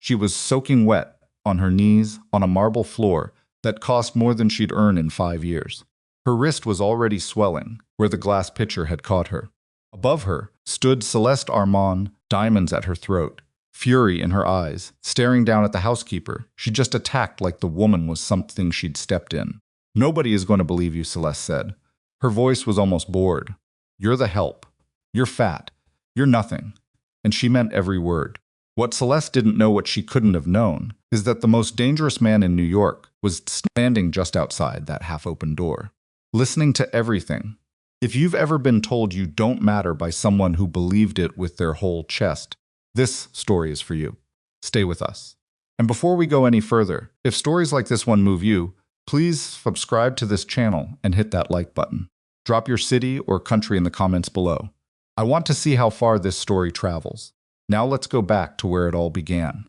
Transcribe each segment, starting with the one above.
She was soaking wet, on her knees, on a marble floor that cost more than she'd earned in 5 years. Her wrist was already swelling, where the glass pitcher had caught her. Above her stood Celeste Armand, diamonds at her throat, fury in her eyes, staring down at the housekeeper she just attacked like the woman was something she'd stepped in. "Nobody is going to believe you," Celeste said. Her voice was almost bored. "You're the help. You're fat. You're nothing." And she meant every word. What Celeste didn't know, what she couldn't have known, is that the most dangerous man in New York was standing just outside that half-open door, listening to everything. If you've ever been told you don't matter by someone who believed it with their whole chest, this story is for you. Stay with us. And before we go any further, if stories like this one move you, please subscribe to this channel and hit that like button. Drop your city or country in the comments below. I want to see how far this story travels. Now let's go back to where it all began.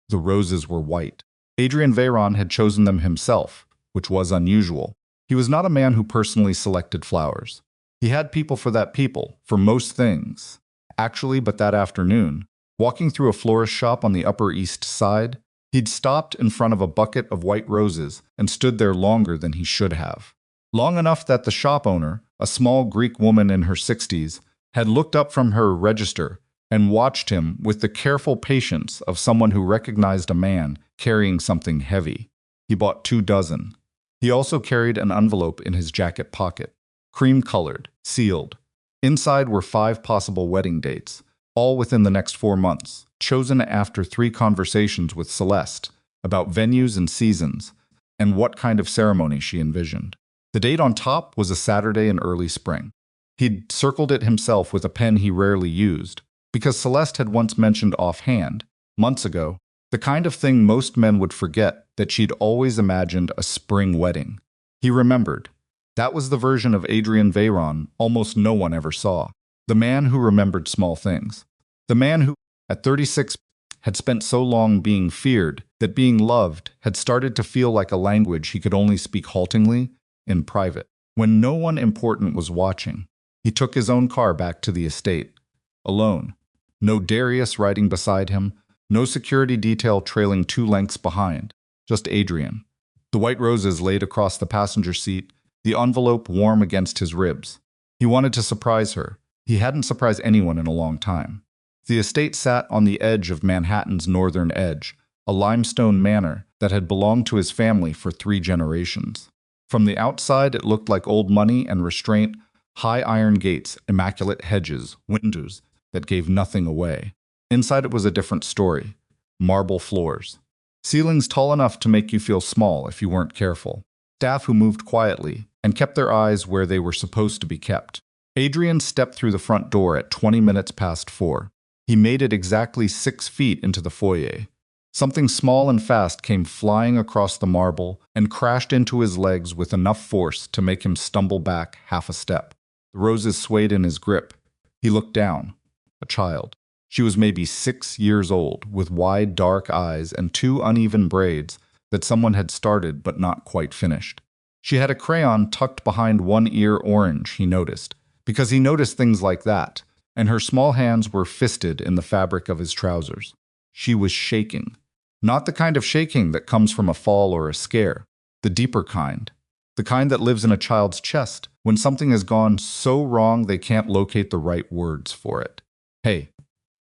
The roses were white. Adrian Veyron had chosen them himself, which was unusual. He was not a man who personally selected flowers. He had people for most things. Actually, but that afternoon, walking through a florist shop on the Upper East Side, he'd stopped in front of a bucket of white roses and stood there longer than he should have. Long enough that the shop owner, a small Greek woman in her 60s, had looked up from her register and watched him with the careful patience of someone who recognized a man carrying something heavy. He bought 2 dozen. He also carried an envelope in his jacket pocket, cream-colored, sealed. Inside were 5 possible wedding dates, all within the next 4 months, chosen after 3 conversations with Celeste about venues and seasons and what kind of ceremony she envisioned. The date on top was a Saturday in early spring. He'd circled it himself with a pen he rarely used, because Celeste had once mentioned offhand, months ago, the kind of thing most men would forget, that she'd always imagined a spring wedding. He remembered. That was the version of Adrian Veyron almost no one ever saw. The man who remembered small things. The man who, at 36, had spent so long being feared that being loved had started to feel like a language he could only speak haltingly, in private. When no one important was watching, he took his own car back to the estate, alone. No Darius riding beside him, no security detail trailing 2 lengths behind, just Adrian. The white roses laid across the passenger seat, the envelope warm against his ribs. He wanted to surprise her. He hadn't surprised anyone in a long time. The estate sat on the edge of Manhattan's northern edge, a limestone manor that had belonged to his family for 3 generations. From the outside, it looked like old money and restraint, high iron gates, immaculate hedges, windows that gave nothing away. Inside it was a different story. Marble floors. Ceilings tall enough to make you feel small if you weren't careful. Staff who moved quietly and kept their eyes where they were supposed to be kept. Adrian stepped through the front door at 20 minutes past 4. He made it exactly 6 feet into the foyer. Something small and fast came flying across the marble and crashed into his legs with enough force to make him stumble back half a step. The roses swayed in his grip. He looked down. A child. She was maybe 6 years old, with wide, dark eyes and 2 uneven braids that someone had started but not quite finished. She had a crayon tucked behind one ear orange, he noticed, because he noticed things like that, and her small hands were fisted in the fabric of his trousers. She was shaking. Not the kind of shaking that comes from a fall or a scare, the deeper kind. The kind that lives in a child's chest when something has gone so wrong they can't locate the right words for it. "Hey."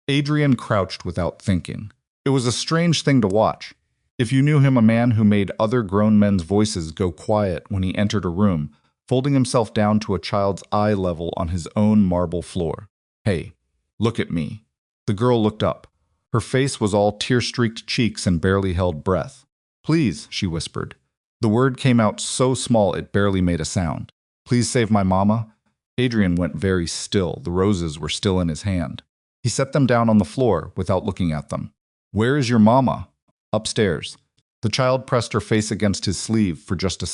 Adrian crouched without thinking. It was a strange thing to watch. If you knew him, a man who made other grown men's voices go quiet when he entered a room, folding himself down to a child's eye level on his own marble floor. "Hey, look at me." The girl looked up. Her face was all tear-streaked cheeks and barely held breath. "Please," she whispered. The word came out so small it barely made a sound. "Please save my mama." Adrian went very still. The roses were still in his hand. He set them down on the floor without looking at them. "Where is your mama?" "Upstairs." The child pressed her face against his sleeve for just a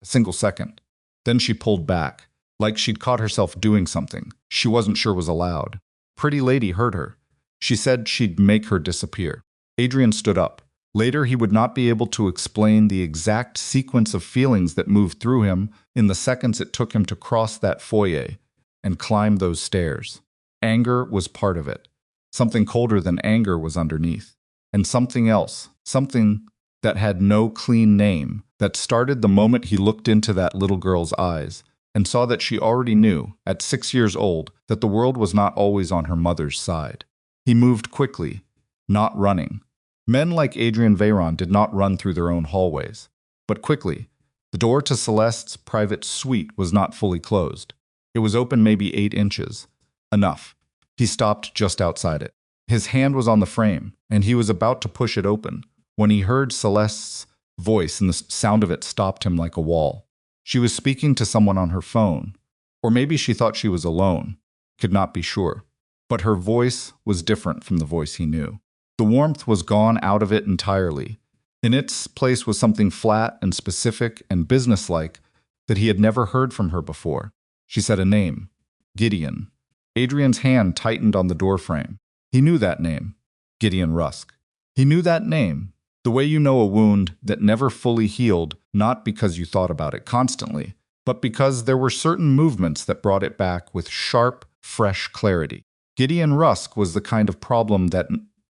single second. Then she pulled back, like she'd caught herself doing something she wasn't sure was allowed. Pretty lady heard her. She said she'd make her disappear. Adrian stood up. Later, he would not be able to explain the exact sequence of feelings that moved through him in the seconds it took him to cross that foyer and climb those stairs. Anger was part of it. Something colder than anger was underneath. and something else, something that had no clean name, that started the moment he looked into that little girl's eyes and saw that she already knew, at 6 years old, that the world was not always on her mother's side. He moved quickly, not running. Men like Adrian Veyron did not run through their own hallways, but quickly. The door to Celeste's private suite was not fully closed. It was open maybe 8 inches. Enough. He stopped just outside it. His hand was on the frame, and he was about to push it open, when he heard Celeste's voice, and the sound of it stopped him like a wall. She was speaking to someone on her phone, or maybe she thought she was alone, could not be sure. But her voice was different from the voice he knew. The warmth was gone out of it entirely. In its place was something flat and specific and businesslike that he had never heard from her before. She said a name, Gideon. Adrian's hand tightened on the doorframe. He knew that name, Gideon Rusk. He knew that name, the way you know a wound that never fully healed, not because you thought about it constantly, but because there were certain movements that brought it back with sharp, fresh clarity. Gideon Rusk was the kind of problem that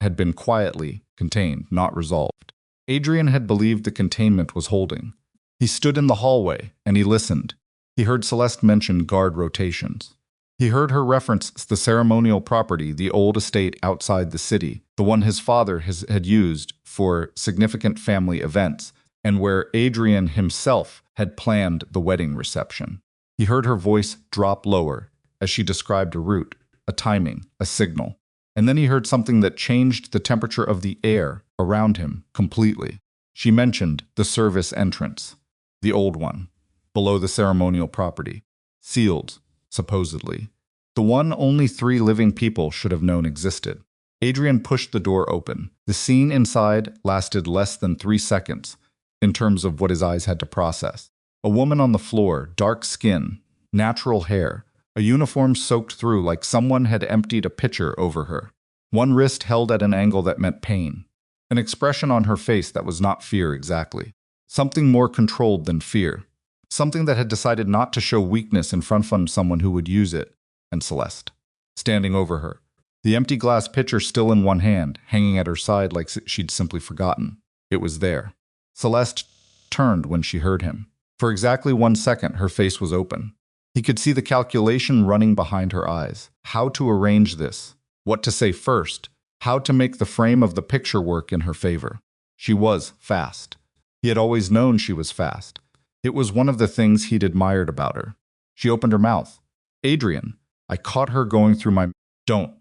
had been quietly contained, not resolved. Adrian had believed the containment was holding. He stood in the hallway, and he listened. He heard Celeste mention guard rotations. He heard her reference the ceremonial property, the old estate outside the city, the one his father had used for significant family events, and where Adrian himself had planned the wedding reception. He heard her voice drop lower as she described a route, a timing, a signal. And then he heard something that changed the temperature of the air around him completely. She mentioned the service entrance, the old one, below the ceremonial property, sealed, supposedly. The one only 3 living people should have known existed. Adrian pushed the door open. The scene inside lasted less than 3 seconds in terms of what his eyes had to process. A woman on the floor, dark skin, natural hair, a uniform soaked through like someone had emptied a pitcher over her. One wrist held at an angle that meant pain. An expression on her face that was not fear exactly. Something more controlled than fear. Something that had decided not to show weakness in front of someone who would use it. And Celeste, standing over her. The empty glass pitcher still in one hand, hanging at her side like she'd simply forgotten. It was there. Celeste turned when she heard him. For exactly 1 second, her face was open. He could see the calculation running behind her eyes. How to arrange this? What to say first? How to make the frame of the picture work in her favor? She was fast. He had always known she was fast. It was one of the things he'd admired about her. She opened her mouth. Adrian, I caught her going through my... Don't.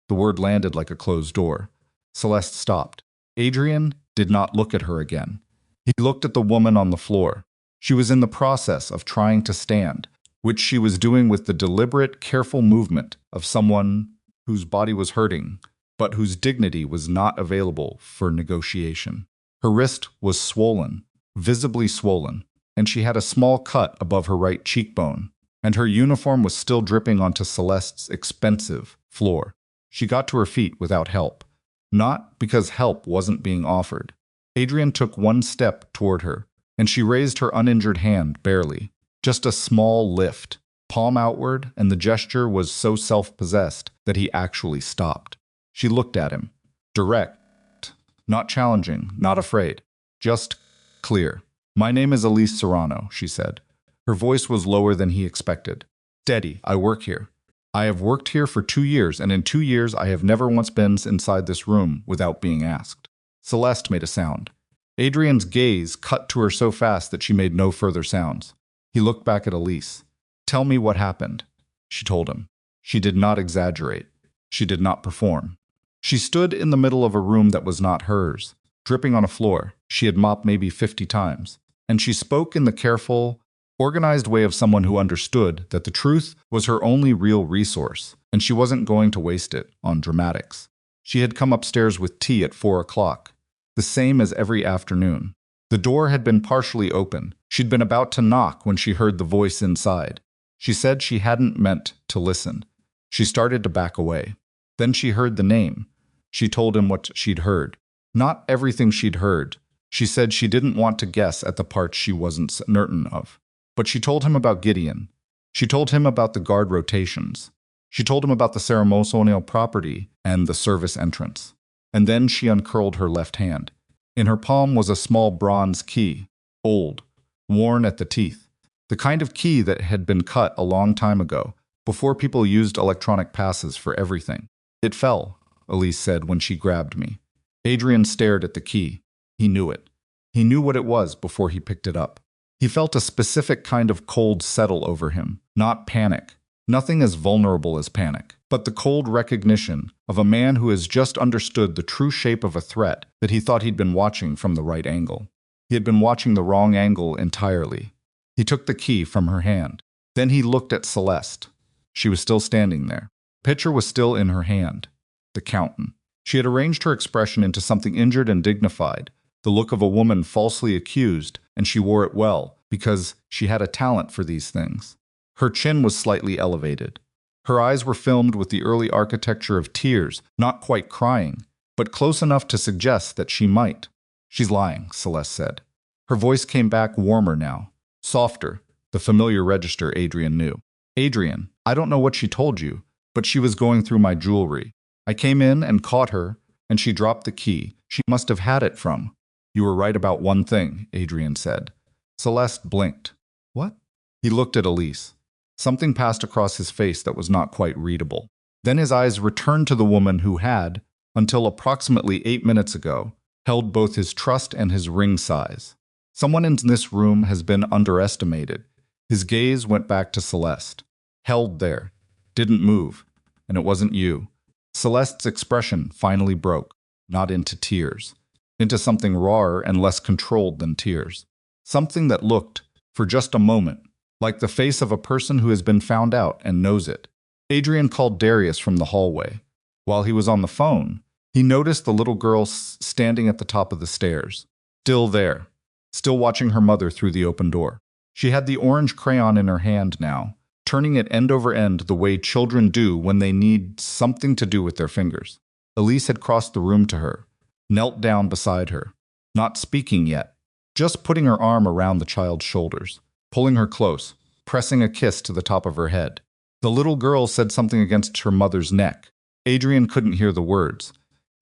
The word landed like a closed door. Celeste stopped. Adrian did not look at her again. He looked at the woman on the floor. She was in the process of trying to stand, which she was doing with the deliberate, careful movement of someone whose body was hurting, but whose dignity was not available for negotiation. Her wrist was swollen, visibly swollen, and she had a small cut above her right cheekbone, and her uniform was still dripping onto Celeste's expensive floor. She got to her feet without help, not because help wasn't being offered. Adrian took 1 step toward her, and she raised her uninjured hand barely, just a small lift, palm outward, and the gesture was so self-possessed that he actually stopped. She looked at him, direct, not challenging, not afraid, just clear. My name is Elise Serrano, she said. Her voice was lower than he expected. Steady, I work here. I have worked here for 2 years, and in 2 years I have never once been inside this room without being asked. Celeste made a sound. Adrian's gaze cut to her so fast that she made no further sounds. He looked back at Elise. Tell me what happened, she told him. She did not exaggerate. She did not perform. She stood in the middle of a room that was not hers, dripping on a floor she had mopped maybe 50 times, and she spoke in the careful, organized way of someone who understood that the truth was her only real resource, and she wasn't going to waste it on dramatics. She had come upstairs with tea at 4 o'clock, the same as every afternoon. The door had been partially open. She'd been about to knock when she heard the voice inside. She said she hadn't meant to listen. She started to back away. Then she heard the name. She told him what she'd heard. Not everything she'd heard. She said she didn't want to guess at the parts she wasn't certain of. But she told him about Gideon. She told him about the guard rotations. She told him about the ceremonial property and the service entrance. and then she uncurled her left hand. In her palm was a small bronze key, old, worn at the teeth, the kind of key that had been cut a long time ago, before people used electronic passes for everything. It fell, Elise said when she grabbed me. Adrian stared at the key. He knew it. He knew what it was before he picked it up. He felt a specific kind of cold settle over him, not panic. Nothing as vulnerable as panic, but the cold recognition of a man who has just understood the true shape of a threat that he thought he'd been watching from the right angle. He had been watching the wrong angle entirely. He took the key from her hand. Then he looked at Celeste. She was still standing there. The picture was still in her hand. The Countess. She had arranged her expression into something injured and dignified, the look of a woman falsely accused, and she wore it well because she had a talent for these things. Her chin was slightly elevated. Her eyes were filmed with the early architecture of tears, not quite crying, but close enough to suggest that she might. "She's lying," Celeste said. Her voice came back warmer now, softer, the familiar register Adrian knew. "Adrian, I don't know what she told you, but she was going through my jewelry. I came in and caught her, and she dropped the key. She must have had it from." "You were right about one thing," Adrian said. Celeste blinked. "What?" He looked at Elise. Something passed across his face that was not quite readable. Then his eyes returned to the woman who had, until approximately 8 minutes ago, held both his trust and his ring size. "Someone in this room has been underestimated." His gaze went back to Celeste. Held there. Didn't move. And it wasn't you. Celeste's expression finally broke, not into tears, into something rawer and less controlled than tears. Something that looked, for just a moment, like the face of a person who has been found out and knows it. Adrian called Darius from the hallway. While he was on the phone, he noticed the little girl standing at the top of the stairs, still there, still watching her mother through the open door. She had the orange crayon in her hand now, turning it end over end the way children do when they need something to do with their fingers. Elise had crossed the room to her, knelt down beside her, not speaking yet, just putting her arm around the child's shoulders, pulling her close, pressing a kiss to the top of her head. The little girl said something against her mother's neck. Adrian couldn't hear the words.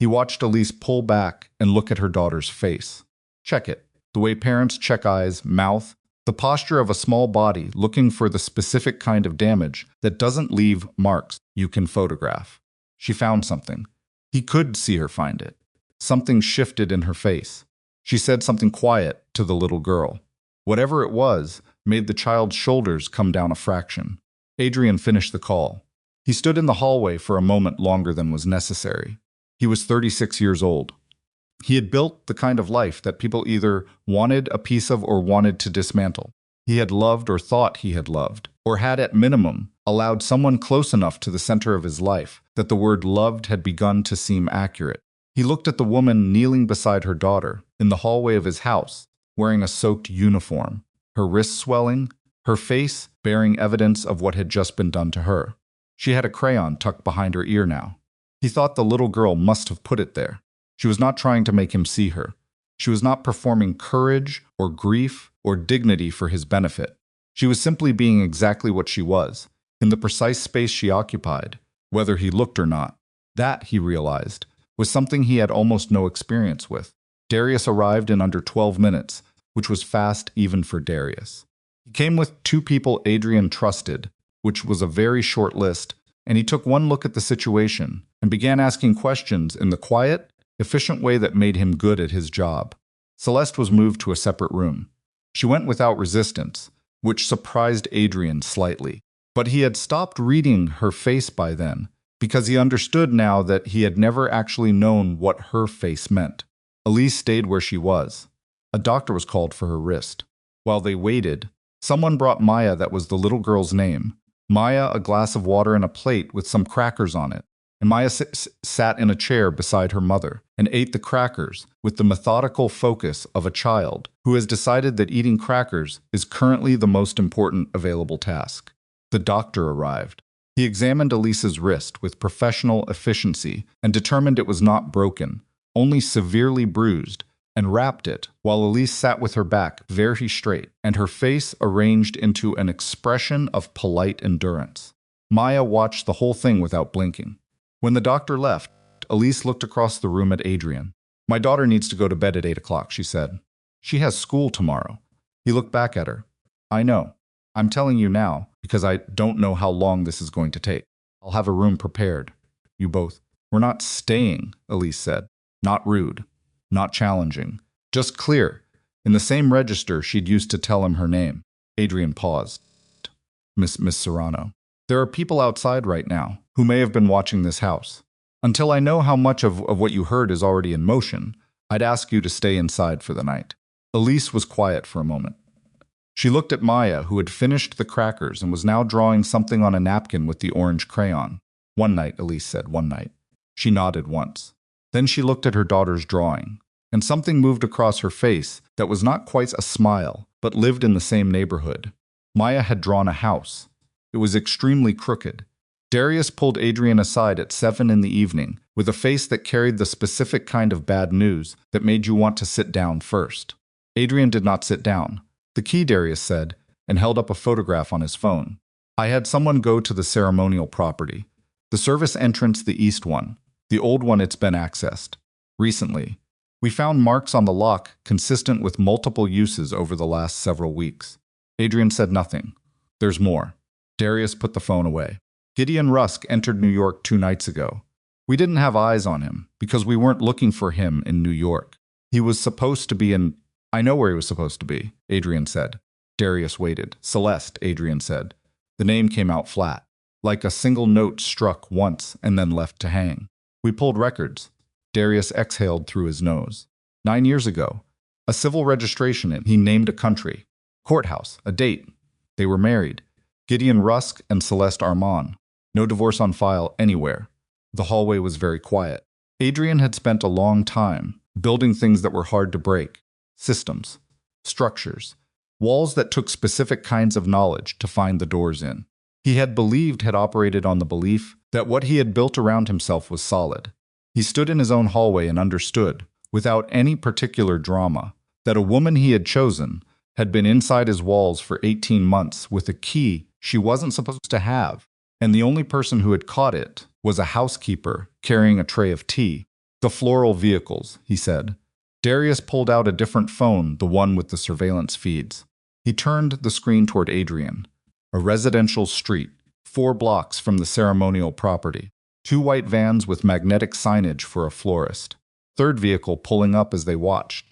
He watched Elise pull back and look at her daughter's face. Check it, the way parents check eyes, mouth, the posture of a small body looking for the specific kind of damage that doesn't leave marks you can photograph. She found something. He could see her find it. Something shifted in her face. She said something quiet to the little girl. Whatever it was made the child's shoulders come down a fraction. Adrian finished the call. He stood in the hallway for a moment longer than was necessary. He was 36 years old. He had built the kind of life that people either wanted a piece of or wanted to dismantle. He had loved or thought he had loved, or had at minimum allowed someone close enough to the center of his life that the word loved had begun to seem accurate. He looked at the woman kneeling beside her daughter in the hallway of his house, wearing a soaked uniform, her wrists swelling, her face bearing evidence of what had just been done to her. She had a crayon tucked behind her ear now. He thought the little girl must have put it there. She was not trying to make him see her. She was not performing courage or grief or dignity for his benefit. She was simply being exactly what she was, in the precise space she occupied, whether he looked or not. That, he realized, was something he had almost no experience with. Darius arrived in under 12 minutes, which was fast even for Darius. He came with 2 people Adrian trusted, which was a very short list, and he took one look at the situation and began asking questions in the quiet, efficient way that made him good at his job. Celeste was moved to a separate room. She went without resistance, which surprised Adrian slightly. But he had stopped reading her face by then, because he understood now that he had never actually known what her face meant. Elise stayed where she was. A doctor was called for her wrist. While they waited, someone brought Maya, that was the little girl's name. Maya, a glass of water and a plate with some crackers on it. And Maya sat in a chair beside her mother and ate the crackers with the methodical focus of a child who has decided that eating crackers is currently the most important available task. The doctor arrived. He examined Elise's wrist with professional efficiency and determined it was not broken, only severely bruised, and wrapped it while Elise sat with her back very straight and her face arranged into an expression of polite endurance. Maya watched the whole thing without blinking. When the doctor left, Elise looked across the room at Adrian. My daughter needs to go to bed at 8 o'clock, she said. She has school tomorrow. He looked back at her. I know. I'm telling you now because I don't know how long this is going to take. I'll have a room prepared. You both. We're not staying, Elise said. Not rude. Not challenging. Just clear. In the same register she'd used to tell him her name. Adrian paused. Miss Serrano. There are people outside right now who may have been watching this house. Until I know how much of what you heard is already in motion, I'd ask you to stay inside for the night. Elise was quiet for a moment. She looked at Maya, who had finished the crackers and was now drawing something on a napkin with the orange crayon. One night, Elise said, one night. She nodded once. Then she looked at her daughter's drawing, and something moved across her face that was not quite a smile, but lived in the same neighborhood. Maya had drawn a house. It was extremely crooked. Darius pulled Adrian aside at 7 in the evening with a face that carried the specific kind of bad news that made you want to sit down first. Adrian did not sit down. The key, Darius said, and held up a photograph on his phone. I had someone go to the ceremonial property. The service entrance, the east one. The old one, it's been accessed. Recently. We found marks on the lock consistent with multiple uses over the last several weeks. Adrian said nothing. There's more. Darius put the phone away. Gideon Rusk entered New York 2 nights ago. We didn't have eyes on him because we weren't looking for him in New York. He was supposed to be in... I know where he was supposed to be, Adrian said. Darius waited. Celeste, Adrian said. The name came out flat, like a single note struck once and then left to hang. We pulled records. Darius exhaled through his nose. 9 years ago, a civil registration, and he named a country. Courthouse, a date. They were married. Gideon Rusk and Celeste Armand. No divorce on file anywhere. The hallway was very quiet. Adrian had spent a long time building things that were hard to break. Systems, structures, walls that took specific kinds of knowledge to find the doors in. He had operated on the belief that what he had built around himself was solid. He stood in his own hallway and understood, without any particular drama, that a woman he had chosen had been inside his walls for 18 months with a key she wasn't supposed to have, and the only person who had caught it was a housekeeper carrying a tray of tea. The floral vehicles, he said. Darius pulled out a different phone, the one with the surveillance feeds. He turned the screen toward Adrian. A residential street, 4 blocks from the ceremonial property. 2 white vans with magnetic signage for a florist. 3rd vehicle pulling up as they watched.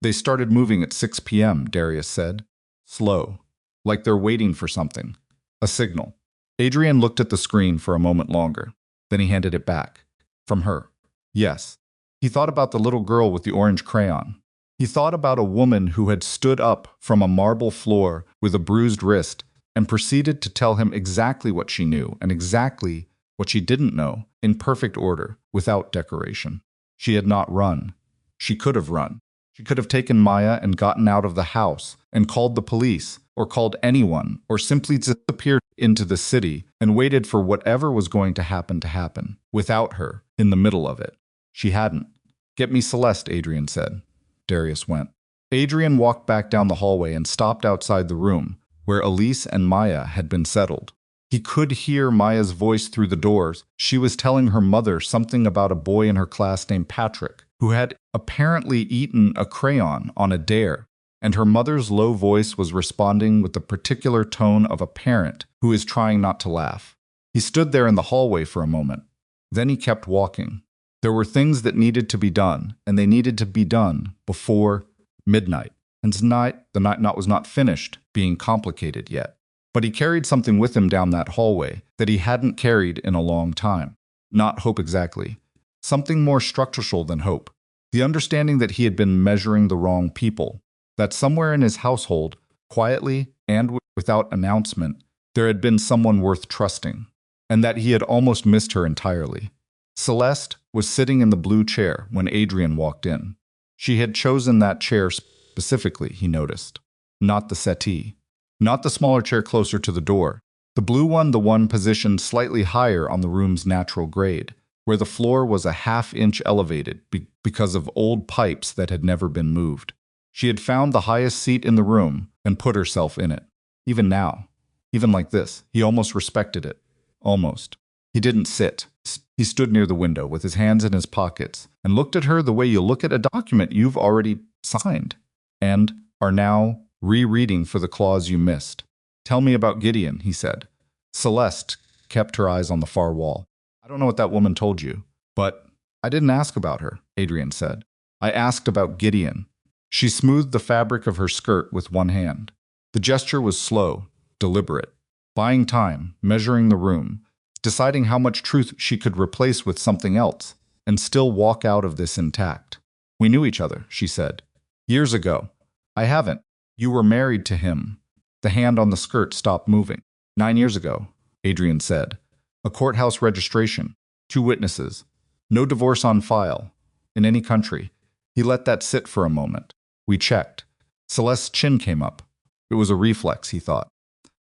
They started moving at 6 p.m., Darius said. Slow, like they're waiting for something. A signal. Adrian looked at the screen for a moment longer. Then he handed it back. From her. Yes. He thought about the little girl with the orange crayon. He thought about a woman who had stood up from a marble floor with a bruised wrist and proceeded to tell him exactly what she knew and exactly what she didn't know, in perfect order, without decoration. She had not run. She could have run. She could have taken Maya and gotten out of the house and called the police, or called anyone, or simply disappeared into the city and waited for whatever was going to happen, without her, in the middle of it. She hadn't. Get me Celeste, Adrian said. Darius went. Adrian walked back down the hallway and stopped outside the room, where Elise and Maya had been settled. He could hear Maya's voice through the doors. She was telling her mother something about a boy in her class named Patrick, who had apparently eaten a crayon on a dare, and her mother's low voice was responding with the particular tone of a parent who is trying not to laugh. He stood there in the hallway for a moment. Then he kept walking. There were things that needed to be done, and they needed to be done before midnight. And tonight, the night was not finished being complicated yet. But he carried something with him down that hallway that he hadn't carried in a long time. Not hope exactly. Something more structural than hope. The understanding that he had been measuring the wrong people. That somewhere in his household, quietly and without announcement, there had been someone worth trusting. And that he had almost missed her entirely. Celeste was sitting in the blue chair when Adrian walked in. She had chosen that chair specifically, he noticed. Not the settee. Not the smaller chair closer to the door. The blue one, the one positioned slightly higher on the room's natural grade, where the floor was a half-inch elevated because of old pipes that had never been moved. She had found the highest seat in the room and put herself in it. Even now, even like this, he almost respected it. Almost. He didn't sit. He stood near the window with his hands in his pockets and looked at her the way you look at a document you've already signed and are now rereading for the clause you missed. Tell me about Gideon, he said. Celeste kept her eyes on the far wall. I don't know what that woman told you, but I didn't ask about her, Adrian said. I asked about Gideon. She smoothed the fabric of her skirt with one hand. The gesture was slow, deliberate, buying time, measuring the room, deciding how much truth she could replace with something else, and still walk out of this intact. We knew each other, she said. Years ago. I haven't. You were married to him. The hand on the skirt stopped moving. 9 years ago, Adrian said. A courthouse registration. 2 witnesses. No divorce on file. In any country. He let that sit for a moment. We checked. Celeste's chin came up. It was a reflex, he thought.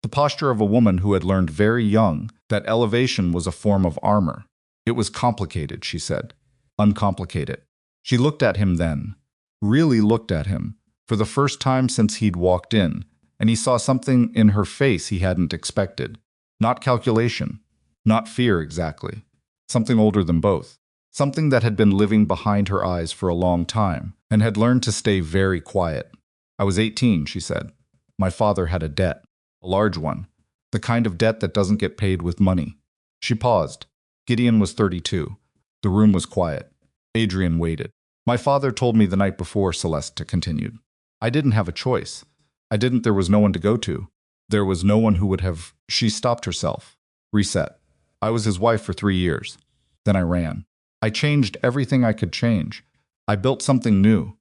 The posture of a woman who had learned very young that elevation was a form of armor. It was complicated, she said. Uncomplicated. She looked at him then. Really looked at him. For the first time since he'd walked in, and he saw something in her face he hadn't expected. Not calculation. Not fear, exactly. Something older than both. Something that had been living behind her eyes for a long time, and had learned to stay very quiet. I was 18, she said. My father had a debt. A large one. The kind of debt that doesn't get paid with money. She paused. Gideon was 32. The room was quiet. Adrian waited. My father told me the night before, Celeste continued. I didn't have a choice. There was no one to go to. There was no one who would have... She stopped herself. Reset. I was his wife for 3 years. Then I ran. I changed everything I could change. I built something new.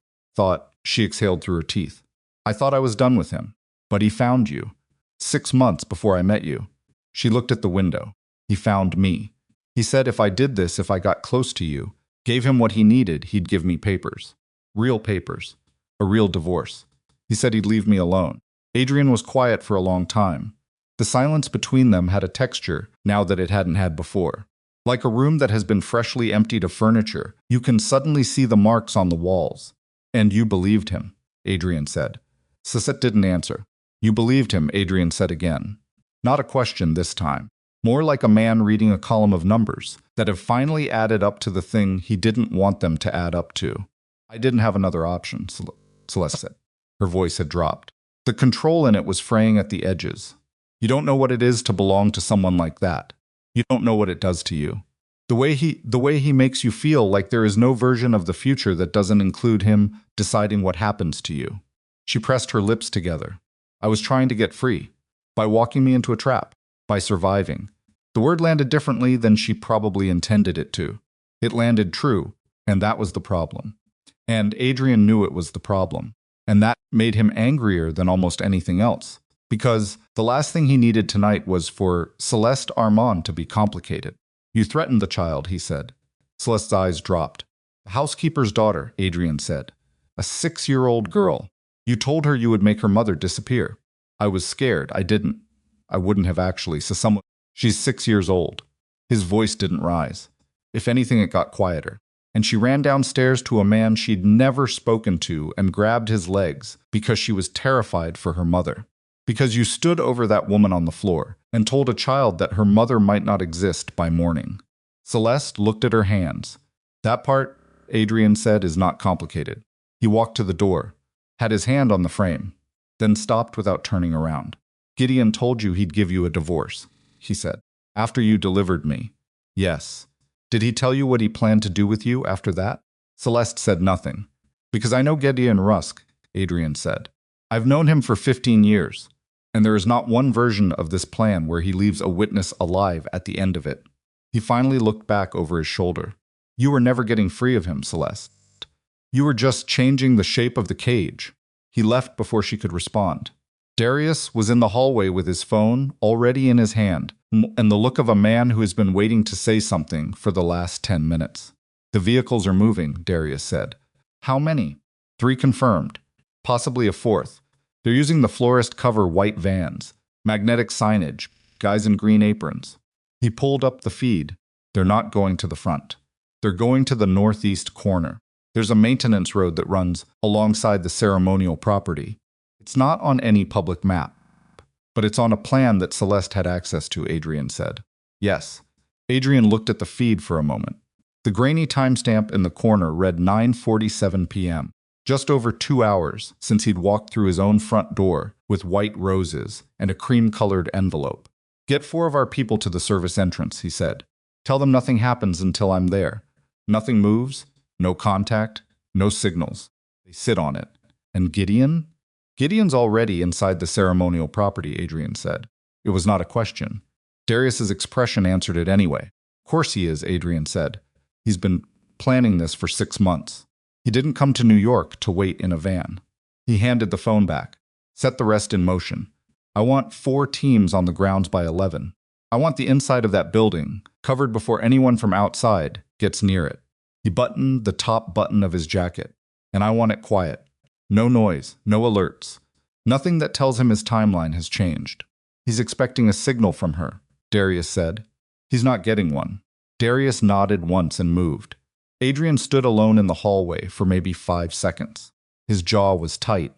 She exhaled through her teeth. I thought I was done with him. But he found you. 6 months before I met you. She looked at the window. He found me. He said if I did this, if I got close to you, gave him what he needed, he'd give me papers. Real papers. A real divorce. He said he'd leave me alone. Adrian was quiet for a long time. The silence between them had a texture now that it hadn't had before. Like a room that has been freshly emptied of furniture, you can suddenly see the marks on the walls. And you believed him, Adrian said. Sisette didn't answer. You believed him, Adrian said again. Not a question this time. More like a man reading a column of numbers that have finally added up to the thing he didn't want them to add up to. I didn't have another option, Celeste said. Her voice had dropped. The control in it was fraying at the edges. You don't know what it is to belong to someone like that. You don't know what it does to you. The way he makes you feel like there is no version of the future that doesn't include him deciding what happens to you. She pressed her lips together. I was trying to get free. By walking me into a trap. By surviving. The word landed differently than she probably intended it to. It landed true, and that was the problem. And Adrian knew it was the problem. And that made him angrier than almost anything else. Because the last thing he needed tonight was for Celeste Armand to be complicated. You threatened the child, he said. Celeste's eyes dropped. The housekeeper's daughter, Adrian said. A 6-year-old girl. You told her you would make her mother disappear. I was scared. I didn't. I wouldn't have actually. She's 6 years old. His voice didn't rise. If anything, it got quieter. And she ran downstairs to a man she'd never spoken to and grabbed his legs because she was terrified for her mother. Because you stood over that woman on the floor and told a child that her mother might not exist by morning. Celeste looked at her hands. That part, Adrian said, is not complicated. He walked to the door, had his hand on the frame, then stopped without turning around. Gideon told you he'd give you a divorce, he said. After you delivered me. Yes. Did he tell you what he planned to do with you after that? Celeste said nothing. Because I know Gideon Rusk, Adrian said. I've known him for 15 years. And there is not one version of this plan where he leaves a witness alive at the end of it. He finally looked back over his shoulder. You were never getting free of him, Celeste. You were just changing the shape of the cage. He left before she could respond. Darius was in the hallway with his phone already in his hand, and the look of a man who has been waiting to say something for the last 10 minutes. The vehicles are moving, Darius said. How many? 3 confirmed. Possibly a 4th. They're using the florist cover white vans, magnetic signage, guys in green aprons. He pulled up the feed. They're not going to the front. They're going to the northeast corner. There's a maintenance road that runs alongside the ceremonial property. It's not on any public map, but it's on a plan that Celeste had access to, Adrian said. Yes. Adrian looked at the feed for a moment. The grainy timestamp in the corner read 9:47 p.m. Just over 2 hours since he'd walked through his own front door with white roses and a cream-colored envelope. "Get 4 of our people to the service entrance," he said. "Tell them nothing happens until I'm there. Nothing moves, no contact, no signals. They sit on it." "And Gideon?" "Gideon's already inside the ceremonial property," Adrian said. It was not a question. Darius's expression answered it anyway. "Of course he is," Adrian said. "He's been planning this for 6 months. He didn't come to New York to wait in a van." He handed the phone back. "Set the rest in motion. I want 4 teams on the grounds by 11. I want the inside of that building covered before anyone from outside gets near it." He buttoned the top button of his jacket. "And I want it quiet. No noise, no alerts. Nothing that tells him his timeline has changed." "He's expecting a signal from her," Darius said. "He's not getting one." Darius nodded once and moved. Adrian stood alone in the hallway for maybe 5 seconds. His jaw was tight.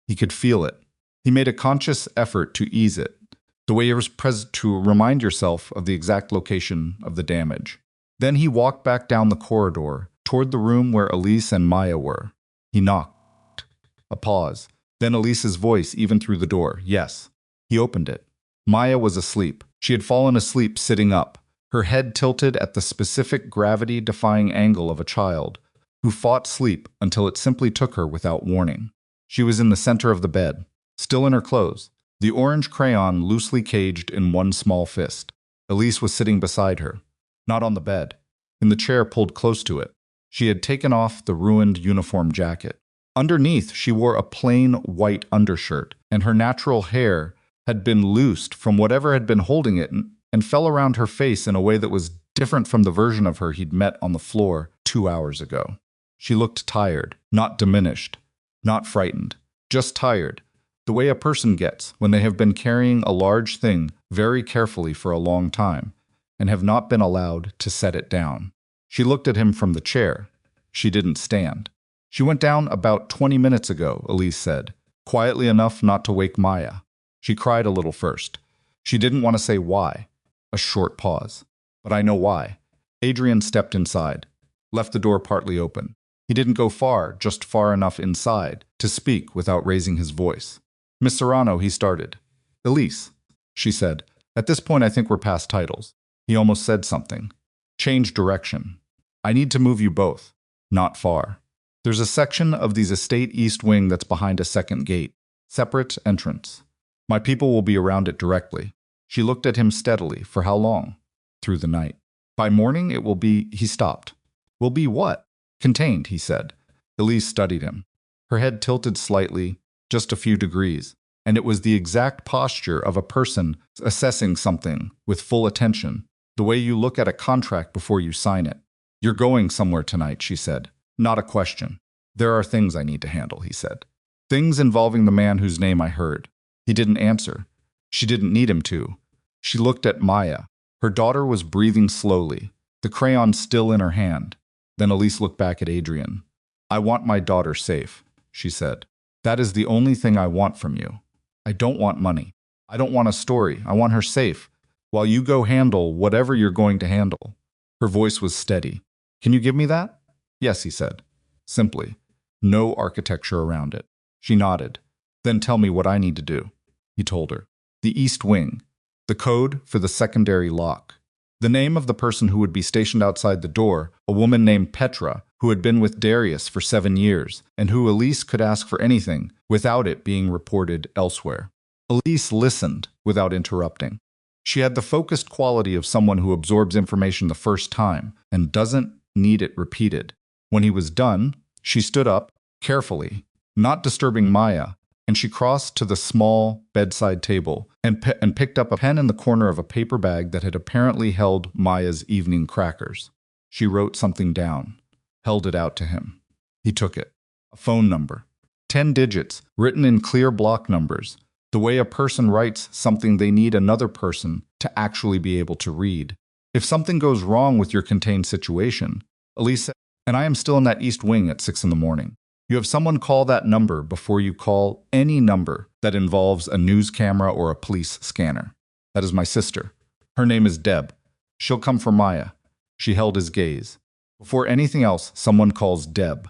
He could feel it. He made a conscious effort to ease it, the way you're to remind yourself of the exact location of the damage. Then he walked back down the corridor toward the room where Elise and Maya were. He knocked. A pause. Then Elise's voice even through the door. "Yes." He opened it. Maya was asleep. She had fallen asleep sitting up, her head tilted at the specific gravity-defying angle of a child who fought sleep until it simply took her without warning. She was in the center of the bed, still in her clothes, the orange crayon loosely caged in one small fist. Elise was sitting beside her, not on the bed, in the chair pulled close to it. She had taken off the ruined uniform jacket. Underneath, she wore a plain white undershirt, and her natural hair had been loosed from whatever had been holding it and fell around her face in a way that was different from the version of her he'd met on the floor 2 hours ago. She looked tired, not diminished, not frightened, just tired, the way a person gets when they have been carrying a large thing very carefully for a long time and have not been allowed to set it down. She looked at him from the chair. She didn't stand. "She went down about 20 minutes ago," Elise said, quietly enough not to wake Maya. "She cried a little first. She didn't want to say why." A short pause. "But I know why." Adrian stepped inside, left the door partly open. He didn't go far, just far enough inside to speak without raising his voice. "Miss Serrano," he started. "Elise," she said. "At this point I think we're past titles." He almost said something. "Change direction. I need to move you both. Not far. There's a section of the estate east wing that's behind a second gate. Separate entrance. My people will be around it directly." She looked at him steadily. "For how long?" "Through the night. By morning it will be—" He stopped. "Will be what?" "Contained," he said. Elise studied him. Her head tilted slightly, just a few degrees, and it was the exact posture of a person assessing something with full attention, the way you look at a contract before you sign it. "You're going somewhere tonight," she said. "Not a question." "There are things I need to handle," he said. "Things involving the man whose name I heard." He didn't answer. She didn't need him to. She looked at Maya. Her daughter was breathing slowly, the crayon still in her hand. Then Elise looked back at Adrian. "I want my daughter safe," she said. "That is the only thing I want from you. I don't want money. I don't want a story. I want her safe, while you go handle whatever you're going to handle." Her voice was steady. "Can you give me that?" "Yes," he said. Simply. No architecture around it. She nodded. "Then tell me what I need to do," he told her. "The East Wing. The code for the secondary lock. The name of the person who would be stationed outside the door, a woman named Petra, who had been with Darius for 7 years, and who Elise could ask for anything without it being reported elsewhere." Elise listened without interrupting. She had the focused quality of someone who absorbs information the first time and doesn't need it repeated. When he was done, she stood up, carefully, not disturbing Maya, and she crossed to the small bedside table and picked up a pen in the corner of a paper bag that had apparently held Maya's evening crackers. She wrote something down, held it out to him. He took it. A phone number. 10 digits, written in clear block numbers, the way a person writes something they need another person to actually be able to read. "If something goes wrong with your contained situation," Elise said, "and I am still in that East Wing at 6 in the morning. You have someone call that number before you call any number that involves a news camera or a police scanner. That is my sister. Her name is Deb. She'll come for Maya. She held his gaze. Before anything else, someone calls Deb.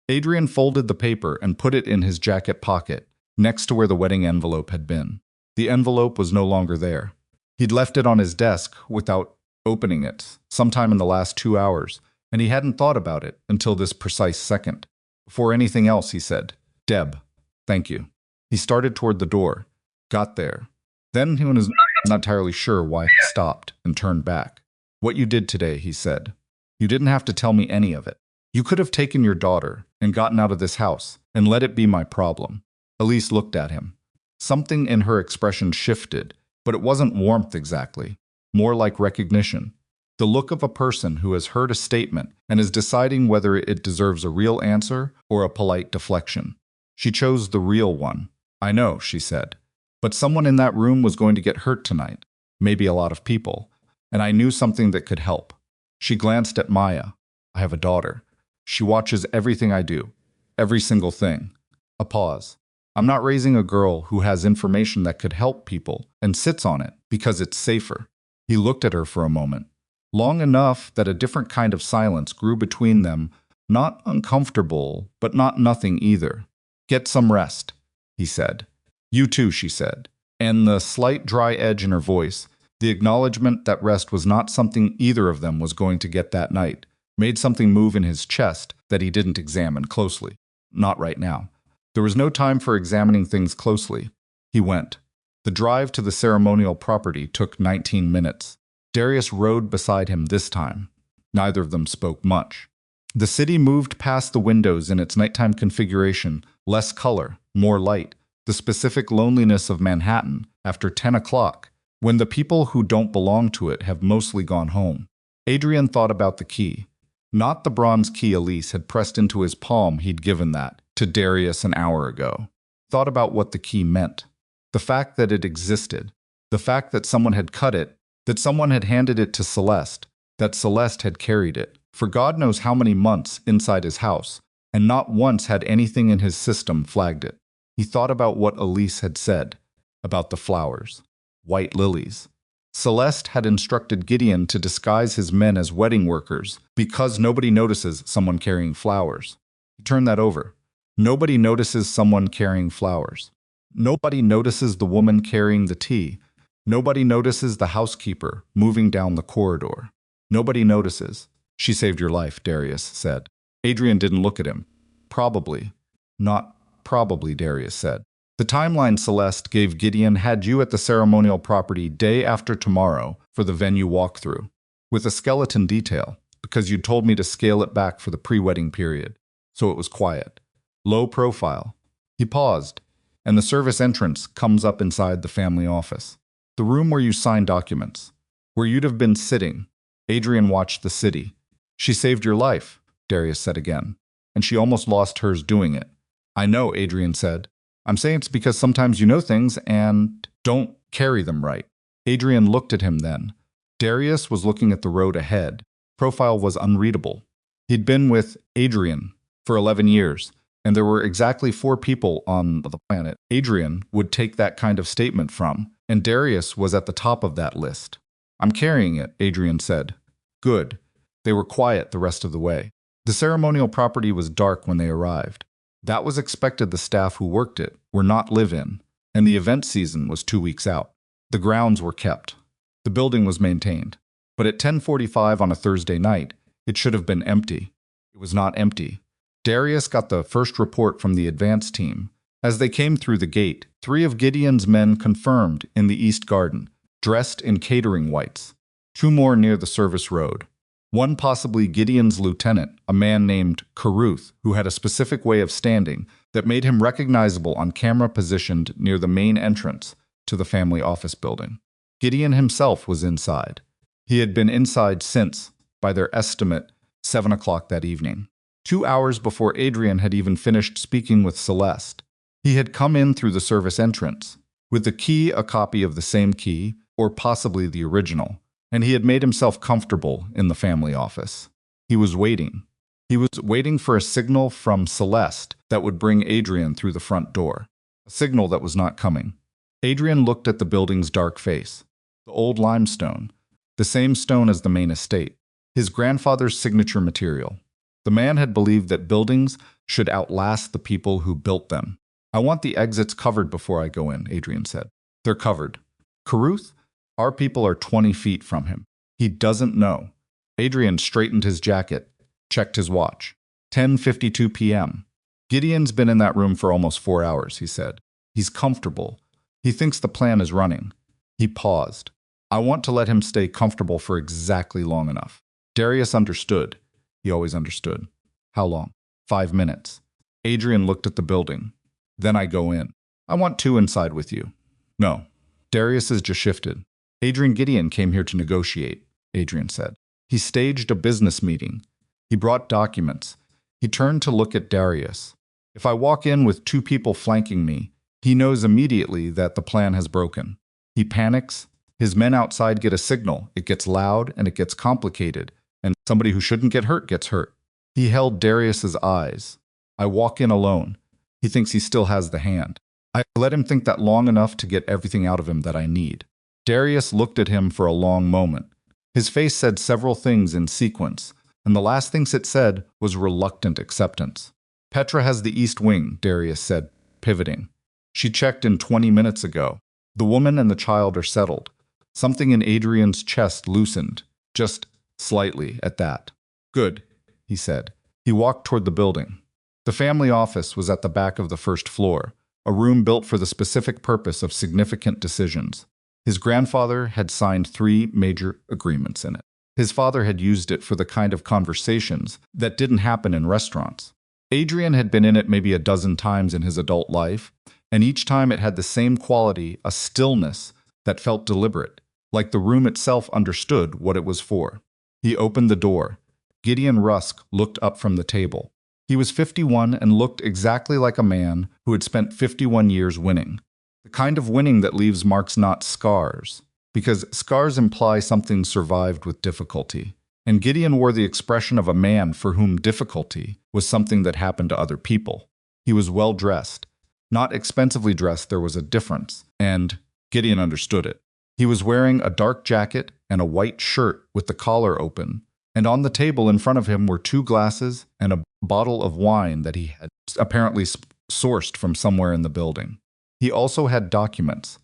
Adrian folded the paper and put it in his jacket pocket, next to where the wedding envelope had been. The envelope was no longer there. He'd left it on his desk without opening it sometime in the last 2 hours, and he hadn't thought about it until this precise second. Before anything else, he said, "Deb, thank you." He started toward the door, got there. Then he was not entirely sure why he stopped and turned back. "What you did today," he said. "You didn't have to tell me any of it. You could have taken your daughter and gotten out of this house and let it be my problem." Elise looked at him. Something in her expression shifted, but it wasn't warmth exactly, more like recognition. The look of a person who has heard a statement and is deciding whether it deserves a real answer or a polite deflection. She chose the real one. "I know," she said. "But someone in that room was going to get hurt tonight, maybe a lot of people, and I knew something that could help." She glanced at Maya. "I have a daughter. She watches everything I do, every single thing." A pause. "I'm not raising a girl who has information that could help people and sits on it because it's safer." He looked at her for a moment, long enough that a different kind of silence grew between them, not uncomfortable, but not nothing either. "Get some rest," he said. "You too," she said, and the slight dry edge in her voice, the acknowledgement that rest was not something either of them was going to get that night, made something move in his chest that he didn't examine closely. Not right now. There was no time for examining things closely. He went. The drive to the ceremonial property took 19 minutes. Darius rode beside him this time. Neither of them spoke much. The city moved past the windows in its nighttime configuration, less color, more light, the specific loneliness of Manhattan after 10 o'clock, when the people who don't belong to it have mostly gone home. Adrian thought about the key. Not the bronze key Elise had pressed into his palm he'd given that to Darius an hour ago. Thought about what the key meant. The fact that it existed. The fact that someone had cut it, that someone had handed it to Celeste, that Celeste had carried it for God knows how many months inside his house, and not once had anything in his system flagged it. He thought about what Elise had said, about the flowers, white lilies. Celeste had instructed Gideon to disguise his men as wedding workers because nobody notices someone carrying flowers. Turn that over. Nobody notices someone carrying flowers. Nobody notices the woman carrying the tea. Nobody notices the housekeeper moving down the corridor. Nobody notices. "She saved your life," Darius said. Adrian didn't look at him. "Probably." "Not probably," Darius said. "The timeline Celeste gave Gideon had you at the ceremonial property day after tomorrow for the venue walkthrough, with a skeleton detail, because you'd told me to scale it back for the pre-wedding period. So it was quiet. Low profile." He paused, and the service entrance comes up inside the family office. "The room where you sign documents, where you'd have been sitting." Adrian watched the city. "She saved your life," Darius said again, "and she almost lost hers doing it." "I know," Adrian said. "I'm saying it's because sometimes you know things and don't carry them right." Adrian looked at him then. Darius was looking at the road ahead. Profile was unreadable. He'd been with Adrian for 11 years, and there were exactly 4 people on the planet Adrian would take that kind of statement from, and Darius was at the top of that list. "I'm carrying it," Adrian said. "Good." They were quiet the rest of the way. The ceremonial property was dark when they arrived. That was expected. The staff who worked it were not live-in, and the event season was 2 weeks out. The grounds were kept. The building was maintained. But at 10:45 on a Thursday night, it should have been empty. It was not empty. Darius got the first report from the advance team. As they came through the gate, 3 of Gideon's men confirmed in the East Garden, dressed in catering whites. 2 more near the service road. One possibly Gideon's lieutenant, a man named Caruth, who had a specific way of standing that made him recognizable on camera positioned near the main entrance to the family office building. Gideon himself was inside. He had been inside since, by their estimate, 7 o'clock that evening. 2 hours before Adrian had even finished speaking with Celeste. He had come in through the service entrance, with the key a copy of the same key, or possibly the original, and he had made himself comfortable in the family office. He was waiting. He was waiting for a signal from Celeste that would bring Adrian through the front door. A signal that was not coming. Adrian looked at the building's dark face. The old limestone. the same stone as the main estate, his grandfather's signature material. The man had believed that buildings should outlast the people who built them. I want the exits covered before I go in, Adrian said. They're covered. Carruth, our people are 20 feet from him. He doesn't know. Adrian straightened his jacket, checked his watch. 10:52 p.m. Gideon's been in that room for almost 4 hours, he said. He's comfortable. He thinks the plan is running. He paused. I want to let him stay comfortable for exactly long enough. Darius understood. He always understood. How long? 5 minutes. Adrian looked at the building. Then I go in. I want 2 inside with you. No. Darius has just shifted. Adrian Gideon came here to negotiate, Adrian said. He staged a business meeting. He brought documents. He turned to look at Darius. If I walk in with 2 people flanking me, he knows immediately that the plan has broken. He panics. His men outside get a signal. It gets loud and it gets complicated, and somebody who shouldn't get hurt gets hurt. He held Darius's eyes. I walk in alone. He thinks he still has the hand. I let him think that long enough to get everything out of him that I need. Darius looked at him for a long moment. His face said several things in sequence, and the last things it said was reluctant acceptance. Petra has the east wing, Darius said, pivoting. She checked in 20 minutes ago. The woman and the child are settled. Something in Adrian's chest loosened, just slightly at that. Good, he said. He walked toward the building. The family office was at the back of the first floor, a room built for the specific purpose of significant decisions. His grandfather had signed 3 major agreements in it. His father had used it for the kind of conversations that didn't happen in restaurants. Adrian had been in it maybe a dozen times in his adult life, and each time it had the same quality, a stillness that felt deliberate, like the room itself understood what it was for. He opened the door. Gideon Rusk looked up from the table. He was 51 and looked exactly like a man who had spent 51 years winning. The kind of winning that leaves marks, not scars, because scars imply something survived with difficulty. And Gideon wore the expression of a man for whom difficulty was something that happened to other people. He was well dressed. Not expensively dressed, there was a difference, and Gideon understood it. He was wearing a dark jacket and a white shirt with the collar open, and on the table in front of him were 2 glasses and a bottle of wine that he had apparently sourced from somewhere in the building. He also had documents.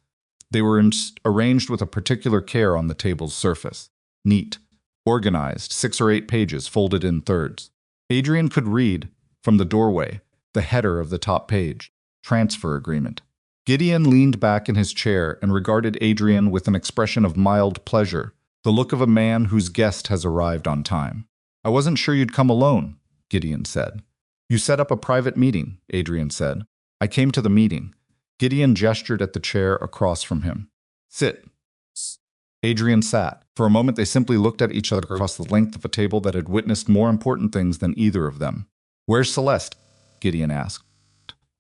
They were arranged with a particular care on the table's surface. Neat, organized, 6 or 8 pages folded in thirds. Adrian could read, from the doorway, the header of the top page, Transfer Agreement. Gideon leaned back in his chair and regarded Adrian with an expression of mild pleasure, the look of a man whose guest has arrived on time. I wasn't sure you'd come alone, Gideon said. You set up a private meeting, Adrian said. I came to the meeting. Gideon gestured at the chair across from him. Sit. Adrian sat. For a moment they simply looked at each other across the length of a table that had witnessed more important things than either of them. Where's Celeste? Gideon asked.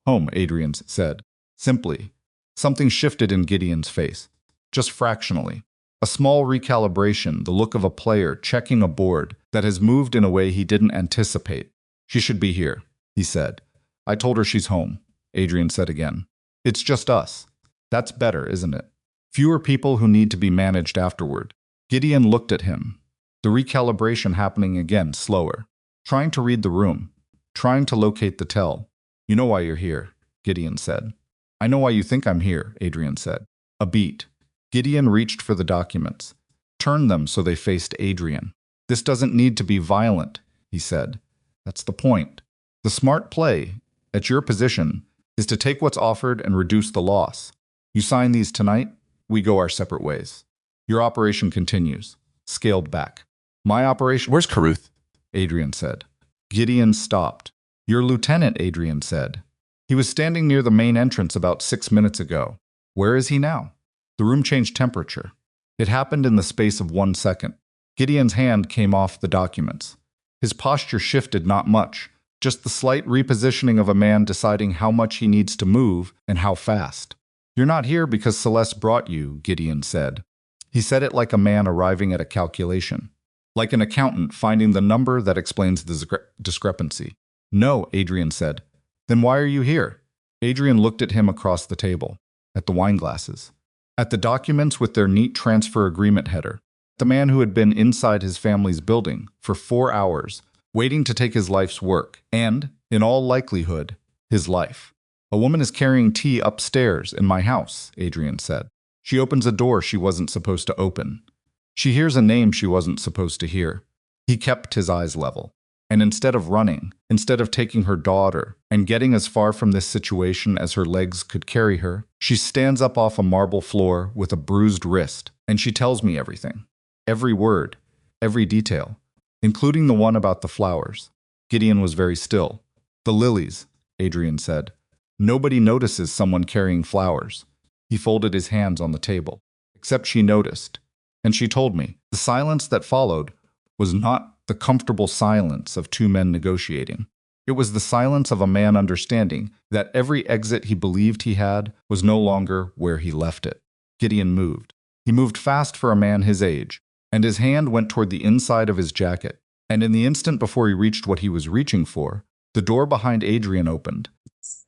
Home, Adrian said. Simply. Something shifted in Gideon's face. Just fractionally. A small recalibration, the look of a player checking a board that has moved in a way he didn't anticipate. She should be here, he said. I told her she's home, Adrian said again. It's just us. That's better, isn't it? Fewer people who need to be managed afterward. Gideon looked at him. The recalibration happening again, slower. Trying to read the room. Trying to locate the tell. You know why you're here, Gideon said. I know why you think I'm here, Adrian said. A beat. Gideon reached for the documents. Turned them so they faced Adrian. This doesn't need to be violent, he said. That's the point. The smart play, at your position, is to take what's offered and reduce the loss. You sign these tonight, we go our separate ways. Your operation continues, scaled back. My operation— Where's Carruth? Adrian said. Gideon stopped. Your lieutenant, Adrian said. He was standing near the main entrance about 6 minutes ago. Where is he now? The room changed temperature. It happened in the space of 1 second. Gideon's hand came off the documents. His posture shifted not much, just the slight repositioning of a man deciding how much he needs to move and how fast. You're not here because Celeste brought you, Gideon said. He said it like a man arriving at a calculation. Like an accountant finding the number that explains the discrepancy. No, Adrian said. Then why are you here? Adrian looked at him across the table, at the wine glasses, at the documents with their neat transfer agreement header. The man who had been inside his family's building for 4 hours, waiting to take his life's work, and, in all likelihood, his life. A woman is carrying tea upstairs in my house, Adrian said. She opens a door she wasn't supposed to open. She hears a name she wasn't supposed to hear. He kept his eyes level. And instead of running, instead of taking her daughter and getting as far from this situation as her legs could carry her, she stands up off a marble floor with a bruised wrist, and she tells me everything. Every word, every detail, including the one about the flowers. Gideon was very still. The lilies, Adrian said. Nobody notices someone carrying flowers. He folded his hands on the table. Except she noticed. And she told me. The silence that followed was not the comfortable silence of two men negotiating. It was the silence of a man understanding that every exit he believed he had was no longer where he left it. Gideon moved. He moved fast for a man his age, and his hand went toward the inside of his jacket. And in the instant before he reached what he was reaching for, the door behind Adrian opened,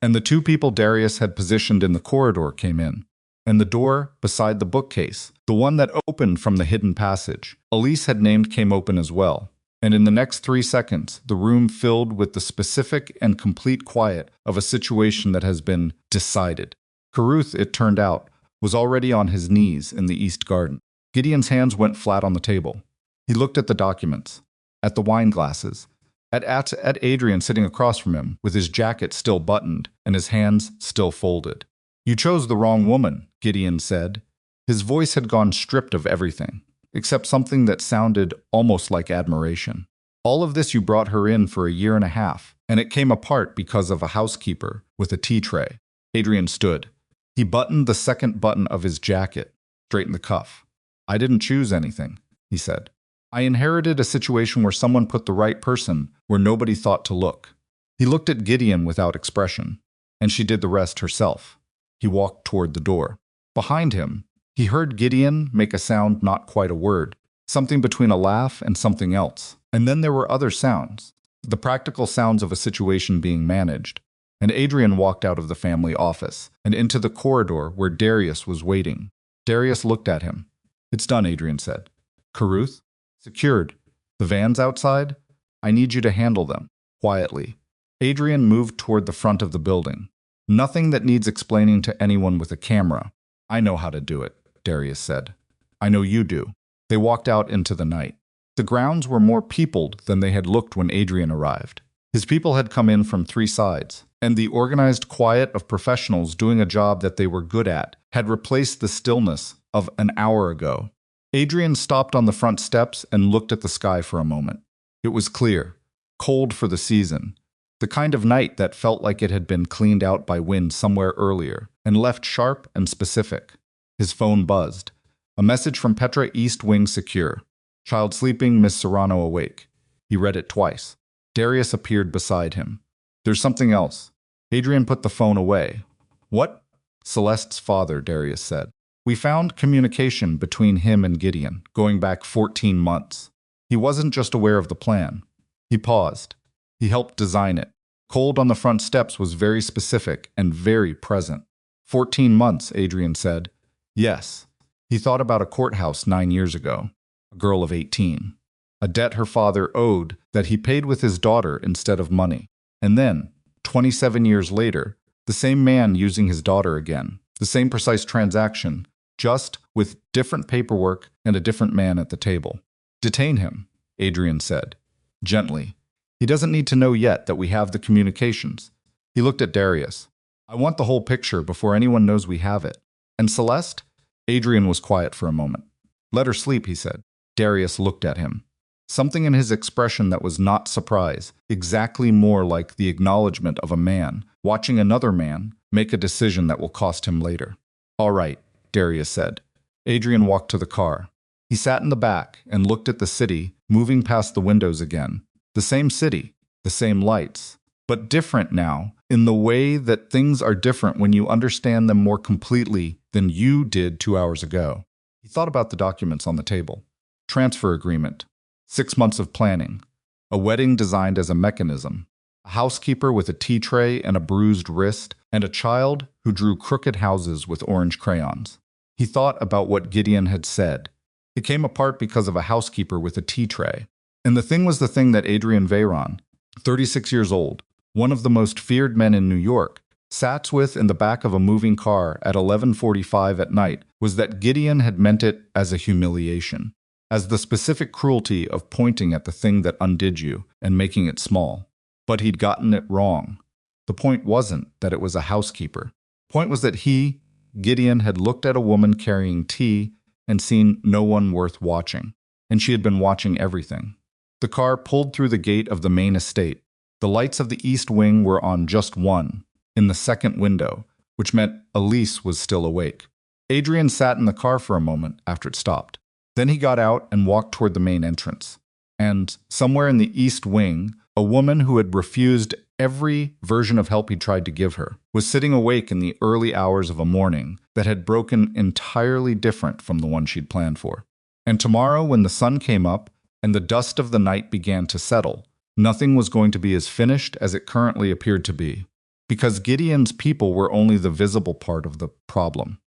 and the two people Darius had positioned in the corridor came in. And the door beside the bookcase, the one that opened from the hidden passage, Elise had named, came open as well. And in the next 3 seconds, the room filled with the specific and complete quiet of a situation that has been decided. Caruth, it turned out, was already on his knees in the East Garden. Gideon's hands went flat on the table. He looked at the documents, at the wine glasses, at Adrian sitting across from him, with his jacket still buttoned and his hands still folded. You chose the wrong woman, Gideon said. His voice had gone stripped of everything, except something that sounded almost like admiration. All of this you brought her in for a year and a half, and it came apart because of a housekeeper with a tea tray. Adrian stood. He buttoned the second button of his jacket, straightened the cuff. I didn't choose anything, he said. I inherited a situation where someone put the right person where nobody thought to look. He looked at Gideon without expression, and she did the rest herself. He walked toward the door. Behind him, he heard Gideon make a sound, not quite a word, something between a laugh and something else. And then there were other sounds, the practical sounds of a situation being managed. And Adrian walked out of the family office and into the corridor where Darius was waiting. Darius looked at him. It's done, Adrian said. Caruth? Secured. The van's outside? I need you to handle them. Quietly. Adrian moved toward the front of the building. Nothing that needs explaining to anyone with a camera. I know how to do it, Darius said. I know you do. They walked out into the night. The grounds were more peopled than they had looked when Adrian arrived. His people had come in from 3 sides, and the organized quiet of professionals doing a job that they were good at had replaced the stillness of an hour ago. Adrian stopped on the front steps and looked at the sky for a moment. It was clear, cold for the season, the kind of night that felt like it had been cleaned out by wind somewhere earlier and left sharp and specific. His phone buzzed. A message from Petra, East Wing Secure. Child sleeping, Miss Serrano awake. He read it twice. Darius appeared beside him. There's something else. Adrian put the phone away. What? Celeste's father, Darius said. We found communication between him and Gideon, going back 14 months. He wasn't just aware of the plan. He paused. He helped design it. Cold on the front steps was very specific and very present. 14 months, Adrian said. Yes. He thought about a courthouse 9 years ago. A girl of 18. A debt her father owed that he paid with his daughter instead of money. And then, 27 years later, the same man using his daughter again. The same precise transaction, just with different paperwork and a different man at the table. Detain him, Adrian said, gently. He doesn't need to know yet that we have the communications. He looked at Darius. I want the whole picture before anyone knows we have it. And Celeste? Adrian was quiet for a moment. Let her sleep, he said. Darius looked at him. Something in his expression that was not surprise, exactly more like the acknowledgement of a man watching another man make a decision that will cost him later. All right, Darius said. Adrian walked to the car. He sat in the back and looked at the city, moving past the windows again. The same city, the same lights, but different now in the way that things are different when you understand them more completely than you did 2 hours ago. He thought about the documents on the table. Transfer agreement, 6 months of planning, a wedding designed as a mechanism, a housekeeper with a tea tray and a bruised wrist, and a child who drew crooked houses with orange crayons. He thought about what Gideon had said. It came apart because of a housekeeper with a tea tray. And the thing was the thing that Adrian Veyron, 36 years old, one of the most feared men in New York, sat with in the back of a moving car at 11:45 at night, was that Gideon had meant it as a humiliation, as the specific cruelty of pointing at the thing that undid you and making it small. But he'd gotten it wrong. The point wasn't that it was a housekeeper. The point was that he, Gideon, had looked at a woman carrying tea and seen no one worth watching, and she had been watching everything. The car pulled through the gate of the main estate. The lights of the east wing were on just one, in the second window, which meant Elise was still awake. Adrian sat in the car for a moment after it stopped. Then he got out and walked toward the main entrance. And somewhere in the east wing, a woman who had refused every version of help he tried to give her was sitting awake in the early hours of a morning that had broken entirely different from the one she'd planned for. And tomorrow, when the sun came up and the dust of the night began to settle, nothing was going to be as finished as it currently appeared to be, because Gideon's people were only the visible part of the problem.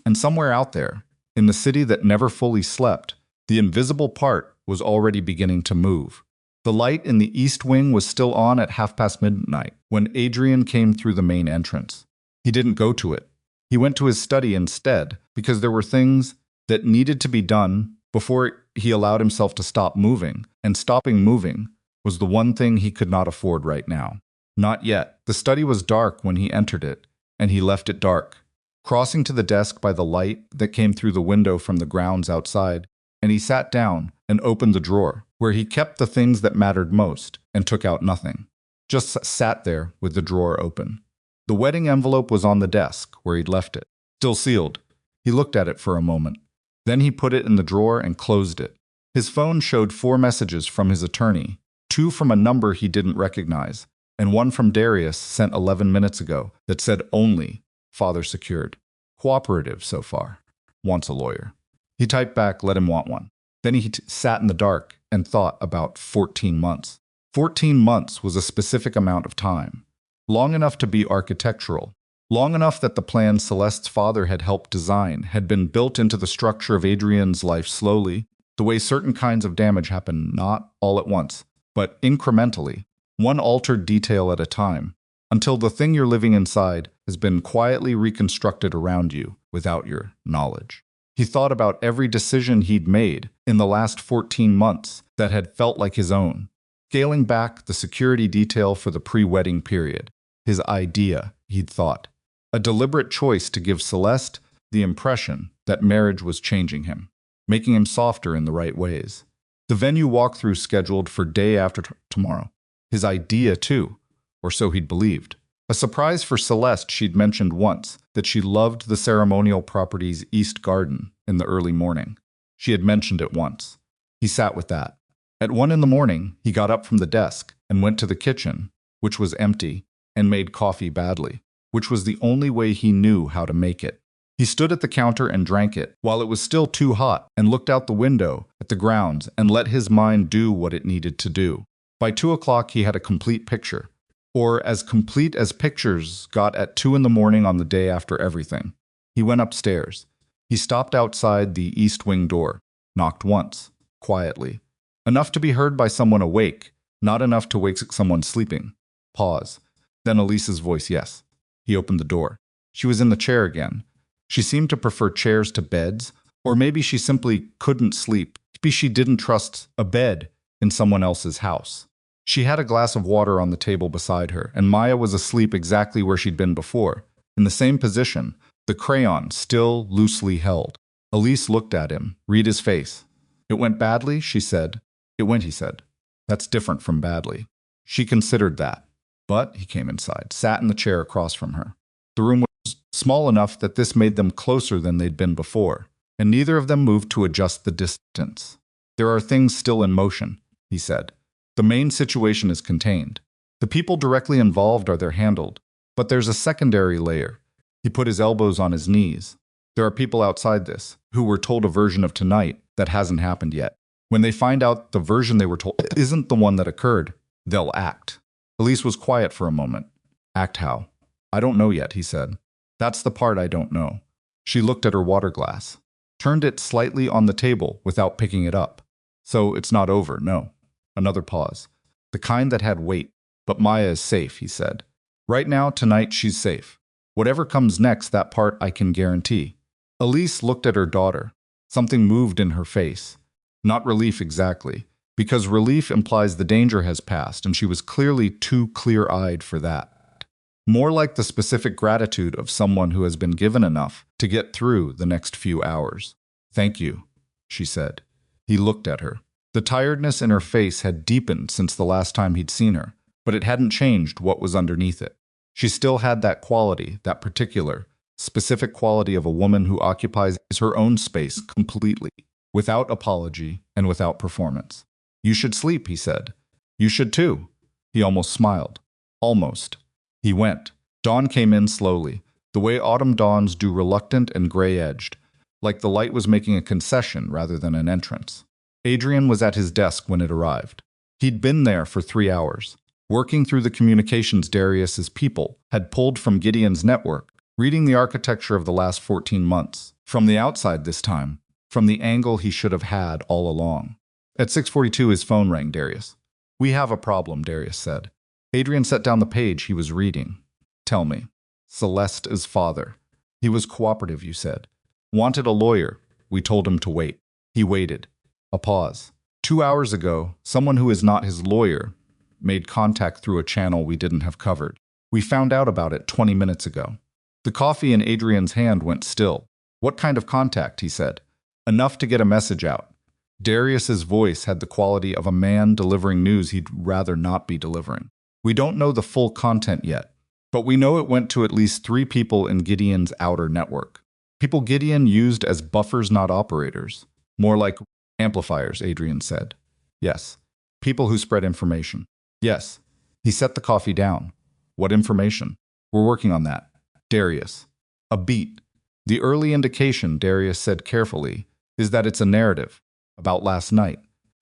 And somewhere out there, in the city that never fully slept, the invisible part was already beginning to move. The light in the east wing was still on at midnight when Adrian came through the main entrance. He didn't go to it. He went to his study instead, because there were things that needed to be done before he allowed himself to stop moving, and stopping moving was the one thing he could not afford right now. Not yet. The study was dark when he entered it, and he left it dark, crossing to the desk by the light that came through the window from the grounds outside, and he sat down and opened the drawer, where he kept the things that mattered most, and took out nothing. Just sat there with the drawer open. The wedding envelope was on the desk, where he'd left it, still sealed. He looked at it for a moment. Then he put it in the drawer and closed it. His phone showed 4 messages from his attorney, 2 from a number he didn't recognize, and 1 from Darius sent 11 minutes ago that said only, father secured. Cooperative so far. Wants a lawyer. He typed back, let him want one. Then he sat in the dark and thought about 14 months. 14 months was a specific amount of time. Long enough to be architectural. Long enough that the plan Celeste's father had helped design had been built into the structure of Adrian's life slowly, the way certain kinds of damage happen not all at once, but incrementally, one altered detail at a time, until the thing you're living inside has been quietly reconstructed around you without your knowledge. He thought about every decision he'd made in the last 14 months that had felt like his own, scaling back the security detail for the pre-wedding period, his idea, he'd thought. A deliberate choice to give Celeste the impression that marriage was changing him, making him softer in the right ways. The venue walkthrough scheduled for day after tomorrow. His idea, too, or so he'd believed. A surprise for Celeste she'd mentioned once that she loved the ceremonial property's east garden in the early morning. She had mentioned it once. He sat with that. At 1 a.m, he got up from the desk and went to the kitchen, which was empty, and made coffee badly, which was the only way he knew how to make it. He stood at the counter and drank it while it was still too hot and looked out the window at the grounds and let his mind do what it needed to do. By 2 o'clock, he had a complete picture, or as complete as pictures got at 2 a.m. on the day after everything. He went upstairs. He stopped outside the east wing door, knocked once, quietly. Enough to be heard by someone awake, not enough to wake someone sleeping. Pause. Then Elise's voice, yes. He opened the door. She was in the chair again. She seemed to prefer chairs to beds, or maybe she simply couldn't sleep. Maybe she didn't trust a bed in someone else's house. She had a glass of water on the table beside her, and Maya was asleep exactly where she'd been before, in the same position, the crayon still loosely held. Elise looked at him, read his face. It went badly, she said. It went, he said. That's different from badly. She considered that. But he came inside, sat in the chair across from her. The room was small enough that this made them closer than they'd been before, and neither of them moved to adjust the distance. There are things still in motion, he said. The main situation is contained. The people directly involved are there handled, but there's a secondary layer. He put his elbows on his knees. There are people outside this who were told a version of tonight that hasn't happened yet. When they find out the version they were told isn't the one that occurred, they'll act. Elise was quiet for a moment. Act how? I don't know yet, he said. That's the part I don't know. She looked at her water glass. turned it slightly on the table without picking it up. So it's not over, no. Another pause. The kind that had weight. But Maya is safe, he said. Right now, tonight, she's safe. Whatever comes next, that part I can guarantee. Elise looked at her daughter. Something moved in her face. Not relief exactly, because relief implies the danger has passed, and she was clearly too clear-eyed for that. More like the specific gratitude of someone who has been given enough to get through the next few hours. Thank you, she said. He looked at her. The tiredness in her face had deepened since the last time he'd seen her, but it hadn't changed what was underneath it. She still had that quality, that particular, specific quality of a woman who occupies her own space completely, without apology and without performance. You should sleep, he said. You should too. He almost smiled. Almost. He went. Dawn came in slowly, the way autumn dawns do, reluctant and gray-edged, like the light was making a concession rather than an entrance. Adrian was at his desk when it arrived. He'd been there for 3 hours, working through the communications Darius's people had pulled from Gideon's network, reading the architecture of the last 14 months, from the outside this time, from the angle he should have had all along. At 6:42 his phone rang. Darius. We have a problem, Darius said. Adrian set down the page he was reading. Tell me. Celeste's father. He was cooperative, you said. Wanted a lawyer. We told him to wait. He waited. A pause. 2 hours ago, someone who is not his lawyer made contact through a channel we didn't have covered. We found out about it 20 minutes ago. The coffee in Adrian's hand went still. What kind of contact, he said. Enough to get a message out. Darius's voice had the quality of a man delivering news he'd rather not be delivering. We don't know the full content yet, but we know it went to at least 3 people in Gideon's outer network. People Gideon used as buffers, not operators. More like amplifiers, Adrian said. Yes. People who spread information. Yes. He set the coffee down. What information? We're working on that. Darius. A beat. The early indication, Darius said carefully, is that it's a narrative. About last night.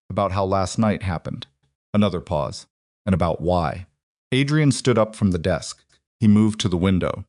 About how last night happened. Another pause. And about why. Adrian stood up from the desk. He moved to the window.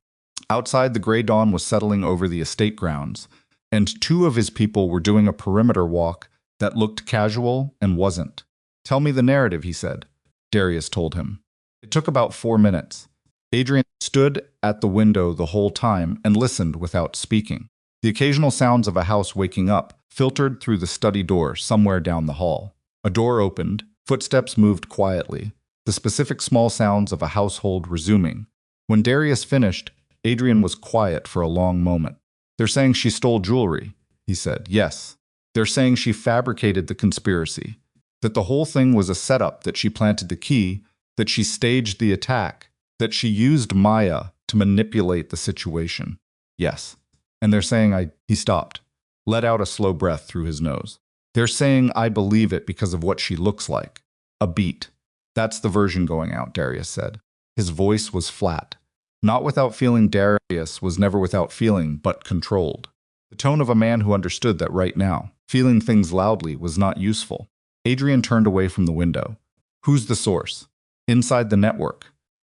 Outside, the gray dawn was settling over the estate grounds, and 2 of his people were doing a perimeter walk that looked casual and wasn't. Tell me the narrative, he said. Darius told him. It took about 4 minutes. Adrian stood at the window the whole time and listened without speaking. The occasional sounds of a house waking up filtered through the study door somewhere down the hall. A door opened, footsteps moved quietly, the specific small sounds of a household resuming. When Darius finished, Adrian was quiet for a long moment. They're saying she stole jewelry, he said. Yes. They're saying she fabricated the conspiracy, that the whole thing was a setup, that she planted the key, that she staged the attack, that she used Maya to manipulate the situation. Yes. And they're saying He stopped, let out a slow breath through his nose. They're saying I believe it because of what she looks like. A beat. That's the version going out, Darius said. His voice was flat. Not without feeling. Darius was never without feeling, but controlled. The tone of a man who understood that right now, feeling things loudly was not useful. Adrian turned away from the window. Who's the source? Inside the network.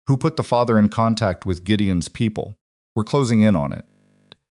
Who put the father in contact with Gideon's people? We're closing in on it.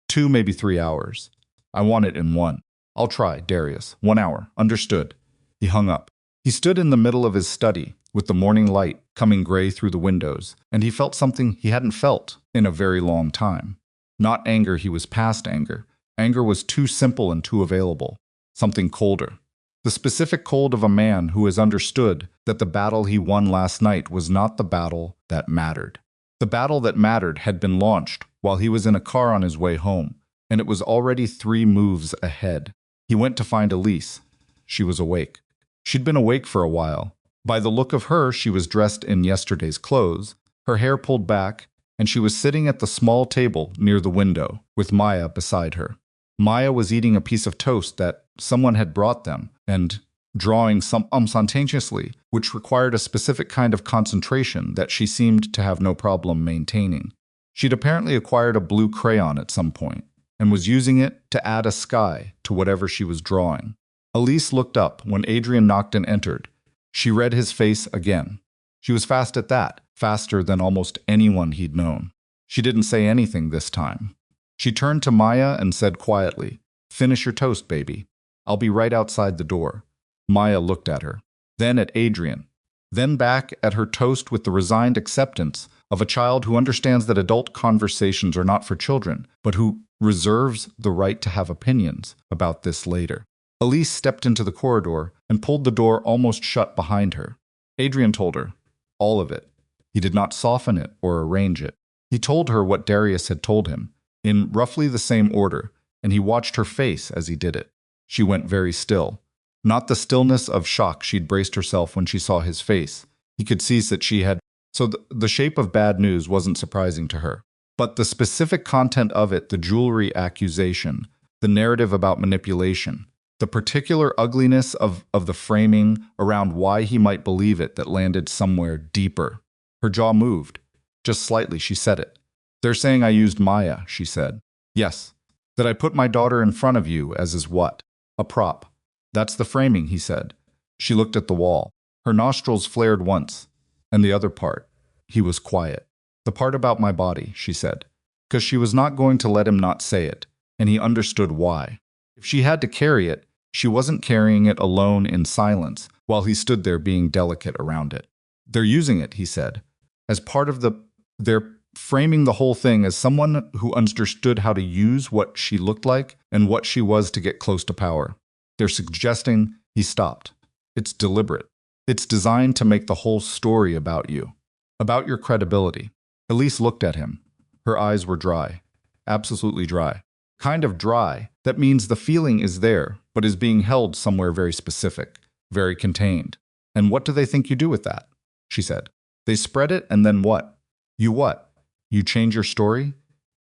2, maybe 3 hours. I want it in 1. I'll try, Darius. 1 hour. Understood. He hung up. He stood in the middle of his study, with the morning light coming gray through the windows, and he felt something he hadn't felt in a very long time. Not anger, he was past anger. Anger was too simple and too available. Something colder. The specific cold of a man who has understood that the battle he won last night was not the battle that mattered. The battle that mattered had been launched while he was in a car on his way home, and it was already 3 moves ahead. He went to find Elise. She was awake. She'd been awake for a while. By the look of her, she was dressed in yesterday's clothes, her hair pulled back, and she was sitting at the small table near the window, with Maya beside her. Maya was eating a piece of toast that someone had brought them, and drawing simultaneously, which required a specific kind of concentration that she seemed to have no problem maintaining. She'd apparently acquired a blue crayon at some point, and was using it to add a sky to whatever she was drawing. Elise looked up when Adrian knocked and entered. She read his face again. She was fast at that, faster than almost anyone he'd known. She didn't say anything this time. She turned to Maya and said quietly, Finish your toast, baby. I'll be right outside the door. Maya looked at her, then at Adrian, then back at her toast with the resigned acceptance of a child who understands that adult conversations are not for children, but who reserves the right to have opinions about this later. Elise stepped into the corridor and pulled the door almost shut behind her. Adrian told her, all of it. He did not soften it or arrange it. He told her what Darius had told him, in roughly the same order, and he watched her face as he did it. She went very still. Not the stillness of shock she'd braced herself when she saw his face. He could see that she had. So the shape of bad news wasn't surprising to her. But the specific content of it, the jewelry accusation, the narrative about manipulation, the particular ugliness of the framing around why he might believe it that landed somewhere deeper. Her jaw moved. Just slightly, she said it. They're saying I used Maya, she said. Yes. That I put my daughter in front of you as is what? A prop. That's the framing, he said. She looked at the wall. Her nostrils flared once. And the other part. He was quiet. The part about my body, she said. Because she was not going to let him not say it. And he understood why. If she had to carry it, she wasn't carrying it alone in silence while he stood there being delicate around it. They're using it, he said, as part of they're framing the whole thing as someone who understood how to use what she looked like and what she was to get close to power. They're suggesting he stopped. It's deliberate. It's designed to make the whole story about you, about your credibility. Elise looked at him. Her eyes were dry, absolutely dry. Kind of dry. That means the feeling is there, but is being held somewhere very specific, very contained. And what do they think you do with that? She said. They spread it and then what? You what? You change your story?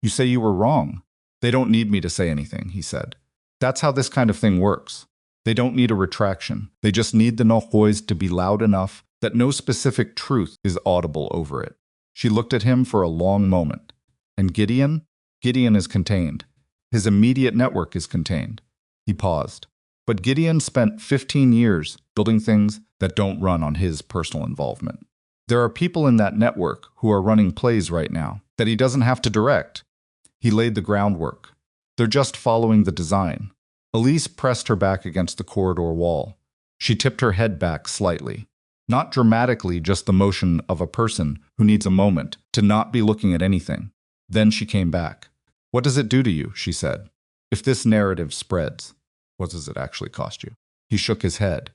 You say you were wrong. They don't need me to say anything, he said. That's how this kind of thing works. They don't need a retraction. They just need the noise to be loud enough that no specific truth is audible over it. She looked at him for a long moment. And Gideon? Gideon is contained. His immediate network is contained. He paused. But Gideon spent 15 years building things that don't run on his personal involvement. There are people in that network who are running plays right now that he doesn't have to direct. He laid the groundwork. They're just following the design. Elise pressed her back against the corridor wall. She tipped her head back slightly. Not dramatically, just the motion of a person who needs a moment to not be looking at anything. Then she came back. What does it do to you? She said. If this narrative spreads, what does it actually cost you? He shook his head.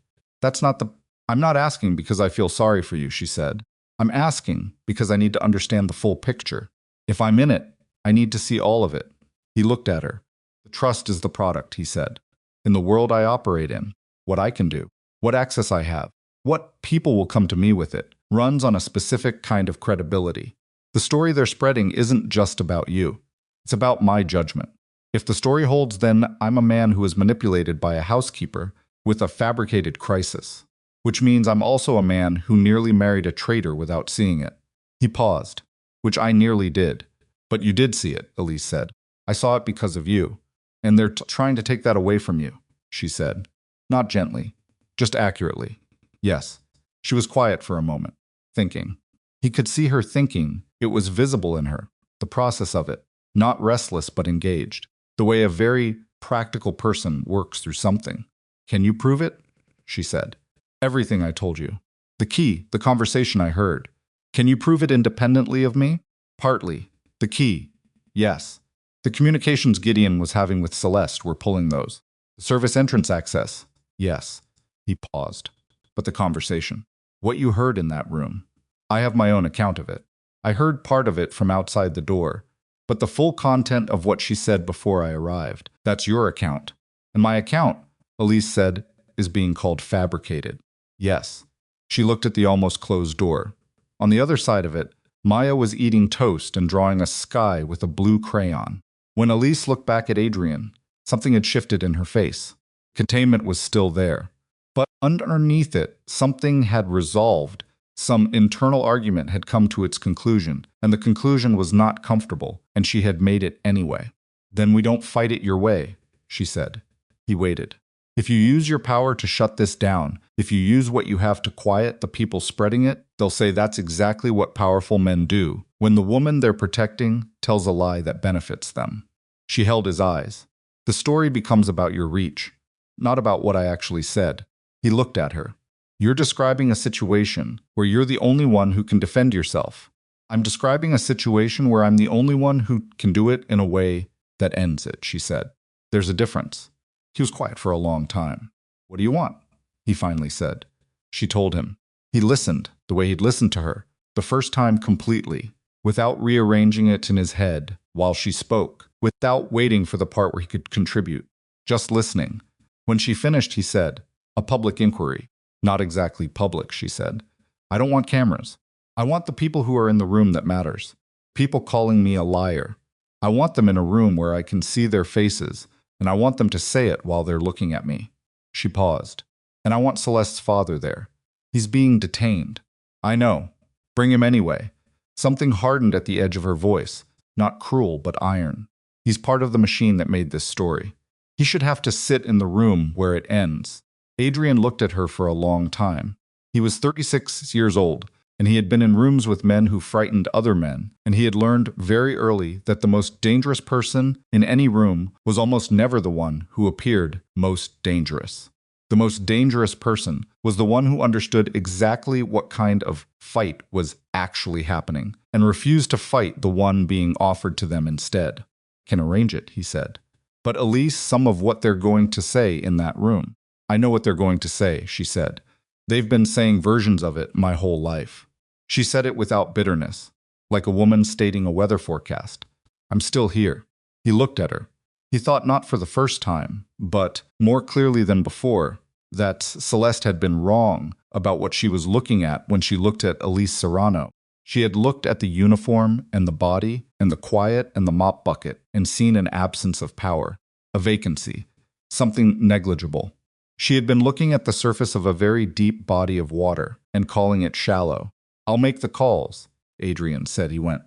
I'm not asking because I feel sorry for you, she said. I'm asking because I need to understand the full picture. If I'm in it, I need to see all of it. He looked at her. The trust is the product, he said. In the world I operate in, what I can do, what access I have, what people will come to me with it, runs on a specific kind of credibility. The story they're spreading isn't just about you. It's about my judgment. If the story holds, then I'm a man who is manipulated by a housekeeper with a fabricated crisis, which means I'm also a man who nearly married a traitor without seeing it. He paused, which I nearly did. But you did see it, Elise said. I saw it because of you. And they're trying to take that away from you, she said. Not gently, just accurately. Yes. She was quiet for a moment, thinking. He could see her thinking. It was visible in her, the process of it. Not restless but engaged, the way a very practical person works through something. Can you prove it? She said. Everything I told you. The key, the conversation I heard. Can you prove it independently of me? Partly. The key. Yes. The communications Gideon was having with Celeste were pulling those. The service entrance access. Yes. He paused. But the conversation. What you heard in that room. I have my own account of it. I heard part of it from outside the door. But the full content of what she said before I arrived, that's your account. And my account, Elise said, is being called fabricated. Yes. She looked at the almost closed door. On the other side of it, Maya was eating toast and drawing a sky with a blue crayon. When Elise looked back at Adrian, something had shifted in her face. Containment was still there. But underneath it, something had resolved. Some internal argument had come to its conclusion, and the conclusion was not comfortable, and she had made it anyway. Then we don't fight it your way, she said. He waited. If you use your power to shut this down, if you use what you have to quiet the people spreading it, they'll say that's exactly what powerful men do, when the woman they're protecting tells a lie that benefits them. She held his eyes. The story becomes about your reach, not about what I actually said. He looked at her. You're describing a situation where you're the only one who can defend yourself. I'm describing a situation where I'm the only one who can do it in a way that ends it, she said. There's a difference. He was quiet for a long time. What do you want? He finally said. She told him. He listened, the way he'd listened to her, the first time completely, without rearranging it in his head while she spoke, without waiting for the part where he could contribute, just listening. When she finished, he said, a public inquiry. Not exactly public, she said. I don't want cameras. I want the people who are in the room that matters. People calling me a liar. I want them in a room where I can see their faces, and I want them to say it while they're looking at me. She paused. And I want Celeste's father there. He's being detained. I know. Bring him anyway. Something hardened at the edge of her voice. Not cruel, but iron. He's part of the machine that made this story. He should have to sit in the room where it ends. Adrian looked at her for a long time. He was 36 years old, and he had been in rooms with men who frightened other men, and he had learned very early that the most dangerous person in any room was almost never the one who appeared most dangerous. The most dangerous person was the one who understood exactly what kind of fight was actually happening, and refused to fight the one being offered to them instead. Can arrange it, he said. But Elise, some of what they're going to say in that room. I know what they're going to say, she said. They've been saying versions of it my whole life. She said it without bitterness, like a woman stating a weather forecast. I'm still here. He looked at her. He thought not for the first time, but more clearly than before, that Celeste had been wrong about what she was looking at when she looked at Elise Serrano. She had looked at the uniform and the body and the quiet and the mop bucket and seen an absence of power, a vacancy, something negligible. She had been looking at the surface of a very deep body of water and calling it shallow. I'll make the calls, Adrian said. He went.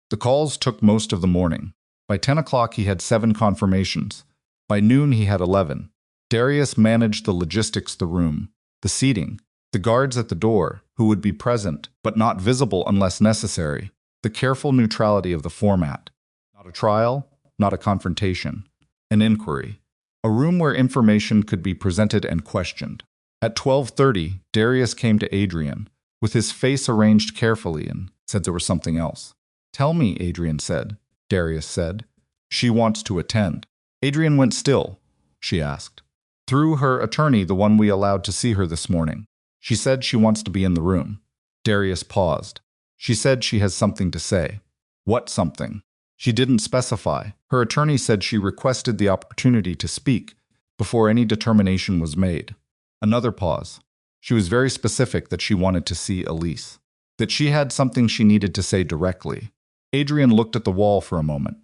The calls took most of the morning. By 10 o'clock he had 7 confirmations. By noon he had 11. Darius managed the logistics, the room, the seating, the guards at the door, who would be present but not visible unless necessary, the careful neutrality of the format. Not a trial, not a confrontation, an inquiry. A room where information could be presented and questioned. At 12:30, Darius came to Adrian, with his face arranged carefully, and said there was something else. Tell me, Adrian said. Darius said. She wants to attend. Adrian went still, she asked. Through her attorney, the one we allowed to see her this morning. She said she wants to be in the room. Darius paused. She said she has something to say. What something? She didn't specify. Her attorney said she requested the opportunity to speak before any determination was made. Another pause. She was very specific that she wanted to see Elise, that she had something she needed to say directly. Adrian looked at the wall for a moment.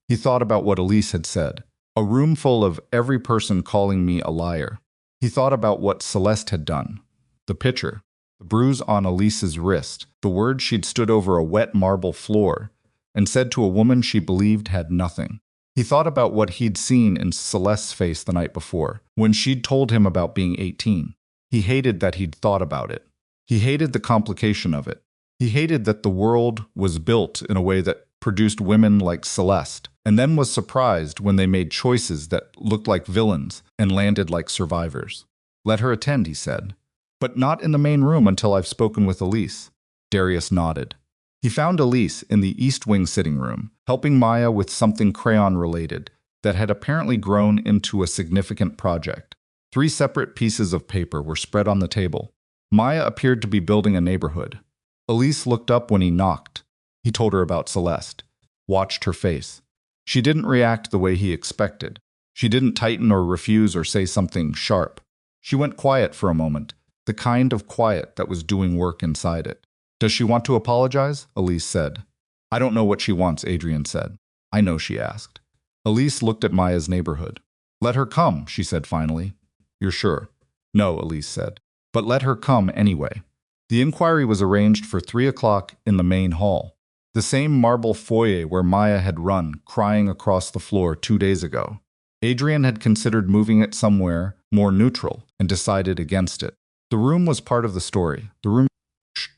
He thought about what Elise had said. A room full of every person calling me a liar. He thought about what Celeste had done. The picture, the bruise on Elise's wrist, the words she'd stood over a wet marble floor and said to a woman she believed had nothing. He thought about what he'd seen in Celeste's face the night before, when she'd told him about being 18. He hated that he'd thought about it. He hated the complication of it. He hated that the world was built in a way that produced women like Celeste, and then was surprised when they made choices that looked like villains and landed like survivors. Let her attend, he said. But not in the main room until I've spoken with Elise. Darius nodded. He found Elise in the East Wing sitting room, helping Maya with something crayon-related that had apparently grown into a significant project. 3 separate pieces of paper were spread on the table. Maya appeared to be building a neighborhood. Elise looked up when he knocked. He told her about Celeste. Watched her face. She didn't react the way he expected. She didn't tighten or refuse or say something sharp. She went quiet for a moment, the kind of quiet that was doing work inside it. Does she want to apologize? Elise said. I don't know what she wants, Adrian said. I know, she asked. Elise looked at Maya's neighborhood. Let her come, she said finally. You're sure? No, Elise said. But let her come anyway. The inquiry was arranged for 3 o'clock in the main hall, the same marble foyer where Maya had run, crying across the floor 2 days ago. Adrian had considered moving it somewhere more neutral and decided against it. The room was part of the story. The room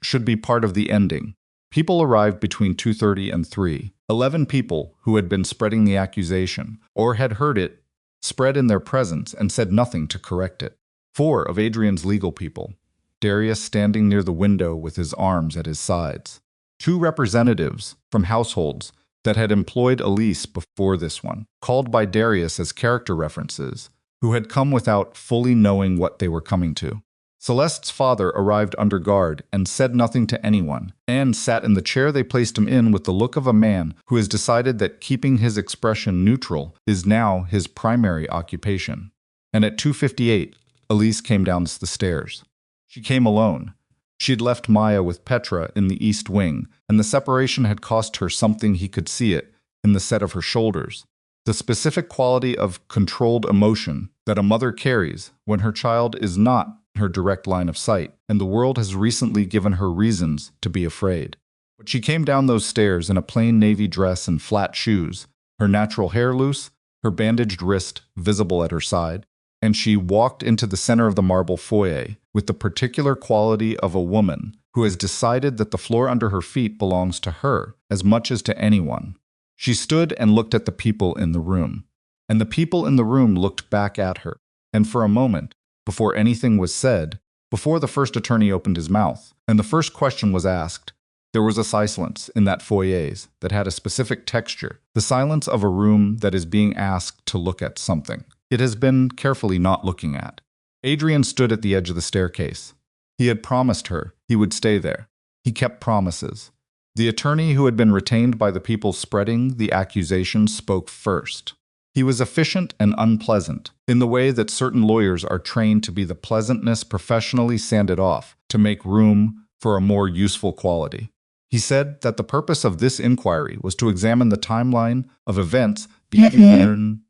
should be part of the ending. People arrived between 2:30 and 3. 11 people who had been spreading the accusation, or had heard it spread in their presence and said nothing to correct it. 4 of Adrian's legal people, Darius standing near the window with his arms at his sides. 2 representatives from households that had employed Elise before this one, called by Darius as character references, who had come without fully knowing what they were coming to. Celeste's father arrived under guard and said nothing to anyone, and sat in the chair they placed him in with the look of a man who has decided that keeping his expression neutral is now his primary occupation. And at 2:58, Elise came down the stairs. She came alone. She had left Maya with Petra in the east wing, and the separation had cost her something. He could see it in the set of her shoulders. The specific quality of controlled emotion that a mother carries when her child is not her direct line of sight, and the world has recently given her reasons to be afraid. But she came down those stairs in a plain navy dress and flat shoes, her natural hair loose, her bandaged wrist visible at her side, and she walked into the center of the marble foyer with the particular quality of a woman who has decided that the floor under her feet belongs to her as much as to anyone. She stood and looked at the people in the room, and the people in the room looked back at her, and for a moment, before anything was said, before the first attorney opened his mouth, and the first question was asked, there was a silence in that foyer that had a specific texture, the silence of a room that is being asked to look at something it has been carefully not looking at. Adrian stood at the edge of the staircase. He had promised her he would stay there. He kept promises. The attorney who had been retained by the people spreading the accusation spoke first. He was efficient and unpleasant, in the way that certain lawyers are trained to be the pleasantness professionally sanded off to make room for a more useful quality. He said that the purpose of this inquiry was to examine the timeline of events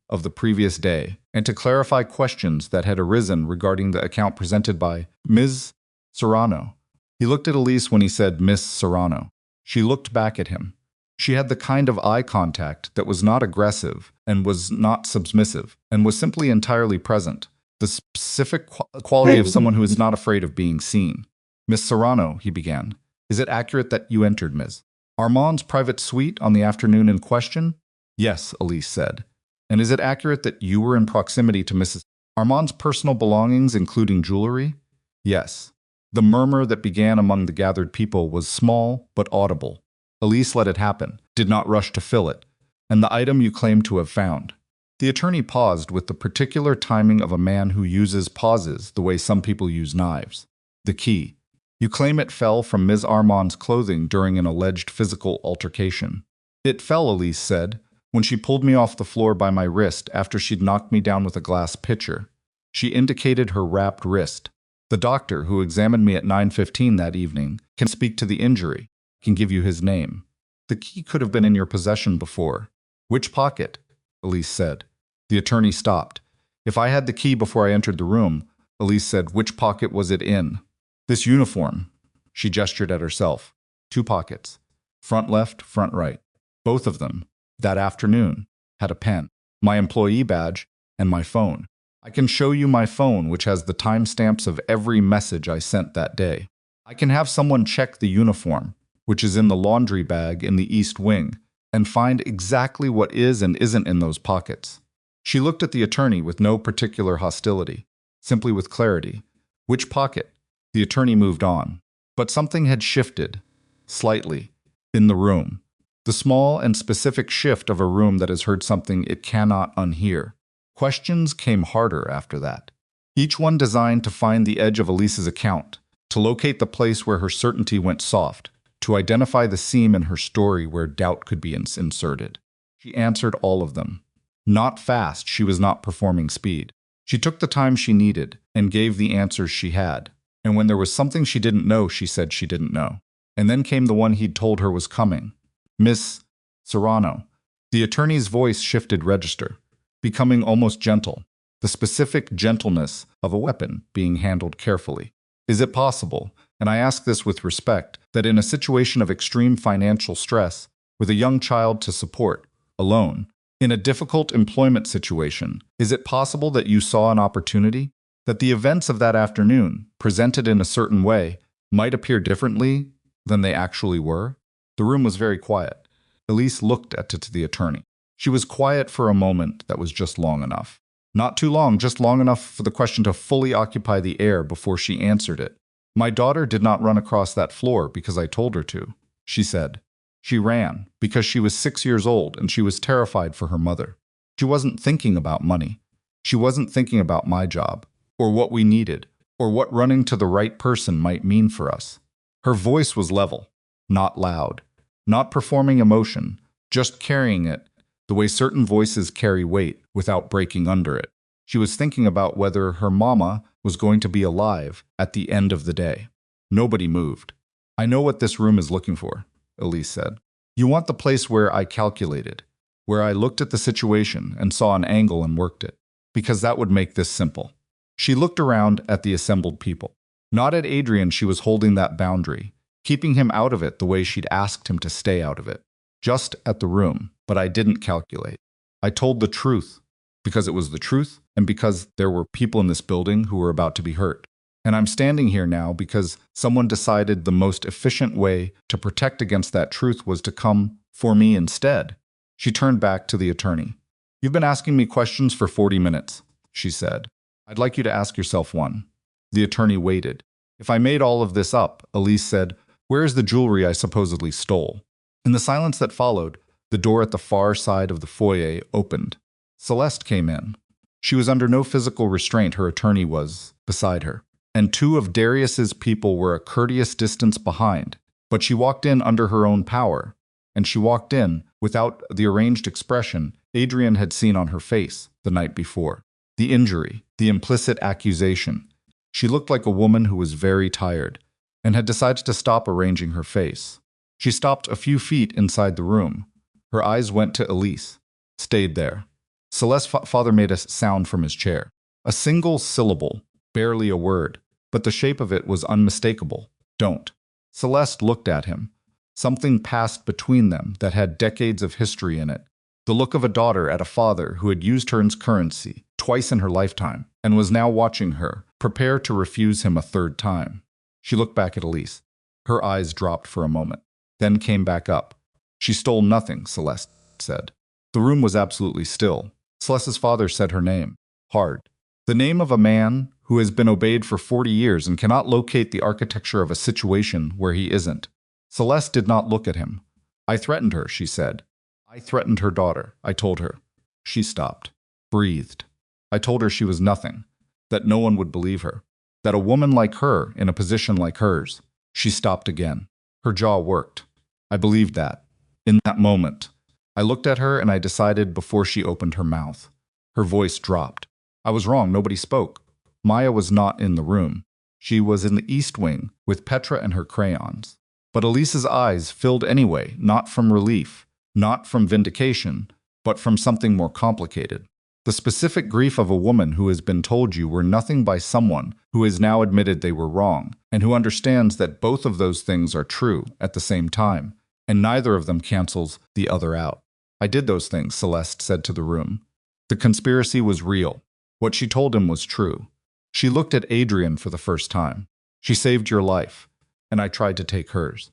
of the previous day, and to clarify questions that had arisen regarding the account presented by Ms. Serrano. He looked at Elise when he said Miss Serrano. She looked back at him. She had the kind of eye contact that was not aggressive and was not submissive, and was simply entirely present, the specific quality of someone who is not afraid of being seen. Miss Serrano, he began, is it accurate that you entered Ms. Armand's private suite on the afternoon in question? Yes, Elise said. And is it accurate that you were in proximity to Mrs. Armand's personal belongings, including jewelry? Yes. The murmur that began among the gathered people was small but audible. Elise let it happen, did not rush to fill it, and the item you claim to have found. The attorney paused with the particular timing of a man who uses pauses the way some people use knives. The key. You claim it fell from Ms. Armand's clothing during an alleged physical altercation. It fell, Elise said, when she pulled me off the floor by my wrist after she'd knocked me down with a glass pitcher. She indicated her wrapped wrist. The doctor who examined me at 9:15 that evening can speak to the injury, can give you his name. The key could have been in your possession before. Which pocket? Elise said. The attorney stopped. If I had the key before I entered the room, Elise said, which pocket was it in? This uniform. She gestured at herself. 2 pockets. Front left, front right. Both of them, that afternoon, had a pen, my employee badge, and my phone. I can show you my phone, which has the timestamps of every message I sent that day. I can have someone check the uniform, which is in the laundry bag in the east wing, and find exactly what is and isn't in those pockets. She looked at the attorney with no particular hostility, simply with clarity. Which pocket? The attorney moved on. But something had shifted, slightly, in the room. The small and specific shift of a room that has heard something it cannot unhear. Questions came harder after that, each one designed to find the edge of Elise's account, to locate the place where her certainty went soft, to identify the seam in her story where doubt could be inserted. She answered all of them. Not fast, she was not performing speed. She took the time she needed and gave the answers she had. And when there was something she didn't know, she said she didn't know. And then came the one he'd told her was coming. Miss Serrano. The attorney's voice shifted register, becoming almost gentle, the specific gentleness of a weapon being handled carefully. Is it possible, and I ask this with respect, that in a situation of extreme financial stress, with a young child to support, alone, in a difficult employment situation, is it possible that you saw an opportunity? That the events of that afternoon, presented in a certain way, might appear differently than they actually were? The room was very quiet. Elise looked at the attorney. She was quiet for a moment that was just long enough. Not too long, just long enough for the question to fully occupy the air before she answered it. My daughter did not run across that floor because I told her to, she said. She ran because she was 6 years old and she was terrified for her mother. She wasn't thinking about money. She wasn't thinking about my job, or what we needed, or what running to the right person might mean for us. Her voice was level, not loud, not performing emotion, just carrying it, the way certain voices carry weight without breaking under it. She was thinking about whether her mama was going to be alive at the end of the day. Nobody moved. I know what this room is looking for, Elise said. You want the place where I calculated, where I looked at the situation and saw an angle and worked it, because that would make this simple. She looked around at the assembled people. Not at Adrian. She was holding that boundary, keeping him out of it the way she'd asked him to stay out of it. Just at the room, but I didn't calculate. I told the truth, because it was the truth and because there were people in this building who were about to be hurt. And I'm standing here now because someone decided the most efficient way to protect against that truth was to come for me instead. She turned back to the attorney. You've been asking me questions for 40 minutes, she said. I'd like you to ask yourself one. The attorney waited. If I made all of this up, Elise said, where is the jewelry I supposedly stole? In the silence that followed, the door at the far side of the foyer opened. Celeste came in. She was under no physical restraint. Her attorney was beside her, and 2 of Darius's people were a courteous distance behind. But she walked in under her own power, and she walked in without the arranged expression Adrian had seen on her face the night before. The injury, the implicit accusation. She looked like a woman who was very tired and had decided to stop arranging her face. She stopped a few feet inside the room. Her eyes went to Elise, stayed there. Celeste's father made a sound from his chair. A single syllable, barely a word, but the shape of it was unmistakable. Don't. Celeste looked at him. Something passed between them that had decades of history in it. The look of a daughter at a father who had used her as currency twice in her lifetime and was now watching her, prepare to refuse him a 3rd time. She looked back at Elise. Her eyes dropped for a moment, then came back up. She stole nothing, Celeste said. The room was absolutely still. Celeste's father said her name, hard. The name of a man who has been obeyed for 40 years and cannot locate the architecture of a situation where he isn't. Celeste did not look at him. I threatened her, she said. I threatened her daughter, I told her. She stopped, breathed. I told her she was nothing, that no one would believe her, that a woman like her in a position like hers. She stopped again. Her jaw worked. I believed that. In that moment, I looked at her and I decided before she opened her mouth. Her voice dropped. I was wrong, nobody spoke. Maya was not in the room. She was in the East Wing with Petra and her crayons. But Elise's eyes filled anyway, not from relief, not from vindication, but from something more complicated. The specific grief of a woman who has been told you were nothing by someone who has now admitted they were wrong, and who understands that both of those things are true at the same time, and neither of them cancels the other out. I did those things, Celeste said to the room. The conspiracy was real. What she told him was true. She looked at Adrian for the first time. She saved your life, and I tried to take hers.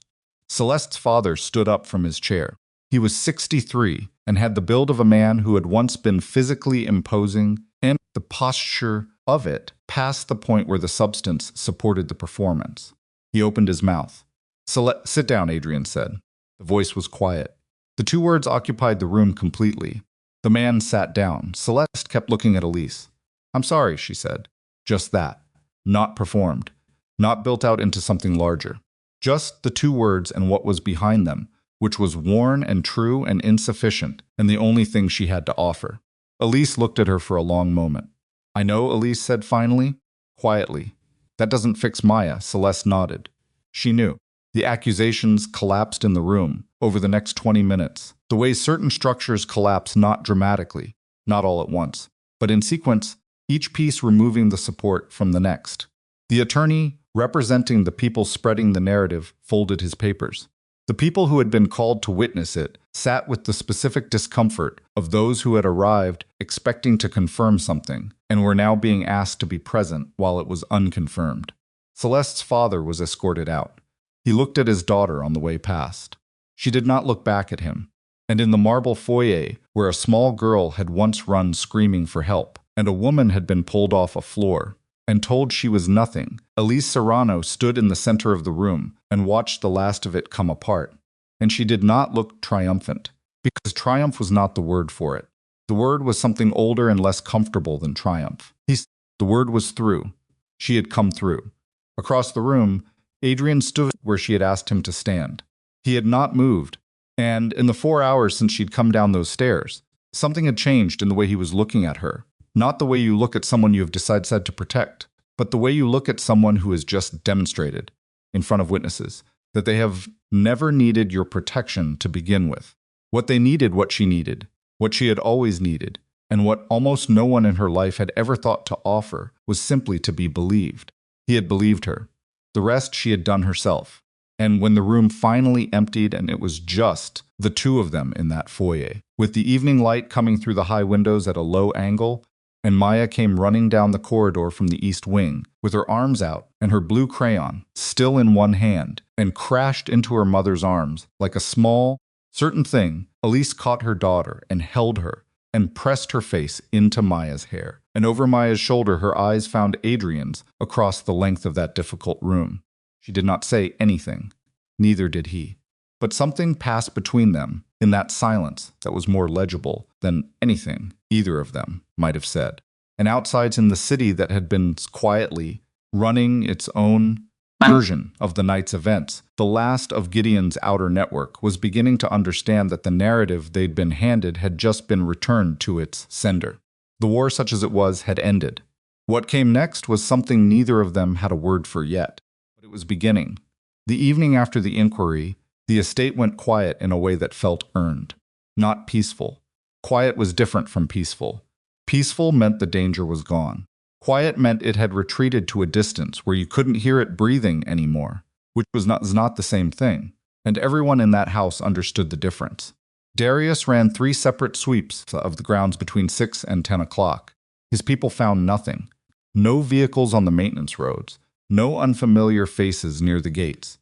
Celeste's father stood up from his chair. He was 63 and had the build of a man who had once been physically imposing, and the posture of it past the point where the substance supported the performance. He opened his mouth. Sit down, Adrian said. The voice was quiet. The 2 words occupied the room completely. The man sat down. Celeste kept looking at Elise. I'm sorry, she said. Just that. Not performed. Not built out into something larger. Just the 2 words and what was behind them, which was worn and true and insufficient, and the only thing she had to offer. Elise looked at her for a long moment. I know, Elise said finally, quietly. That doesn't fix Maya, Celeste nodded. She knew. The accusations collapsed in the room over the next 20 minutes, the way certain structures collapse not dramatically, not all at once, but in sequence, each piece removing the support from the next. The attorney, representing the people spreading the narrative, folded his papers. The people who had been called to witness it sat with the specific discomfort of those who had arrived expecting to confirm something and were now being asked to be present while it was unconfirmed. Celeste's father was escorted out. He looked at his daughter on the way past. She did not look back at him, and in the marble foyer, where a small girl had once run screaming for help, and a woman had been pulled off a floor and told she was nothing. Elise Serrano stood in the center of the room and watched the last of it come apart. And she did not look triumphant, because triumph was not the word for it. The word was something older and less comfortable than triumph. The word was through. She had come through. Across the room, Adrian stood where she had asked him to stand. He had not moved, and in the 4 hours since she'd come down those stairs, something had changed in the way he was looking at her. Not the way you look at someone you have decided to protect, but the way you look at someone who has just demonstrated, in front of witnesses, that they have never needed your protection to begin with. What they needed, what she had always needed, and what almost no one in her life had ever thought to offer, was simply to be believed. He had believed her. The rest she had done herself. And when the room finally emptied and it was just the two of them in that foyer, with the evening light coming through the high windows at a low angle, and Maya came running down the corridor from the east wing, with her arms out and her blue crayon still in one hand, and crashed into her mother's arms like a small, certain thing. Elise caught her daughter and held her and pressed her face into Maya's hair. And over Maya's shoulder, her eyes found Adrian's across the length of that difficult room. She did not say anything. Neither did he. But something passed between them in that silence that was more legible than anything either of them might have said. And outside in the city that had been quietly running its own version of the night's events, the last of Gideon's outer network was beginning to understand that the narrative they'd been handed had just been returned to its sender. The war, such as it was, had ended. What came next was something neither of them had a word for yet, but it was beginning. The evening after the inquiry, the estate went quiet in a way that felt earned, not peaceful. Quiet was different from peaceful. Peaceful meant the danger was gone. Quiet meant it had retreated to a distance where you couldn't hear it breathing anymore, which was not the same thing, and everyone in that house understood the difference. Darius ran 3 separate sweeps of the grounds between 6 and 10 o'clock. His people found nothing. No vehicles on the maintenance roads, no unfamiliar faces near the gates,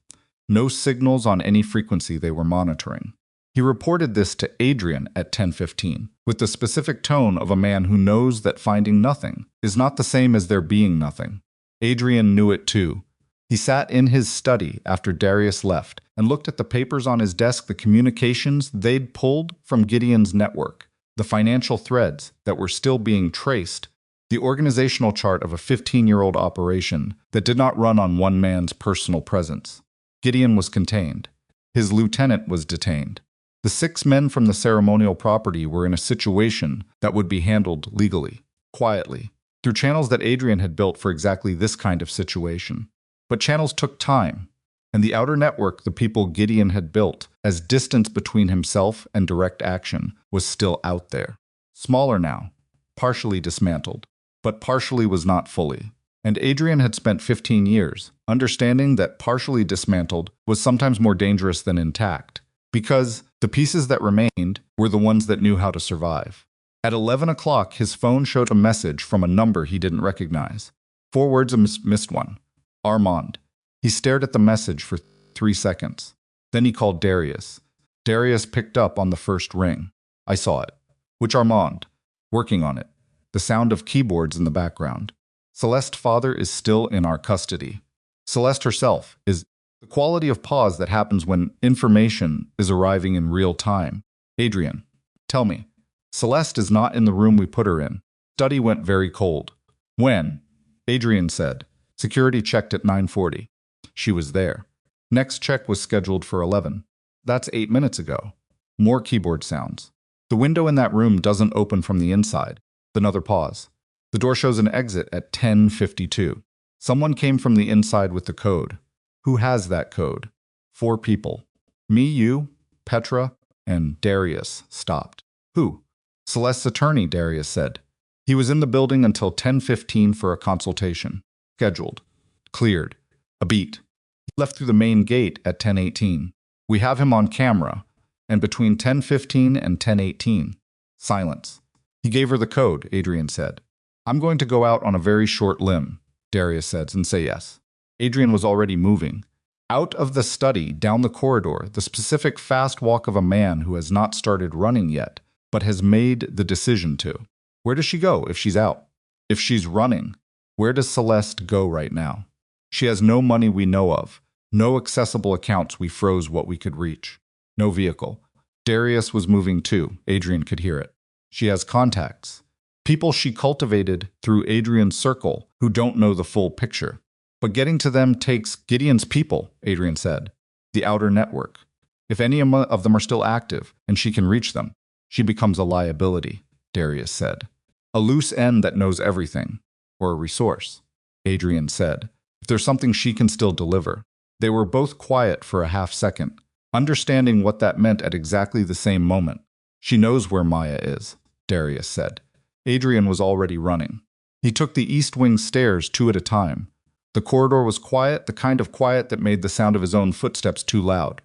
no signals on any frequency they were monitoring. He reported this to Adrian at 10:15, with the specific tone of a man who knows that finding nothing is not the same as there being nothing. Adrian knew it too. He sat in his study after Darius left and looked at the papers on his desk, the communications they'd pulled from Gideon's network, the financial threads that were still being traced, the organizational chart of a 15-year-old operation that did not run on one man's personal presence. Gideon was contained. His lieutenant was detained. The 6 men from the ceremonial property were in a situation that would be handled legally, quietly, through channels that Adrian had built for exactly this kind of situation. But channels took time, and the outer network the people Gideon had built, as distance between himself and direct action, was still out there. Smaller now, partially dismantled, but partially was not fully. And Adrian had spent 15 years understanding that partially dismantled was sometimes more dangerous than intact, because the pieces that remained were the ones that knew how to survive. At 11 o'clock, his phone showed a message from a number he didn't recognize. 4 words, a missed one. Armand. He stared at the message for 3 seconds. Then he called Darius. Darius picked up on the first ring. I saw it. Which Armand? Working on it. The sound of keyboards in the background. Celeste's father is still in our custody. Celeste herself is the quality of pause that happens when information is arriving in real time. Adrian, tell me. Celeste is not in the room we put her in. Study went very cold. When? Adrian said. Security checked at 9:40. She was there. Next check was scheduled for 11. That's 8 minutes ago. More keyboard sounds. The window in that room doesn't open from the inside. Another pause. The door shows an exit at 10:52. Someone came from the inside with the code. Who has that code? 4 people. Me, you, Petra, and Darius stopped. Who? Celeste's attorney, Darius said. He was in the building until 10:15 for a consultation. Scheduled. Cleared. A beat. He left through the main gate at 10:18. We have him on camera, and between 10:15 and 10:18. Silence. He gave her the code, Adrian said. I'm going to go out on a very short limb, Darius said, and say yes. Adrian was already moving. Out of the study, down the corridor, the specific fast walk of a man who has not started running yet, but has made the decision to. Where does she go if she's out? If she's running, where does Celeste go right now? She has no money we know of, no accessible accounts we froze what we could reach, no vehicle. Darius was moving too, Adrian could hear it. She has contacts. People she cultivated through Adrian's circle who don't know the full picture. But getting to them takes Gideon's people, Adrian said. The outer network. If any of them are still active and she can reach them, she becomes a liability, Darius said. A loose end that knows everything, or a resource, Adrian said. If there's something she can still deliver. They were both quiet for a half second, understanding what that meant at exactly the same moment. She knows where Maya is, Darius said. Adrian was already running. He took the east wing stairs 2 at a time. The corridor was quiet, the kind of quiet that made the sound of his own footsteps too loud.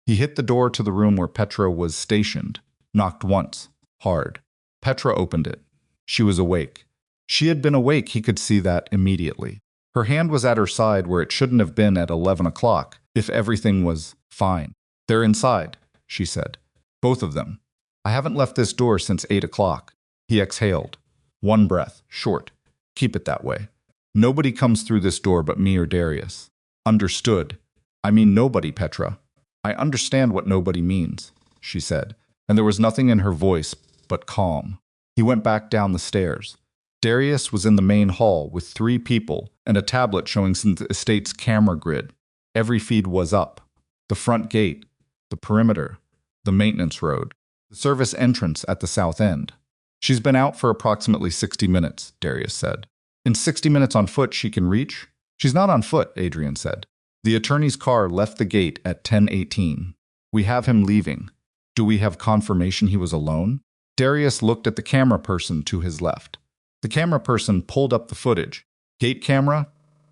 He hit the door to the room where Petra was stationed, knocked once, hard. Petra opened it. She was awake. She had been awake, he could see that immediately. Her hand was at her side where it shouldn't have been at 11 o'clock, if everything was fine. They're inside, she said. Both of them. I haven't left this door since 8 o'clock. He exhaled. One breath, short. Keep it that way. Nobody comes through this door but me or Darius. Understood. I mean nobody, Petra. I understand what nobody means, she said, and there was nothing in her voice but calm. He went back down the stairs. Darius was in the main hall with 3 people and a tablet showing the estate's camera grid. Every feed was up. The front gate, the perimeter, the maintenance road, the service entrance at the south end. She's been out for approximately 60 minutes, Darius said. In 60 minutes on foot she can reach? She's not on foot, Adrian said. The attorney's car left the gate at 10:18. We have him leaving. Do we have confirmation he was alone? Darius looked at the camera person to his left. The camera person pulled up the footage. Gate camera,